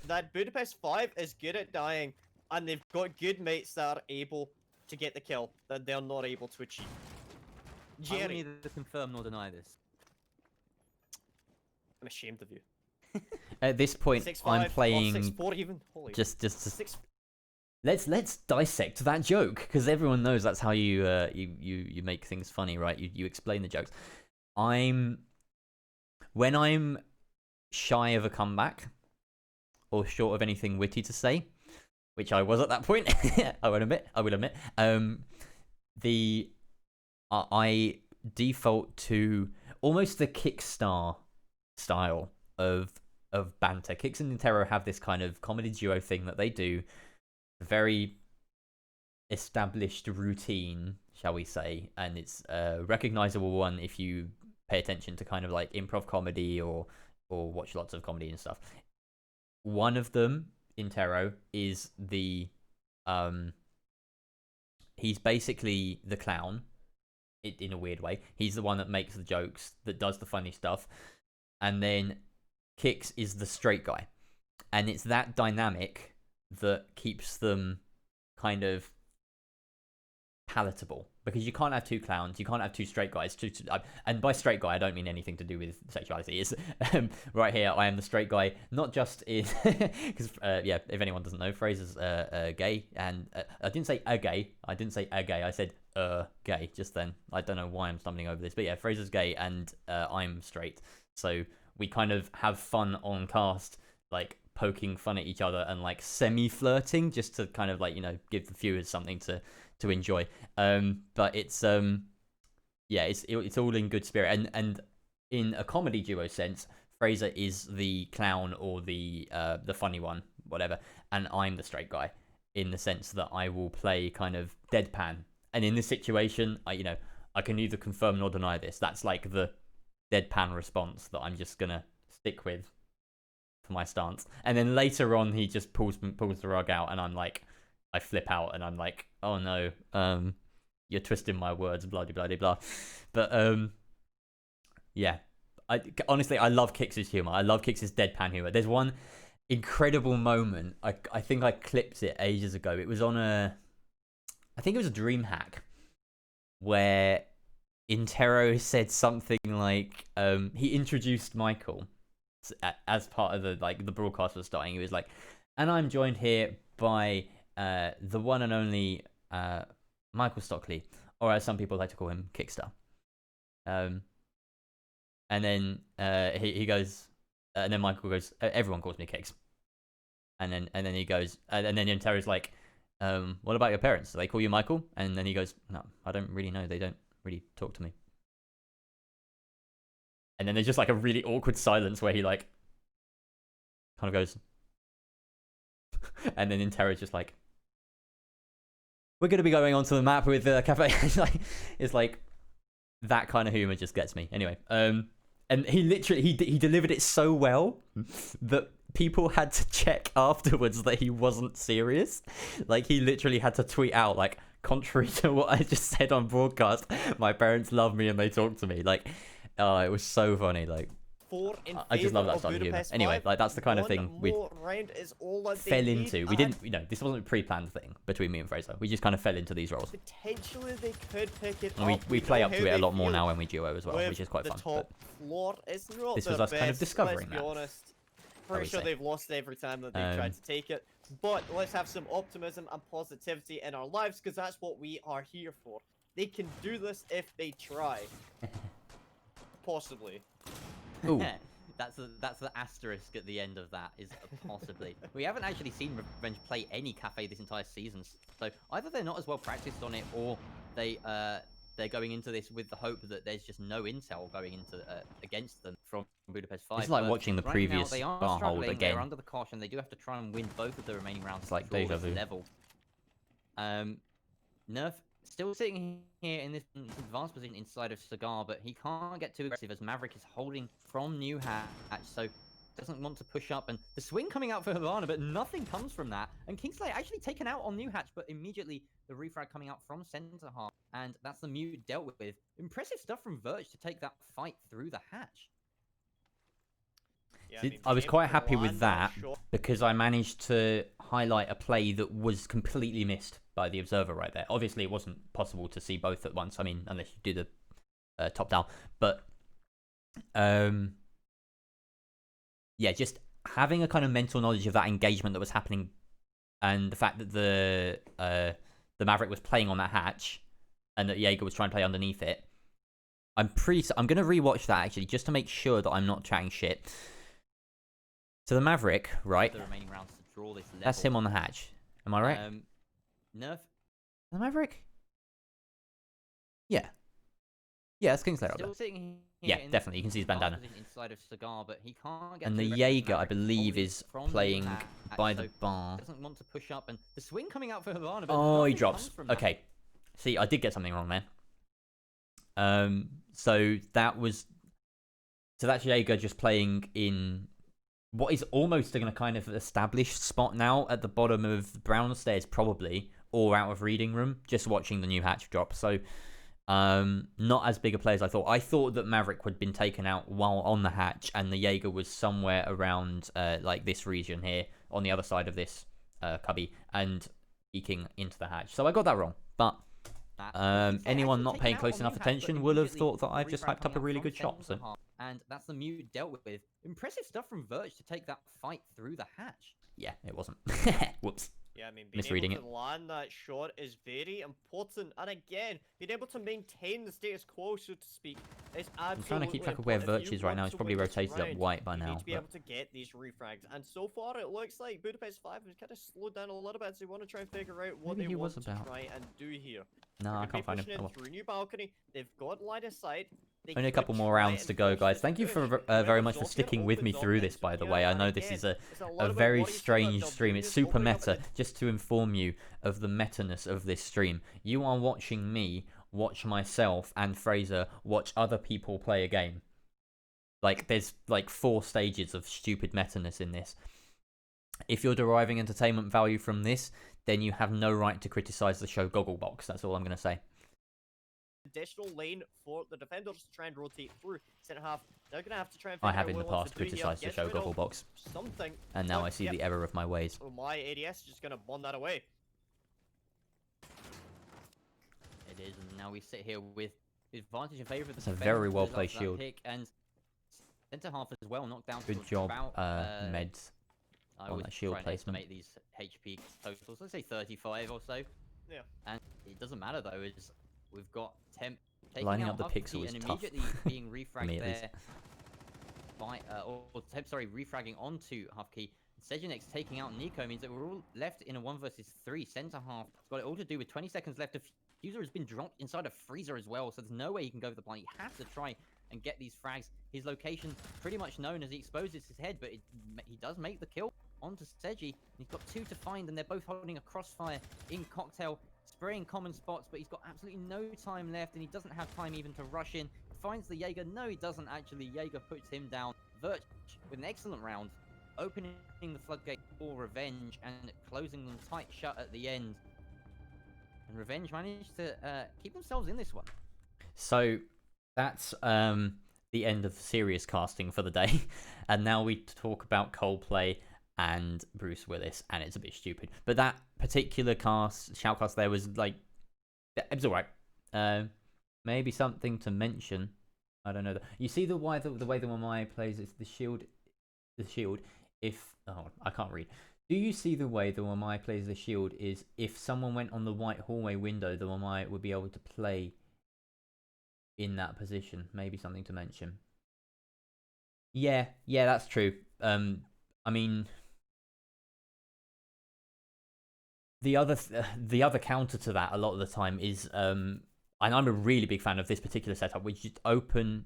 that Budapest 5 is good at dying, and they've got good mates that are able to get the kill that they're not able to achieve. Jerry, I will neither confirm nor deny this. I'm ashamed of you. At this point, 6'5", I'm playing 6'4" even. Holy just let's dissect that joke, because everyone knows that's how you make things funny, right? You explain the jokes. When I'm shy of a comeback or short of anything witty to say, which I was at that point, I will admit. I default to almost the Kickstar style of banter. Kix and Nintero have this kind of comedy duo thing that they do, a very established routine, shall we say, and it's a recognizable one if you pay attention to kind of like improv comedy or watch lots of comedy and stuff. One of them, Intero, is the he's basically the clown, in a weird way. He's the one that makes the jokes, that does the funny stuff, and then Kix is the straight guy, and it's that dynamic that keeps them kind of palatable, because you can't have two clowns, you can't have two straight guys. And by straight guy, I don't mean anything to do with sexuality. It's right here, I am the straight guy, not just in because yeah, if anyone doesn't know, Fraser's gay, and I didn't say a gay, I said gay just then. I don't know why I'm stumbling over this, but yeah, Fraser's gay and I'm straight, so we kind of have fun on cast, like poking fun at each other and like semi-flirting, just to kind of like, you know, give the viewers something to enjoy. But it's yeah, it's all in good spirit, and in a comedy duo sense, Fraser is the clown or the funny one, whatever, and I'm the straight guy, in the sense that I will play kind of deadpan. And in this situation, I can neither confirm nor deny this. That's like the deadpan response that I'm just gonna stick with for my stance. And then later on, he just pulls the rug out, and I'm like, I flip out, and I'm like, oh no, you're twisting my words, blah blah blah blah. But yeah, honestly, I love Kix's humor. I love Kix's deadpan humor. There's one incredible moment. I think I clipped it ages ago. It was on I think it was a DreamHack, where Intero said something like, he introduced Michael as part of the broadcast was starting. He was like, and I'm joined here by the one and only Michael Stockley, or as some people like to call him, Kickstar. And then he goes, and then Michael goes, everyone calls me Kix. And then he goes, and then Terry's like, what about your parents? Do they call you Michael? And then he goes, no, I don't really know. They don't really talk to me. And then there's just like a really awkward silence where he like kind of goes, and then Interro's just like, we're going to be going onto the map with Cafe. It's like that kind of humor just gets me. Anyway, and he literally he delivered it so well that people had to check afterwards that he wasn't serious. Like, he literally had to tweet out, like, contrary to what I just said on broadcast, my parents love me and they talk to me. Like, oh, it was so funny. Like, I just love that style of humor. Anyway, like, that's the kind of thing we fell into. We didn't, this wasn't a pre-planned thing between me and Fraser. We just kind of fell into these roles. Potentially they could pick it and up. we play up to it a lot more now when we duo as well, which is quite fun. Top floor is not this the was us best, kind of discovering let's be that. honest. Pretty sure they've lost every time that they've tried to take it. But let's have some optimism and positivity in our lives, because that's what we are here for. They can do this if they try. Possibly. Ooh. That's the asterisk at the end of that, is possibly. We haven't actually seen Revenge play any Cafe this entire season, so either they're not as well practiced on it, or they're going into this with the hope that there's just no intel going into against them from Budapest 5. It's like watching the previous they are bar hold again. They're under the caution. They do have to try and win both of the remaining rounds. It's like deja vu. Level. Nerf still sitting here in this advanced position inside of Cigar, but he can't get too aggressive as Maverick is holding from New Hatch, so doesn't want to push up. And the swing coming out for Havana, but nothing comes from that. And Kingsley actually taken out on New Hatch, but immediately the refrag coming out from center half, and that's the mute dealt with. Impressive stuff from Verge to take that fight through the hatch. Yeah, I was quite happy with that, because I managed to highlight a play that was completely missed by the observer right there. Obviously, it wasn't possible to see both at once. I mean, unless you do the top down. But yeah, just having a kind of mental knowledge of that engagement that was happening, and the fact that the Maverick was playing on that hatch, and that Jaeger was trying to play underneath it. I'm gonna rewatch that actually, just to make sure that I'm not chatting shit. So the Maverick, right? The remaining rounds to draw this level. That's him on the hatch. Am I right? Nerf. The Maverick? Yeah. Yeah, that's Kingslayer up Still there. sitting Yeah, definitely. You can see his bandana. Inside of Cigar, but he can't get and the to Jaeger, I Maverick believe, holding is from playing New Hatch, by so the bar. doesn't want to push up, and the swing coming out for Havana. But Oh, he nothing drops. comes from that. Okay. See, I did get something wrong, man. So that's Jaeger just playing in what is almost a kind of established spot now at the bottom of Brown Stairs, probably, or out of reading room, just watching the new hatch drop. So not as big a play as I thought. I thought that Maverick had been taken out while on the hatch, and the Jaeger was somewhere around like this region here, on the other side of this cubby, and peeking into the hatch. So I got that wrong, but anyone not paying close enough attention will have thought that I've just hyped up a really good shot. So. And that's the mute dealt with. Impressive stuff from Verge to take that fight through the hatch. Yeah, it wasn't. Whoops. Yeah, I mean, being Misreading able to land that shot is very important. And again, being able to maintain the status quo, so to speak, is absolutely I'm trying to keep track of where important. Verge is right now. He's probably rotated up white by you now. need to be able to get these refrags. And so far, it looks like Budapest 5 has kind of slowed down a little bit, so they want to try and figure out what Maybe they he want was to about. try and do here. No, I can't find him. Pushing in through new balcony. They've got line of sight. Only a couple more rounds to go, guys. Thank you for very much for sticking with me through this, by the way. I know this is a very strange stream. It's super meta. Just to inform you of the meta-ness of this stream, you are watching me watch myself and Fraser watch other people play a game. Like, there's like 4 stages of stupid meta-ness in this. If you're deriving entertainment value from this, then you have no right to criticize the show Gogglebox. That's all I'm going to say. Additional lane for the defenders to try and rotate through centre half. They're gonna have to try and. I have in the past criticised the show Gogglebox, and now I see the error of my ways. Oh, my ADS is just gonna bond that away. It is, and now we sit here with the advantage in favour of the. It's a very well played shield. And centre half as well, knocked down. Good job, Meds. On that shield placement. Estimate these HP totals. Let's say 35 or so. Yeah. And it doesn't matter though. It's we've got Temp taking lining out up the pixel is and tough. immediately being refragged there by or Temp, sorry, refragging onto Hufkey. Sejunex taking out Nico means that we're all left in a 1 versus 3. Centre half got it all to do with 20 seconds left. Fuser has been dropped inside a Freezer as well, so there's no way he can go for the plant. He has to try and get these frags. His location pretty much known as he exposes his head, but he does make the kill onto Seji. He's got 2 to find, and they're both holding a crossfire in Cocktail, spraying common spots, but he's got absolutely no time left, and he doesn't have time even to rush in. Finds the Jaeger. No, he doesn't actually. Jaeger puts him down. Verge with an excellent round, opening the floodgate for Revenge and closing them tight shut at the end. And Revenge managed to keep themselves in this one. So that's the end of the serious casting for the day. And now we talk about Coldplay and Bruce Willis, and it's a bit stupid. But that particular shoutcast there was like, it was alright. Maybe something to mention. I don't know. You see the way the Wamai plays is the shield. If I can't read. Do you see the way the Wamai plays the shield is if someone went on the white hallway window, the Wamai would be able to play in that position. Maybe something to mention. Yeah, that's true. I mean, the other counter to that a lot of the time is and I'm a really big fan of this particular setup, which is open.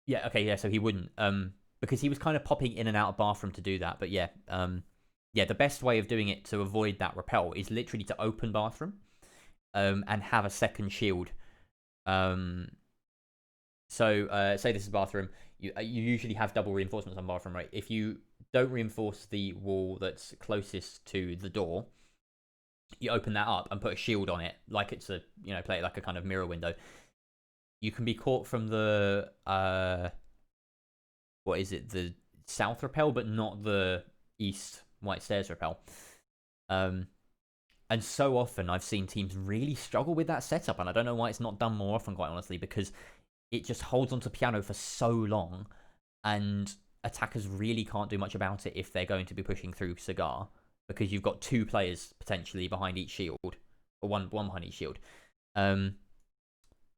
Yeah, okay, yeah. So he wouldn't because he was kind of popping in and out of bathroom to do that. But yeah, the best way of doing it to avoid that repel is literally to open bathroom, and have a second shield. So say this is bathroom. You usually have double reinforcements on bathroom, right? If you don't reinforce the wall that's closest to the door, you open that up and put a shield on it, like it's a play it like a kind of mirror window. You can be caught from the what is it, the south repel, but not the east white stairs repel. And so often I've seen teams really struggle with that setup, and I don't know why it's not done more often, quite honestly, because it just holds onto piano for so long, and attackers really can't do much about it if they're going to be pushing through Cigar, because you've got 2 players potentially behind each shield, or one behind each shield.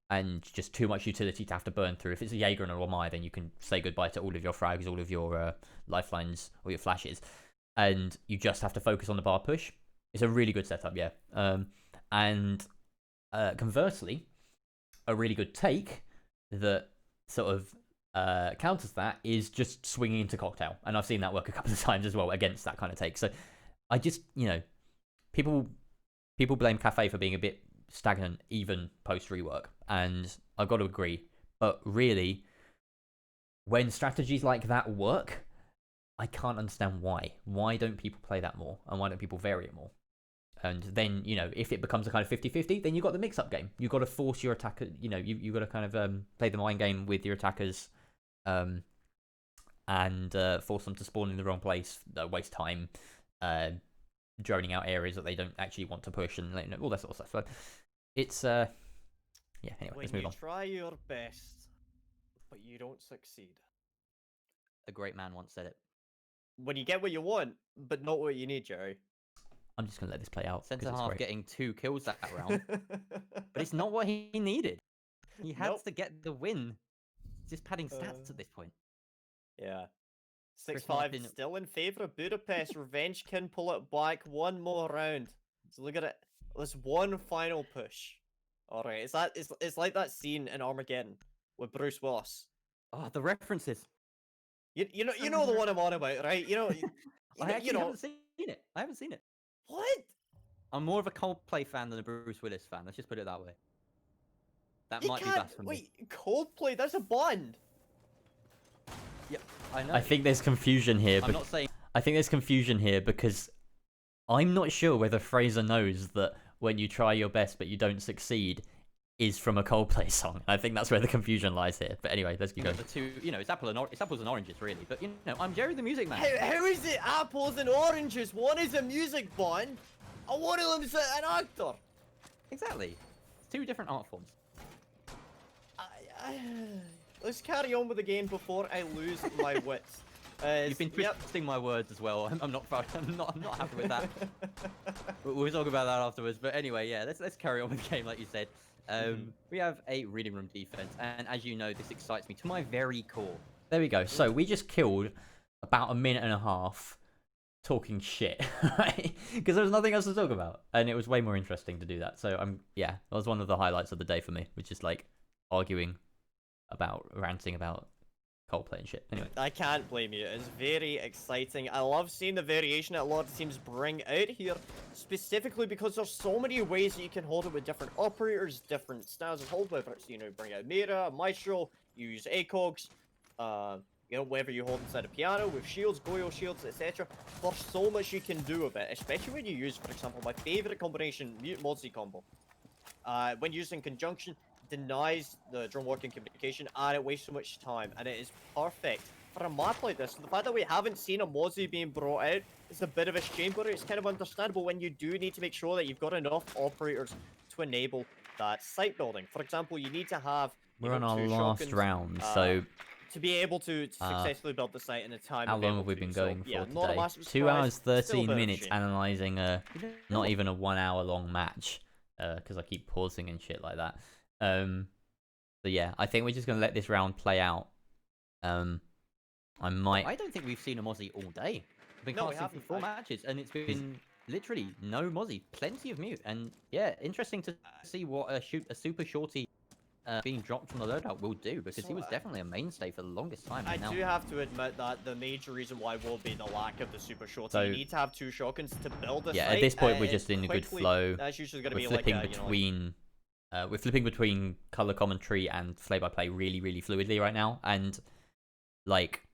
And just too much utility to have to burn through. If it's a Jaeger and a Romai, then you can say goodbye to all of your frags, all of your lifelines, or your flashes, and you just have to focus on the bar push. It's a really good setup, yeah. And conversely, a really good take that sort of counters that is just swinging into Cocktail, and I've seen that work a couple of times as well against that kind of take. So I just, people blame Cafe for being a bit stagnant even post rework, and I've got to agree. But really, when strategies like that work, I can't understand why. Why don't people play that more, and why don't people vary it more? And then, you know, if it becomes a kind of 50-50, then you've got the mix-up game. You've got to force your attacker, you know, you've got to kind of play the mind game with your attackers and force them to spawn in the wrong place, waste time, droning out areas that they don't actually want to push, and you know, all that sort of stuff. So it's, yeah, anyway, let's move on. When you try your best, but you don't succeed. A great man once said it. When you get what you want, but not what you need, Jerry. I'm just going to let this play out. Centre half getting 2 kills that round. But it's not what he needed. He had to get the win. Just padding stats at this point. Yeah. Chris 6-5 Martin- still in favour of Budapest. Revenge can pull it back one more round. So look at it. There's one final push. Alright, it's like that scene in Armageddon with Bruce Willis. Oh, the references. You know the one I'm on about, right? You know, I actually haven't seen it. I haven't seen it. What? I'm more of a Coldplay fan than a Bruce Willis fan. Let's just put it that way. That You might be can't- blasphemy. Wait, Coldplay? That's a band. Yep, I know. I think there's confusion here. I'm not saying. I think there's confusion here because I'm not sure whether Fraser knows that when you try your best but you don't succeed is from a Coldplay song. I think that's where the confusion lies here. But anyway, let's keep going. The two, you know, it's apples and oranges, really. But you know, I'm Jerry the Music Man. How is it apples and oranges? One is a music band, and one of them's an actor. Exactly. It's 2 different art forms. Let's carry on with the game before I lose my wits. You've been twisting my words as well. I'm not happy with that. We'll talk about that afterwards. But anyway, yeah, let's carry on with the game, like you said. We have a reading room defense, and as you know, this excites me to my very core. There we go. So we just killed about a minute and a half talking shit, right? Because there was nothing else to talk about, and it was way more interesting to do that. So yeah, that was one of the highlights of the day for me, which is like ranting about Coldplay and shit. Anyway, I can't blame you. It's very exciting. I love seeing the variation that a lot of teams bring out here, specifically because there's so many ways that you can hold it with different operators, different styles of hold, whether it's, you know, bring out Mira, Maestro, you use ACOGs, you know, whether you hold inside a piano with shields, Goyo shields, etc. There's so much you can do with it, especially when you use, for example, my favorite combination, Mute Mozzie combo. When used in conjunction, denies the drone working communication and it wastes so much time, and it is perfect for a map like this. The fact that we haven't seen a Mozzie being brought out is a bit of a shame, but it's kind of understandable when you do need to make sure that you've got enough operators to enable that site building. For example, you need to have we're on our last round, so to be able to successfully build the site in a time. how long have we been going for today? Not a massive 2 hours surprise, still a 13 bit of a minutes shame. analyzing not even a 1 hour long match, because I keep pausing and shit like that. So yeah, I think we're just gonna let this round play out. I don't think we've seen a Mozzie all day. We've been No, we casting for haven't. 4 matches, and it's been literally no Mozzie, plenty of mute, and yeah, interesting to see what a super shorty being dropped from the loadout will do, because he was definitely a mainstay for the longest time. I now. do have to admit that the major reason why will be the lack of the super short. So- you need to have 2 shotguns to build the Yeah, site. at this point we're and just in a good quickly, flow. That's usually going to We're be like flipping a, between we're flipping between color commentary and play-by-play really, really fluidly right now, and like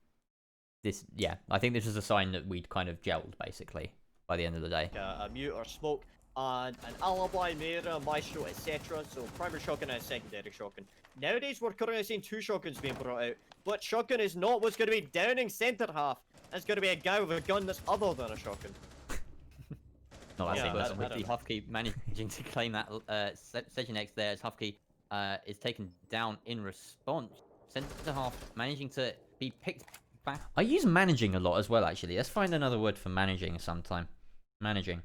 this, yeah, I think this is a sign that we'd kind of gelled basically by the end of the day. a mute or smoke and an alibi, Mira, Maestro, etc. So primary shotgun and a secondary shotgun. Nowadays we're currently seeing 2 shotguns being brought out, but shotgun is not what's going to be downing center half. It's going to be a guy with a gun that's other than a shotgun. Not that Yeah, simple. that- With the Hufkey managing to claim that Session X there as Hufkey is taken down in response. Centre half managing to be picked back. I use managing a lot as well, actually. Let's find another word for managing sometime. Managing,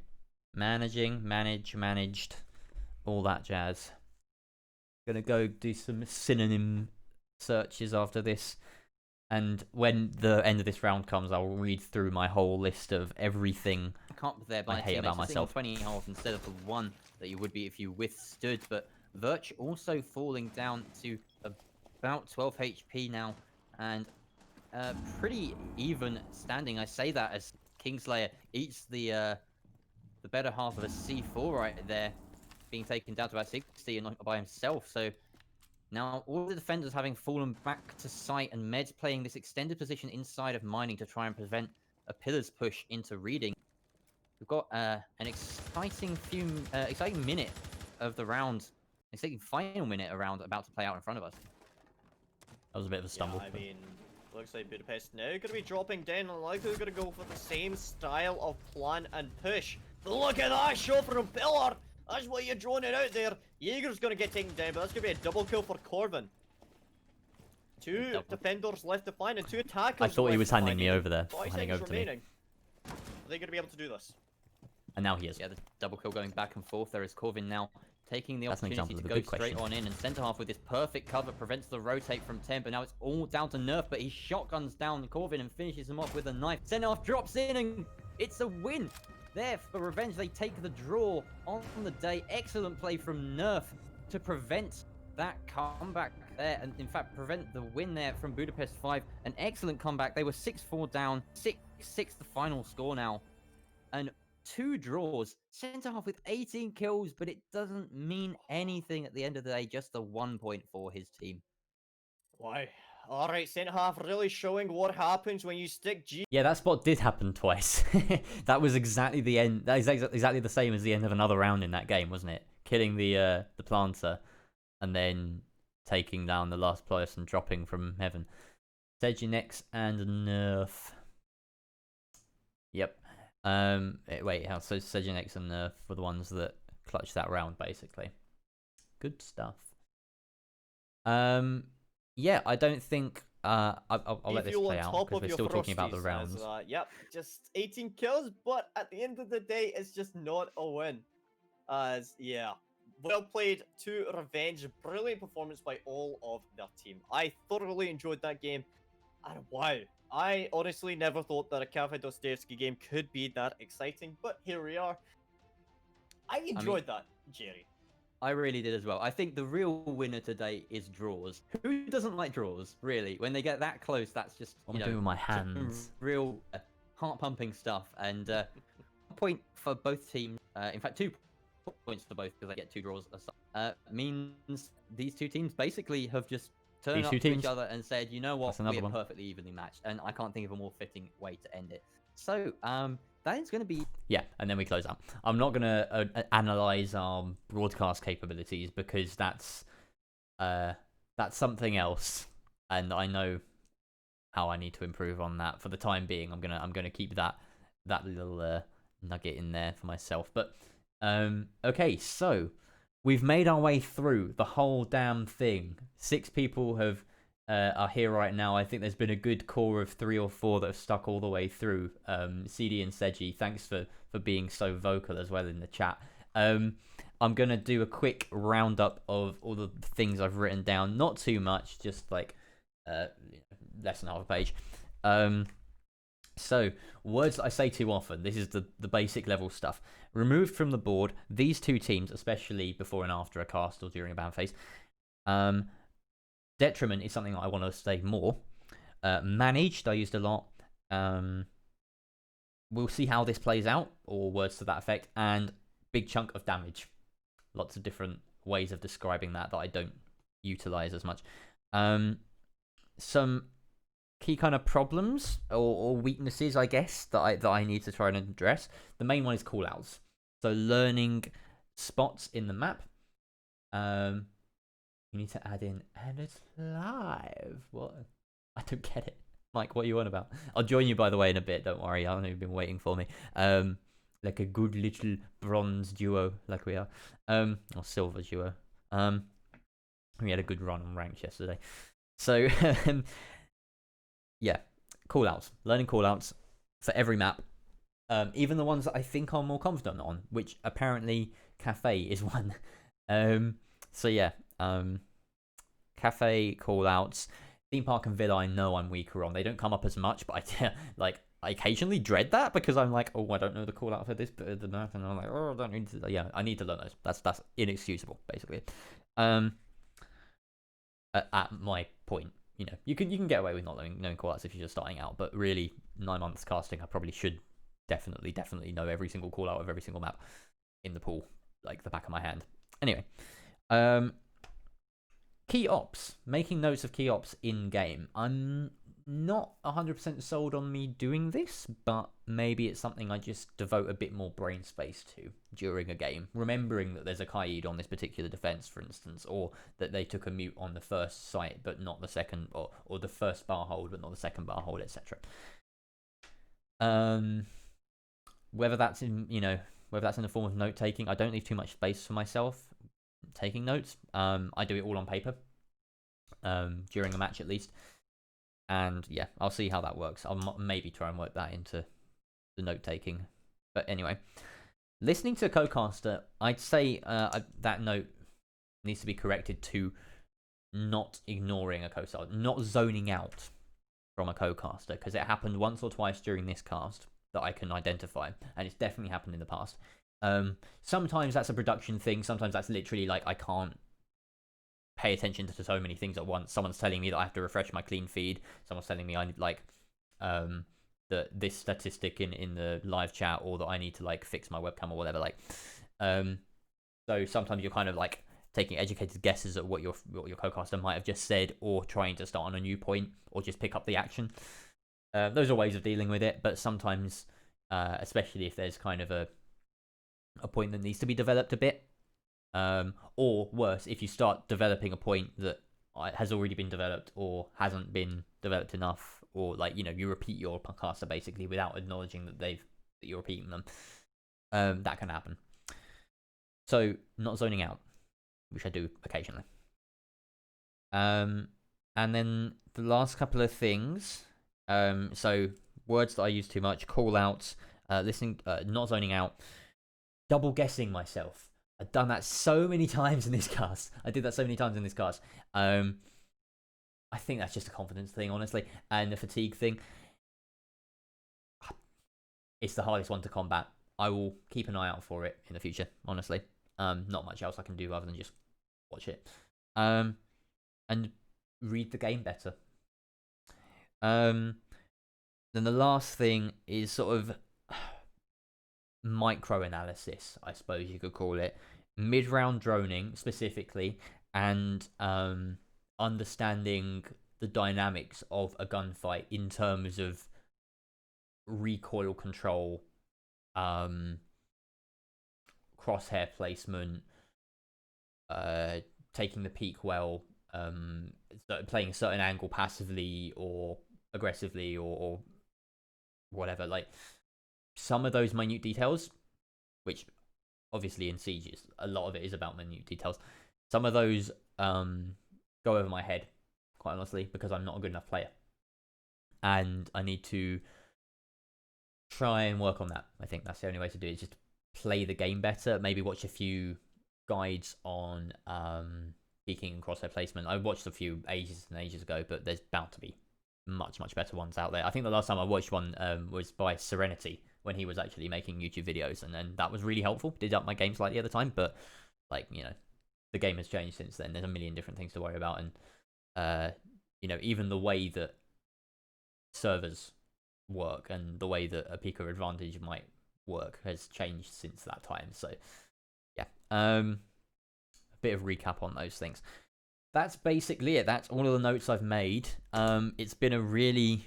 managed, all that jazz. Gonna go do some synonym searches after this, and when the end of this round comes, I'll read through my whole list of everything Can't be there by I hate about myself. 20 health instead of the 1 that you would be if you withstood. But Virch also falling down to about 12 HP now, and pretty even standing. I say that as Kingslayer eats the better half of a C4 right there, being taken down to about 60 and not by himself. So now all the defenders having fallen back to site, and Meds playing this extended position inside of mining to try and prevent a pillars push into reading. We've got an exciting minute of the round, exciting final minute around about to play out in front of us. That was a bit of a stumble. Yeah, I mean, looks like Budapest now going to be dropping down and likely going to go for the same style of plan and push. But look at that shot from Pillar! That's what you're droning out there. Jaeger's going to get taken down, but that's going to be a double kill for Corvin. Two defenders left to find and two attackers. I thought he was left to handing find. me over there, 5 handing seconds over to me. remaining. Are they going to be able to do this? And now he is. Yeah, the double kill going back and forth. There is Corvin now taking the That's an opportunity example to of a go good straight question. on in, and centre half with this perfect cover prevents the rotate from Temp, but now it's all down to Nerf, but he shotguns down Corvin and finishes him off with a knife. Centre half drops in and it's a win. There for revenge, they take the draw on the day. Excellent play from Nerf to prevent that comeback there, and in fact prevent the win there from Budapest 5. An excellent comeback. They were 6-4 down, 6-6 the final score now, and 2 draws. Centre half with 18 kills, but it doesn't mean anything at the end of the day. Just the 1 point for his team. Wow. Alright, centre half really showing what happens when you stick G. Yeah, that spot did happen twice. That was exactly the end. That is exactly the same as the end of another round in that game, wasn't it? Killing the planter, and then taking down the last person, dropping from heaven. Sejinex and Nerf. Yep. Wait, how? So Sejinex and Nerf were the ones that clutched that round, basically. Good stuff. Yeah, I don't think. I'll let this play out because we're still talking about the rounds. Yep, just 18 kills, but at the end of the day, it's just not a win. Yeah, well played to revenge. Brilliant performance by all of their team. I thoroughly enjoyed that game, and wow, I honestly never thought that a Cafe Dostoevsky game could be that exciting, but here we are. I enjoyed that, Jerry. I really did as well. I think the real winner today is draws. Who doesn't like draws, really? When they get that close, that's just, What am I doing with my hands? Real heart-pumping stuff. And 1 point for both teams. In fact, 2 points for both because they get 2 draws. Means these two teams basically have just turned up to each other and said, you know what, we're perfectly evenly matched. And I can't think of a more fitting way to end it. So, that is going to be... Yeah, and then we close out. I'm not going to analyze our broadcast capabilities because that's something else, and I know how I need to improve on that. For the time being, I'm gonna keep that little nugget in there for myself. But okay, so we've made our way through the whole damn thing. 6 people have are here right now. I think there's been a good core of 3 or 4 that have stuck all the way through. CD and Seji, thanks for being so vocal as well in the chat. I'm going to do a quick roundup of all the things I've written down. Not too much, just like less than half a page. So, words that I say too often. This is the basic level stuff. Removed from the board, these 2 teams, especially before and after a cast or during a ban phase, detriment is something that I want to say more. Managed, I used a lot. We'll see how this plays out, or words to that effect. And big chunk of damage. Lots of different ways of describing that I don't utilize as much. Some key kind of problems or weaknesses, I guess, that I need to try and address. The main one is callouts. So learning spots in the map. You need to add in, and it's live. What? I don't get it. Mike, what are you on about? I'll join you, by the way, in a bit. Don't worry. I know you've been waiting for me. Like a good little bronze duo, like we are. Or silver duo. We had a good run on ranks yesterday. So, yeah. Callouts. Learning callouts for every map. Even the ones that I think I'm more confident on, which apparently Cafe is one. So, yeah. Cafe callouts. Theme Park and Villa I know I'm weaker on. They don't come up as much, but I occasionally dread that because I'm like, oh, I don't know the callout for this bit of the map, and I'm like, oh, I don't need to. Yeah, I need to learn those. That's inexcusable, basically. At my point, you know, you can get away with not knowing callouts if you're just starting out, but really, 9 months casting, I probably should definitely know every single callout of every single map in the pool, like the back of my hand. Anyway, key ops, making notes of key ops in game. I'm not 100% sold on me doing this, but maybe it's something I just devote a bit more brain space to during a game. Remembering that there's a Kaid on this particular defense, for instance, or that they took a mute on the first site but not the second, or the first bar hold but not the second bar hold, etc. Whether that's in the form of note taking, I don't leave too much space for myself taking notes. I do it all on paper, during a match at least. And yeah, I'll see how that works. I'll maybe try and work that into the note taking. But anyway, listening to a co-caster, I'd say that note needs to be corrected to not ignoring a co-caster, not zoning out from a co-caster, because it happened once or twice during this cast that I can identify, and it's definitely happened in the past. Sometimes that's a production thing. Sometimes that's literally like I can't pay attention to so many things at once. Someone's telling me that I have to refresh my clean feed. Someone's telling me I need this statistic in the live chat, or that I need to like fix my webcam or whatever. So sometimes you're kind of like taking educated guesses at what your co-caster might have just said, or trying to start on a new point, or just pick up the action. Those are ways of dealing with it, but sometimes, especially if there's kind of a point that needs to be developed a bit, or worse, if you start developing a point that has already been developed or hasn't been developed enough, or like you repeat your caster basically without acknowledging that you're repeating them, that can happen. So not zoning out, which I do occasionally. And then the last couple of things, so words that I use too much, call outs, listening, not zoning out, double guessing myself. I've done that so many times in this cast. I did that so many times in this cast. I think that's just a confidence thing, honestly, and the fatigue thing. It's the hardest one to combat. I will keep an eye out for it in the future, honestly. Not much else I can do other than just watch it. And read the game better. Then the last thing is sort of micro-analysis, I suppose you could call it. Mid-round droning, specifically, and understanding the dynamics of a gunfight in terms of recoil control, crosshair placement, taking the peak well, playing a certain angle passively or aggressively, or whatever. Like, some of those minute details, which obviously in Siege a lot of it is about minute details, some of those go over my head, quite honestly, because I'm not a good enough player, and I need to try and work on that. I think that's the only way to do it, is just play the game better. Maybe watch a few guides on peeking and crosshair placement. I watched a few ages and ages ago, but there's bound to be much better ones out there. I think the last time I watched one was by Serenity, when he was actually making YouTube videos, and then that was really helpful. Did up my game slightly at the time, but the game has changed since then. There's a million different things to worry about, and even the way that servers work and the way that a Pika advantage might work has changed since that time. So yeah, a bit of recap on those things. That's basically it. That's all of the notes I've made. It's been a really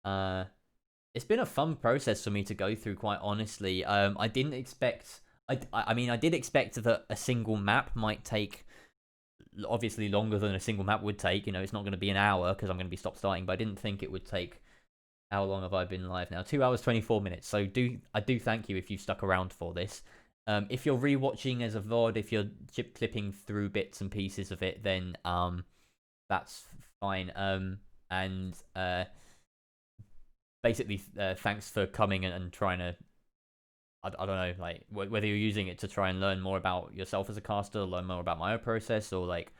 it's been a fun process for me to go through, quite honestly. I didn't expect... I mean, I did expect that a single map might take, obviously, longer than a single map would take. It's not going to be an hour, because I'm going to be stop-starting, but I didn't think it would take... How long have I been live now? 2 hours, 24 minutes. So I do thank you if you've stuck around for this. If you're rewatching as a VOD, if you're clipping through bits and pieces of it, then that's fine. Basically, thanks for coming and trying to, I don't know, like, whether you're using it to try and learn more about yourself as a caster, learn more about my own process, or like,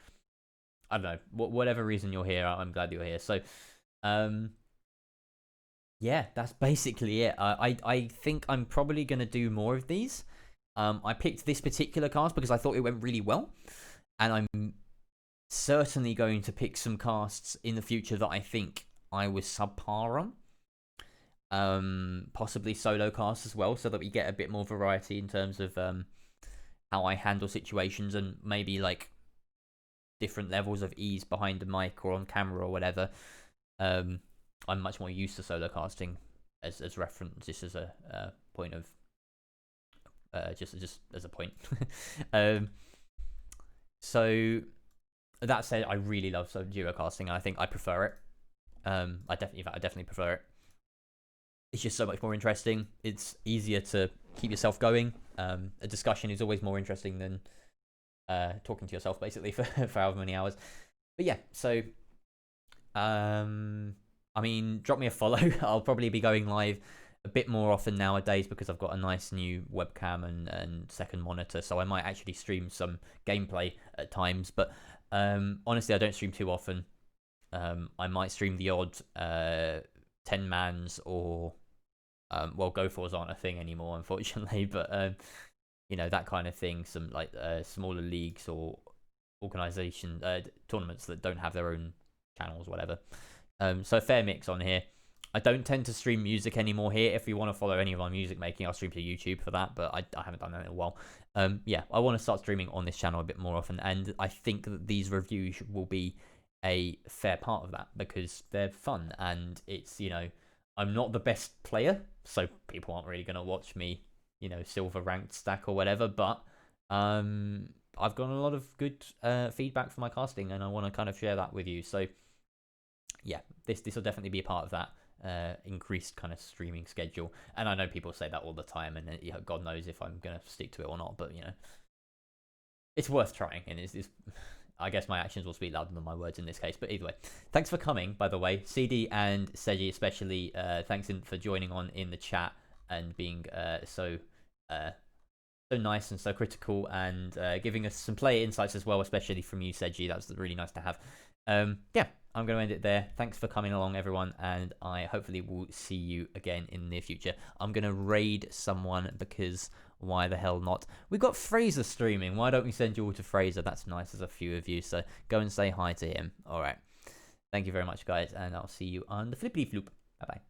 I don't know, whatever reason you're here, I'm glad you're here. So, yeah, that's basically it. I think I'm probably going to do more of these. I picked this particular cast because I thought it went really well, and I'm certainly going to pick some casts in the future that I think I was subpar on. Possibly solo casts as well, so that we get a bit more variety in terms of how I handle situations, and maybe like different levels of ease behind the mic or on camera or whatever. I'm much more used to solo casting as reference, just as a point of just as a point. So that said, I really love duo casting. I think I prefer it. I definitely prefer it. It's just so much more interesting. It's easier to keep yourself going. A discussion is always more interesting than talking to yourself, basically, for however many hours. But yeah, so I mean, drop me a follow. I'll probably be going live a bit more often nowadays because I've got a nice new webcam and second monitor, so I might actually stream some gameplay at times. But honestly, I don't stream too often. I might stream the odd 10-mans or well, Go4s aren't a thing anymore, unfortunately, but you know, that kind of thing. Some like smaller leagues or organization tournaments that don't have their own channels, whatever. So a fair mix on here. I don't tend to stream music anymore here. If you want to follow any of my music making, I'll stream to YouTube for that, but I haven't done that in a while. Yeah, I want to start streaming on this channel a bit more often, and I think that these reviews will be a fair part of that because they're fun, and it's, you know, I'm not the best player, so people aren't really going to watch me, you know, silver ranked stack or whatever, but I've got a lot of good feedback for my casting, and I want to kind of share that with you. So yeah, this will definitely be a part of that increased kind of streaming schedule. And I know people say that all the time, and you know, God knows if I'm going to stick to it or not, but you know, it's worth trying, and it's I guess my actions will speak louder than my words in this case. But either way, thanks for coming, by the way. CD and Seji especially, thanks for joining on in the chat and being so nice and so critical, and giving us some player insights as well, especially from you, Seji. That was really nice to have. Yeah, I'm going to end it there. Thanks for coming along, everyone, and I hopefully will see you again in the near future. I'm going to raid someone because why the hell not? We've got Fraser streaming. Why don't we send you all to Fraser? That's nice. There's a few of you, so go and say hi to him. All right. Thank you very much, guys, and I'll see you on the flippity floop. Bye-bye.